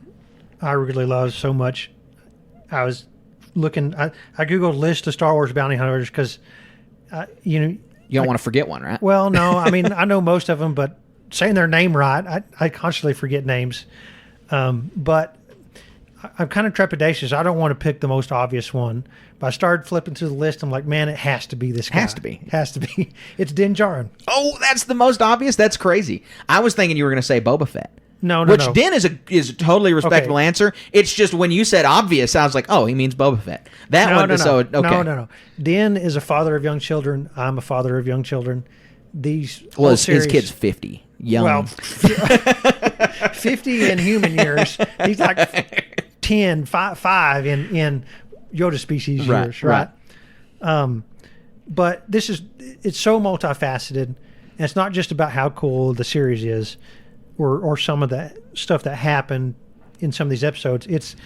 I really love so much. I was looking, I Googled list of Star Wars bounty hunters because, you don't want to forget one, right? Well, no, I mean, I know most of them, but saying their name right, I constantly forget names. But I'm kind of trepidatious. I don't want to pick the most obvious one. But I started flipping through the list. I'm like, man, it has to be this guy. Has to be. It's Din Djarin. Oh, that's the most obvious? That's crazy. I was thinking you were going to say Boba Fett. No. Which Din is a totally respectable answer. It's just when you said obvious, I was like, oh, he means Boba Fett. No. Din is a father of young children. I'm a father of young children. His kid's 50. Young. Well, 50 in human years. He's like 10, 5 in Yoda species years, right? But it's so multifaceted, and it's not just about how cool the series is or some of the stuff that happened in some of these episodes. It's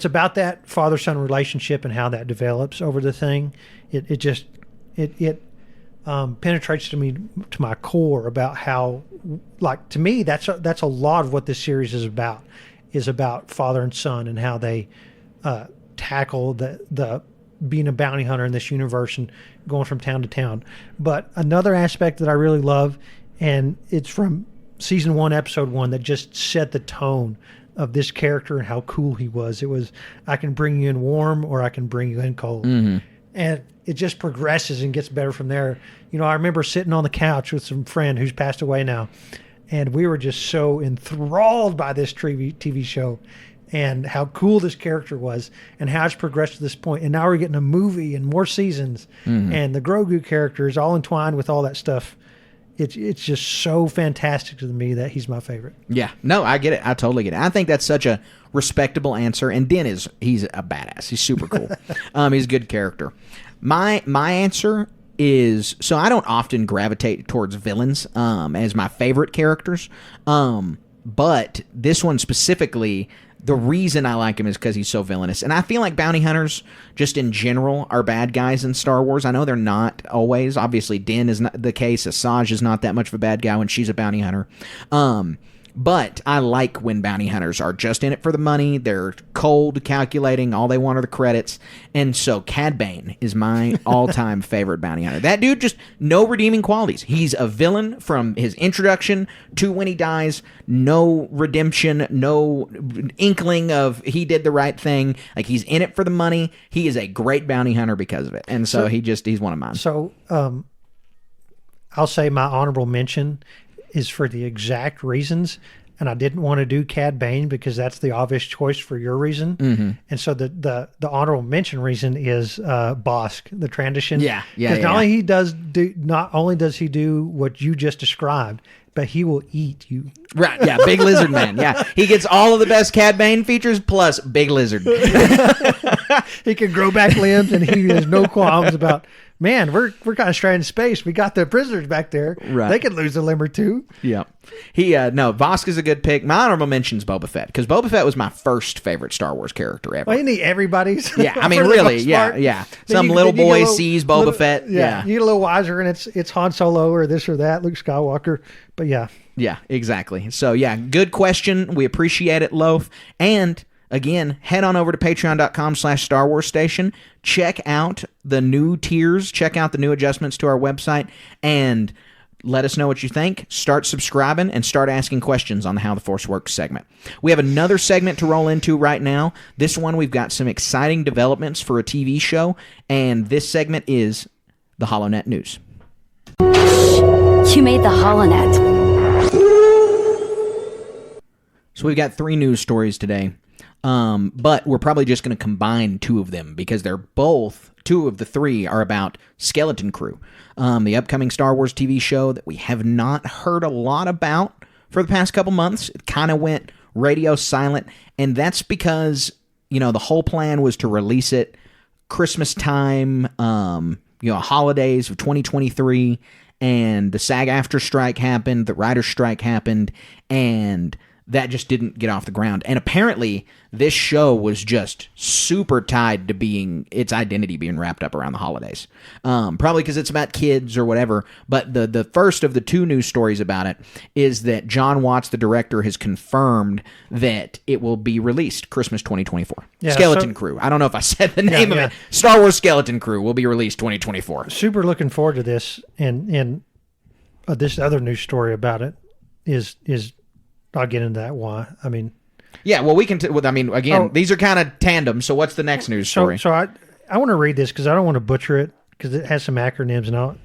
about that father-son relationship and how that develops over the thing. It penetrates to my core about how, like, to me, that's a lot of what this series is about father and son and how they tackle the being a bounty hunter in this universe and going from town to town. But another aspect that I really love, and it's from season 1, episode 1, that just set the tone of this character and how cool he was. It was, I can bring you in warm or I can bring you in cold. Mm-hmm. And it just progresses and gets better from there. I remember sitting on the couch with some friend who's passed away now, and we were just so enthralled by this TV show and how cool this character was and how it's progressed to this point. And now we're getting a movie and more seasons, and the Grogu character is all entwined with all that stuff. It's just so fantastic to me that he's my favorite. Yeah, no, I get it. I totally get it. I think that's such a respectable answer. And Din he's a badass. He's super cool. He's a good character. My answer is, so I don't often gravitate towards villains as my favorite characters, but this one specifically, the reason I like him is because he's so villainous. And I feel like bounty hunters, just in general, are bad guys in Star Wars. I know they're not always. Obviously, Din is not the case. Asajj is not that much of a bad guy when she's a bounty hunter. But I like when bounty hunters are just in it for the money. They're cold, calculating. All they want are the credits. And so Cad Bane is my all-time favorite bounty hunter. That dude, just no redeeming qualities. He's a villain from his introduction to when he dies. No redemption, no inkling of he did the right thing. Like, he's in it for the money. He is a great bounty hunter because of it. And so he's one of mine. So I'll say my honorable mention is for the exact reasons, and I didn't want to do Cad Bane because that's the obvious choice for your reason. Mm-hmm. And so the honorable mention reason is Bosk, the transition. Because not only does he do what you just described, but he will eat you. Right, yeah, Big Lizard Man. Yeah, he gets all of the best Cad Bane features plus Big Lizard. He can grow back limbs, and he has no qualms about, man, we're kind of stranded in space. We got the prisoners back there. Right. They could lose a limb or two. Yeah. Vosk is a good pick. My honorable mention's Boba Fett, because Boba Fett was my first favorite Star Wars character ever. Well, isn't he everybody's? Yeah, I mean, really, yeah. Some little boy sees Boba Fett. Yeah. You get a little wiser, and it's Han Solo or this or that, Luke Skywalker. But yeah. Yeah, exactly. So, yeah, good question. We appreciate it, Loaf. And again, head on over to patreon.com/Star Wars Station. Check out the new tiers. Check out the new adjustments to our website. And let us know what you think. Start subscribing and start asking questions on the How the Force Works segment. We have another segment to roll into right now. This one, we've got some exciting developments for a TV show. And this segment is the HoloNet News. You made the HoloNet. So we've got 3 news stories today. But we're probably just going to combine 2 of them because they're both, 2 of the 3 are about Skeleton Crew, the upcoming Star Wars TV show that we have not heard a lot about for the past couple months. It kind of went radio silent, and that's because, the whole plan was to release it Christmas time, holidays of 2023, and the SAG-AFTRA strike happened, the writer's strike happened, and that just didn't get off the ground. And apparently, this show was just super tied to its identity being wrapped up around the holidays. Probably because it's about kids or whatever. But the first of the 2 news stories about it is that John Watts, the director, has confirmed that it will be released Christmas 2024. Yeah, Skeleton Crew. I don't know if I said the name of it. Star Wars Skeleton Crew will be released 2024. Super looking forward to this. And this other news story about it is I'll get into that. Why? I mean, yeah. Well, we can. These are kind of tandem. So, what's the next news story? So I want to read this because I don't want to butcher it because it has some acronyms, and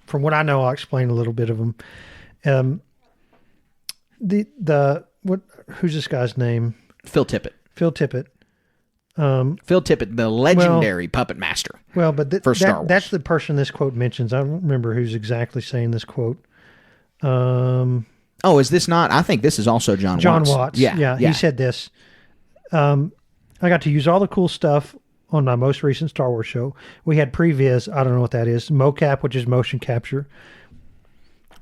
from what I know, I'll explain a little bit of them. Who's this guy's name? Phil Tippett. Phil Tippett, the legendary puppet master. Well, but for Star Wars, that's the person this quote mentions. I don't remember who's exactly saying this quote. Oh, is this not? I think this is also John Watts. Yeah. He said this. I got to use all the cool stuff on my most recent Star Wars show. We had previs, I don't know what that is, mocap, which is motion capture.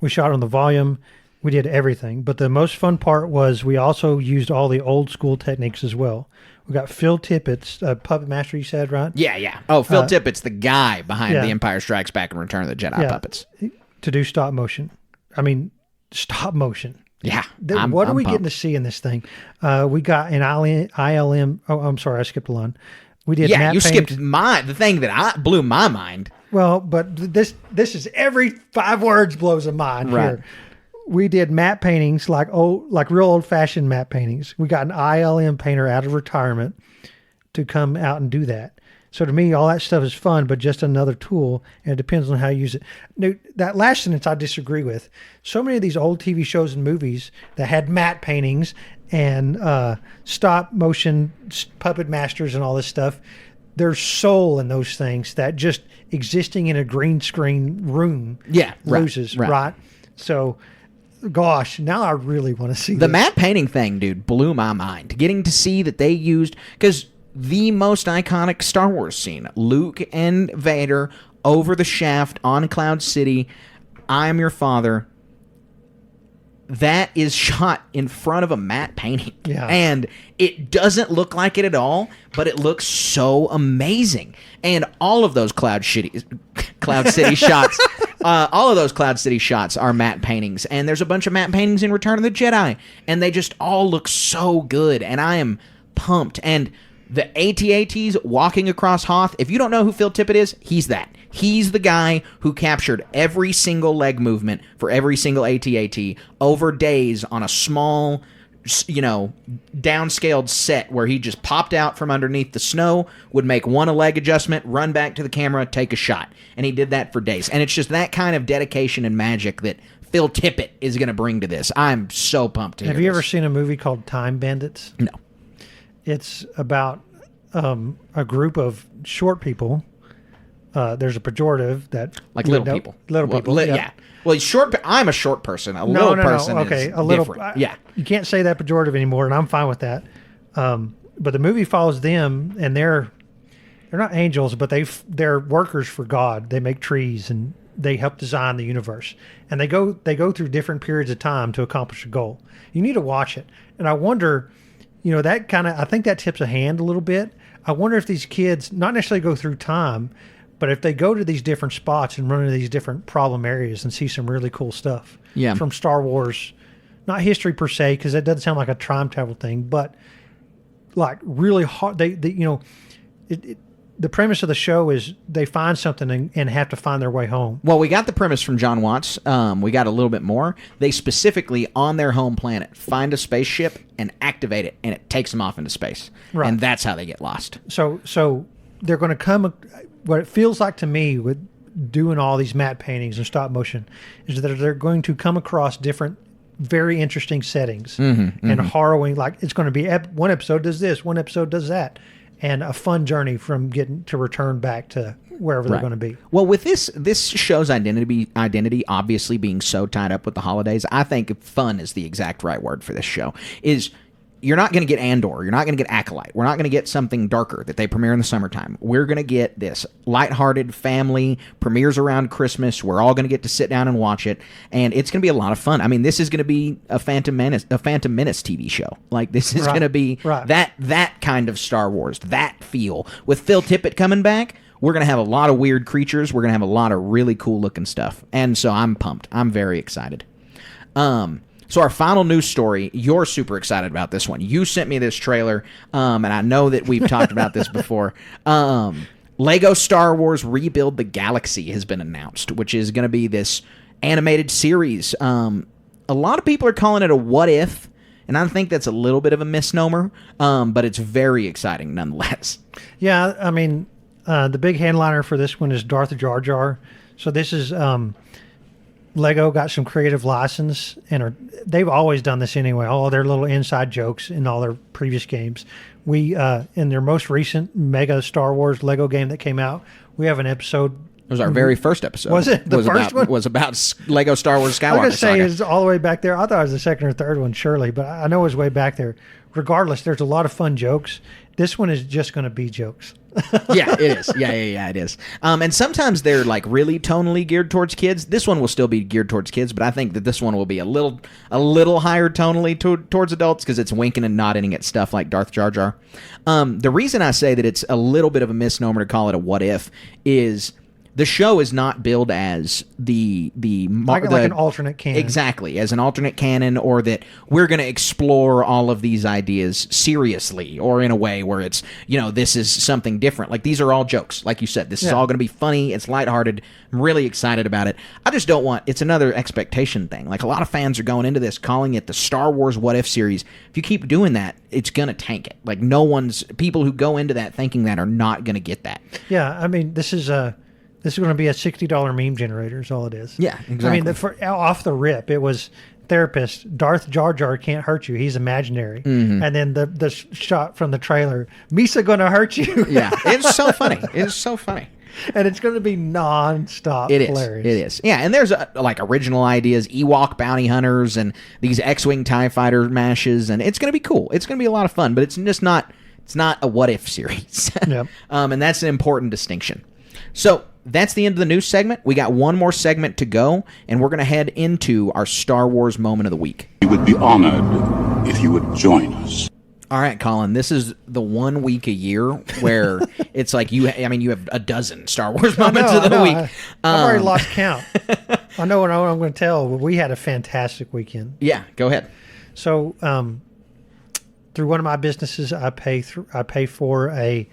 We shot on the volume. We did everything. But the most fun part was we also used all the old school techniques as well. We got Phil Tippett's puppet master, you said, right? Yeah. Oh, Phil Tippett's the guy behind The Empire Strikes Back and Return of the Jedi puppets. To do stop motion. I mean, stop motion. Yeah. What are we getting to see in this thing? We got an ILM. Oh, I'm sorry. I skipped a line. We did. Yeah, you skipped the thing that blew my mind. Well, but this is every 5 words blows a mind here. We did matte paintings like real old fashioned matte paintings. We got an ILM painter out of retirement to come out and do that. So to me, all that stuff is fun, but just another tool, and it depends on how you use it. Now, that last sentence I disagree with. So many of these old TV shows and movies that had matte paintings and stop motion puppet masters and all this stuff, there's soul in those things that just existing in a green screen room loses, right? So, gosh, now I really want to see the matte painting thing, dude, blew my mind. Getting to see that they used, because the most iconic Star Wars scene, Luke and Vader over the shaft on Cloud City, I am your father, that is shot in front of a matte painting. Yeah. And it doesn't look like it at all, but it looks so amazing. And all of those Cloud City shots, All of those Cloud City shots are matte paintings, and there's a bunch of matte paintings in Return of the Jedi, and they just all look so good, and I am pumped. And the AT-ATs walking across Hoth, if you don't know who Phil Tippett is, he's that. He's the guy who captured every single leg movement for every single AT-AT over days on a small, downscaled set where he just popped out from underneath the snow, would make one leg adjustment, run back to the camera, take a shot. And he did that for days. And it's just that kind of dedication and magic that Phil Tippett is going to bring to this. I'm so pumped to hear Have you this. ever seen a movie called Time Bandits? No. It's about a group of short people. There's a pejorative that Like little people. Little people. Yeah. Well, I'm a short person. A little person Okay, is a little. different. Yeah. You can't say that pejorative anymore, and I'm fine with that. But the movie follows them, and they're not angels, but they're workers for God. They make trees and they help design the universe, and they go through different periods of time to accomplish a goal. You need to watch it, and I wonder, that kind of, I think that tips a hand a little bit. I wonder if these kids not necessarily go through time, but if they go to these different spots and run into these different problem areas and see some really cool stuff from Star Wars, not history per se, because that doesn't sound like a time travel thing, but like really hard. The premise of the show is they find something and have to find their way home. Well, we got the premise from John Watts. We got a little bit more. They specifically, on their home planet, find a spaceship and activate it, and it takes them off into space. Right. And that's how they get lost. So they're going to come. What it feels like to me with doing all these matte paintings and stop motion is that they're going to come across different, very interesting settings and harrowing. Like it's going to be one episode does this, one episode does that. And a fun journey from getting to return back to wherever they're going to be. Well, with this show's identity obviously being so tied up with the holidays, I think fun is the exact right word for this show. You're not going to get Andor. You're not going to get Acolyte. We're not going to get something darker that they premiere in the summertime. We're going to get this lighthearted family premieres around Christmas. We're all going to get to sit down and watch it, and it's going to be a lot of fun. I mean, this is going to be a Phantom Menace TV show. Like this is going to be that kind of Star Wars, that feel. With Phil Tippett coming back, we're going to have a lot of weird creatures. We're going to have a lot of really cool looking stuff, and so I'm pumped. I'm very excited. So our final news story, you're super excited about this one. You sent me this trailer, and I know that we've talked about this before. Lego Star Wars Rebuild the Galaxy has been announced, which is going to be this animated series. A lot of people are calling it a what if, and I think that's a little bit of a misnomer, but it's very exciting nonetheless. Yeah, I mean, the big headliner for this one is Darth Jar Jar. So this is... Lego got some creative license, and they've always done this anyway. All their little inside jokes in all their previous games. We in their most recent Mega Star Wars Lego game that came out, we have an episode. It was our very first episode. Was it the first one? Was about Lego Star Wars Skywalker. I was going to say it's all the way back there. I thought it was the second or third one, surely, but I know it was way back there. Regardless, there's a lot of fun jokes. This one is just going to be jokes. Yeah, it is. Yeah, it is. And sometimes they're like really tonally geared towards kids. This one will still be geared towards kids, but I think that this one will be a little higher tonally towards adults because it's winking and nodding at stuff like Darth Jar Jar. The reason I say that it's a little bit of a misnomer to call it a what if is the show is not billed as like an alternate canon. Exactly, as an alternate canon, or that we're going to explore all of these ideas seriously, or in a way where it's, this is something different. Like, these are all jokes. Like you said, this is all going to be funny. It's lighthearted. I'm really excited about it. I just don't want, it's another expectation thing. Like, a lot of fans are going into this calling it the Star Wars What If series. If you keep doing that, it's going to tank it. Like, people who go into that thinking that are not going to get that. Yeah, I mean, this is going to be a $60 meme generator is all it is. Yeah, exactly. I mean, off the rip, it was therapist, Darth Jar Jar can't hurt you. He's imaginary. Mm-hmm. And then the shot from the trailer, Misa going to hurt you. Yeah, it's so funny. It's so funny. And it's going to be nonstop hilarious. It is. Yeah, and there's original ideas, Ewok bounty hunters, and these X-Wing TIE fighter mashes, and it's going to be cool. It's going to be a lot of fun, but it's just not, it's not a what-if series. Yep. And that's an important distinction. So that's the end of the news segment. We got one more segment to go, and we're going to head into our Star Wars moment of the week. We would be honored if you would join us. All right, Colin, this is the 1 week a year where it's like you have a dozen Star Wars moments of the week. I've already lost count. I know what I'm going to tell. We had a fantastic weekend. Yeah, go ahead. So, through one of my businesses, I pay for a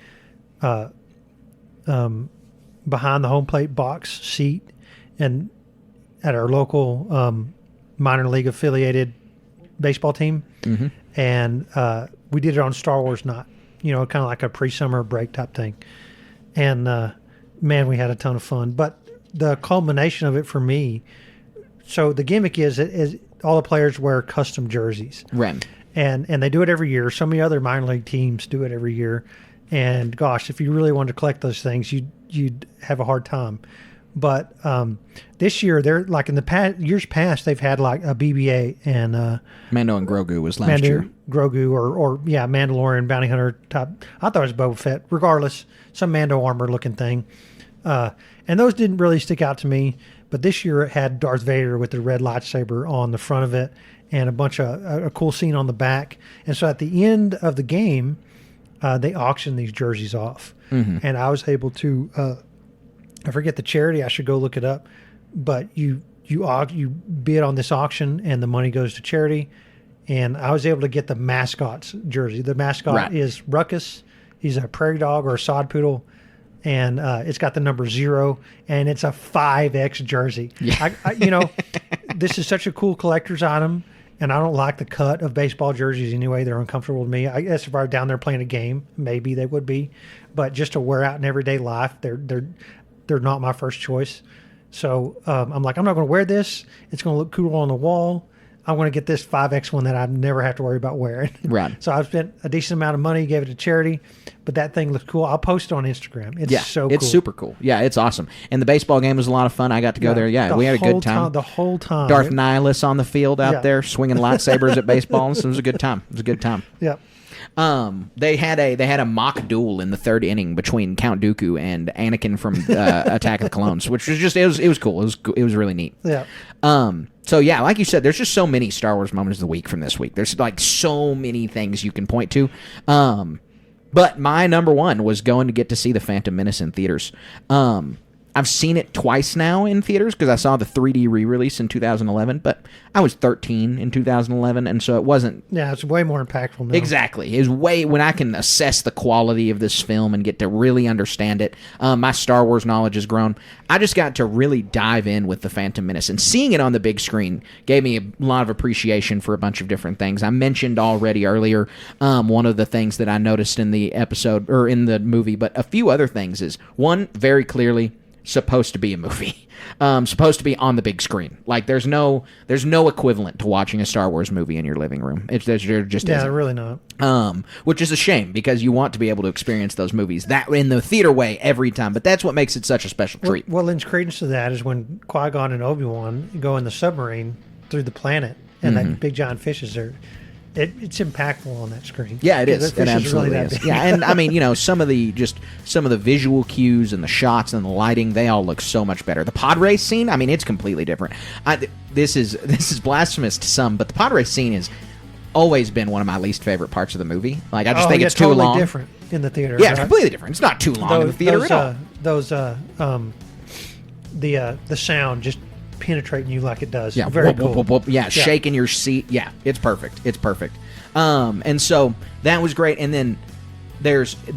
behind the home plate box seat, and at our local minor league affiliated baseball team, and we did it on Star Wars night. Kind of like a pre-summer break type thing, and man, we had a ton of fun. But the culmination of it for me, so the gimmick is all the players wear custom jerseys, right? And they do it every year. So many other minor league teams do it every year. And gosh, if you really wanted to collect those things, you'd have a hard time. But this year, they're like in the years past, they've had like a BB-8 and Mando and Grogu was last year. Grogu or Mandalorian bounty hunter type. I thought it was Boba Fett. Regardless, some Mando armor looking thing. And those didn't really stick out to me. But this year it had Darth Vader with the red lightsaber on the front of it, and a bunch of a cool scene on the back. And so at the end of the game, they auctioned these jerseys off, and I was able to. I forget the charity. I should go look it up. But you bid on this auction, and the money goes to charity. And I was able to get the mascot's jersey. The mascot is Ruckus. He's a prairie dog or a sod poodle. And it's got the number 0, and it's a 5X jersey. Yeah. This is such a cool collector's item, and I don't like the cut of baseball jerseys anyway. They're uncomfortable to me. I guess if I were down there playing a game, maybe they would be, but just to wear out in everyday life, they're not my first choice. So I'm like, I'm not going to wear this. It's going to look cool on the wall. I want to get this 5X one that I never have to worry about wearing. Right. So I spent a decent amount of money, gave it to charity, but that thing looks cool. I'll post it on Instagram. It's so cool. It's super cool. Yeah, it's awesome. And the baseball game was a lot of fun. I got to go there. Yeah, we had a good time. The whole time. Darth Nihilus on the field out there swinging lightsabers at baseball. So it was a good time. It was a good time. Yeah. They had a mock duel in the third inning between Count Dooku and Anakin from Attack of the Clones, which was just it was cool. It was really neat. Yeah. So yeah, like you said, there's just so many Star Wars moments of the week from this week. There's like so many things you can point to. But my number one was going to get to see The Phantom Menace in theaters. I've seen it twice now in theaters because I saw the 3D re-release in 2011, but I was 13 in 2011, and so it wasn't... Yeah, it's way more impactful now. Exactly. It was way... When I can assess the quality of this film and get to really understand it, my Star Wars knowledge has grown. I just got to really dive in with The Phantom Menace, and seeing it on the big screen gave me a lot of appreciation for a bunch of different things. I mentioned already earlier one of the things that I noticed in the episode, or in the movie, but a few other things is, one, very clearly... supposed to be a movie, supposed to be on the big screen. Like there's no equivalent to watching a Star Wars movie in your living room. There just isn't. Really not. Which is a shame because you want to be able to experience those movies that in the theater way every time. But that's what makes it such a special treat. What lends credence to that is when Qui-Gon and Obi-Wan go in the submarine through the planet, and that big giant fish is there. It's impactful on that screen. Yeah, it is. It absolutely really is. Yeah, and I mean, some of the visual cues and the shots and the lighting, they all look so much better. The pod race scene, I mean, it's completely different. This is blasphemous to some, but the pod race scene has always been one of my least favorite parts of the movie. Like I just think it's too totally long. Different in the theater. Yeah, it's completely different. It's not too long in the theater at all. The sound just penetrating you like it does. Yeah, very whoop, cool. Whoop, whoop, whoop. Yeah, shaking your seat. Yeah, it's perfect. It's perfect. And so that was great. And then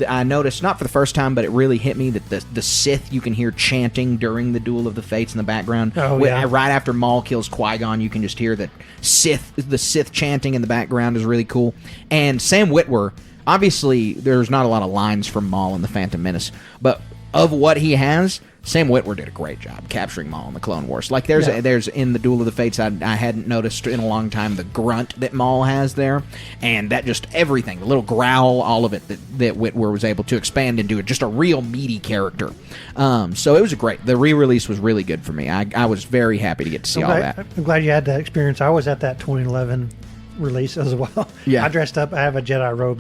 I noticed, not for the first time, but it really hit me that the Sith you can hear chanting during the Duel of the Fates in the background. Oh, yeah. Right after Maul kills Qui-Gon, you can just hear the Sith chanting in the background is really cool. And Sam Witwer, obviously there's not a lot of lines from Maul in The Phantom Menace, but of what he has, Sam Witwer did a great job capturing Maul in the Clone Wars. Like there's in the Duel of the Fates, I hadn't noticed in a long time the grunt that Maul has there, and that just everything, the little growl, all of it that Witwer was able to expand into just a real meaty character. So it was great. The re-release was really good for me. I was very happy to get to see all that. I'm glad you had that experience. I was at that 2011 release as well. Yeah, I dressed up. I have a Jedi robe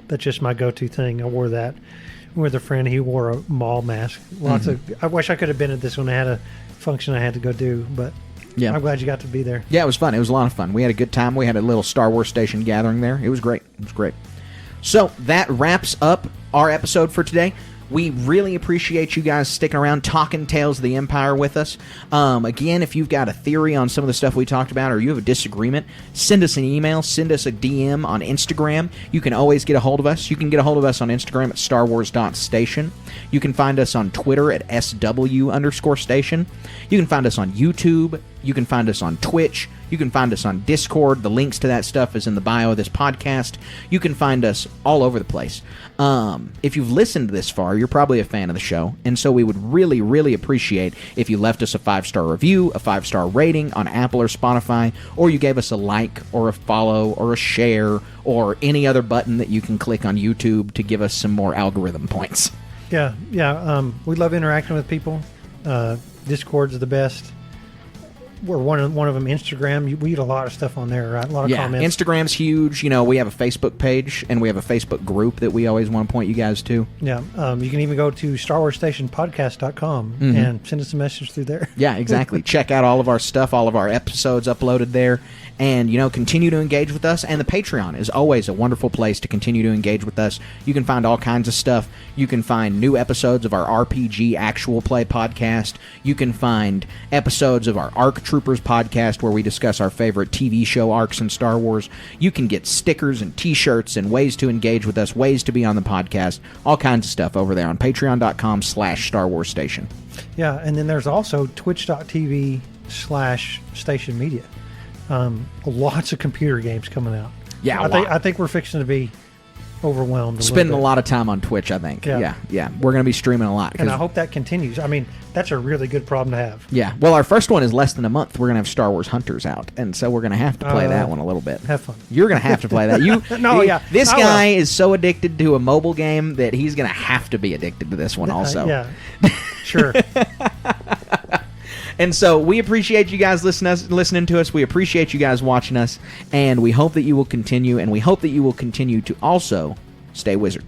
that's just my go-to thing. I wore that with a friend. He wore a Maul mask. I wish I could have been at this one. I had a function I had to go do, but yeah, I'm glad you got to be there. Yeah, it was fun. It was a lot of fun. We had a good time. We had a little Star Wars Station gathering there. It was great. It was great. So that wraps up our episode for today. We really appreciate you guys sticking around, talking Tales of the Empire with us. Again, if you've got a theory on some of the stuff we talked about, or you have a disagreement, send us an email, send us a DM on Instagram. You can always get a hold of us. You can get a hold of us on Instagram at StarWars.station. You can find us on Twitter at SW_station. You can find us on YouTube. You can find us on Twitch. You can find us on Discord. The links to that stuff is in the bio of this podcast. You can find us all over the place. If you've listened this far, you're probably a fan of the show, and so we would really, really appreciate if you left us a 5-star review, a 5-star rating on Apple or Spotify, or you gave us a like or a follow or a share or any other button that you can click on YouTube to give us some more algorithm points. Yeah. We love interacting with people. Discord's the best. We're one of them. Instagram, we get a lot of stuff on there, right? A lot of comments. Instagram's huge. You know, we have a Facebook page and we have a Facebook group that we always want to point you guys to. Yeah, you can even go to StarWarsStationPodcast.com and send us a message through there. Yeah, exactly. Check out all of our stuff, all of our episodes uploaded there, and continue to engage with us. And the Patreon is always a wonderful place to continue to engage with us. You can find all kinds of stuff. You can find new episodes of our RPG Actual Play podcast. You can find episodes of our ARC Troopers podcast where we discuss our favorite TV show arcs in Star Wars. You can get stickers and t-shirts and ways to engage with us, ways to be on the podcast, all kinds of stuff over there on patreon.com/StarWarsStation. Yeah, and then there's also twitch.tv/Station Media. Lots of computer games coming out. Yeah, I think we're fixing to be overwhelmed. Spending a lot of time on Twitch, I think. Yeah. We're going to be streaming a lot. And I hope that continues. I mean, that's a really good problem to have. Yeah. Well, our first one is less than a month. We're going to have Star Wars Hunters out, and so we're going to have to play that one a little bit. Have fun. You're going to have to play that. This guy is so addicted to a mobile game that he's going to have to be addicted to this one also. Yeah. Sure. And so we appreciate you guys listening to us. We appreciate you guys watching us. And we hope that you will continue. And we hope that you will continue to also stay wizard.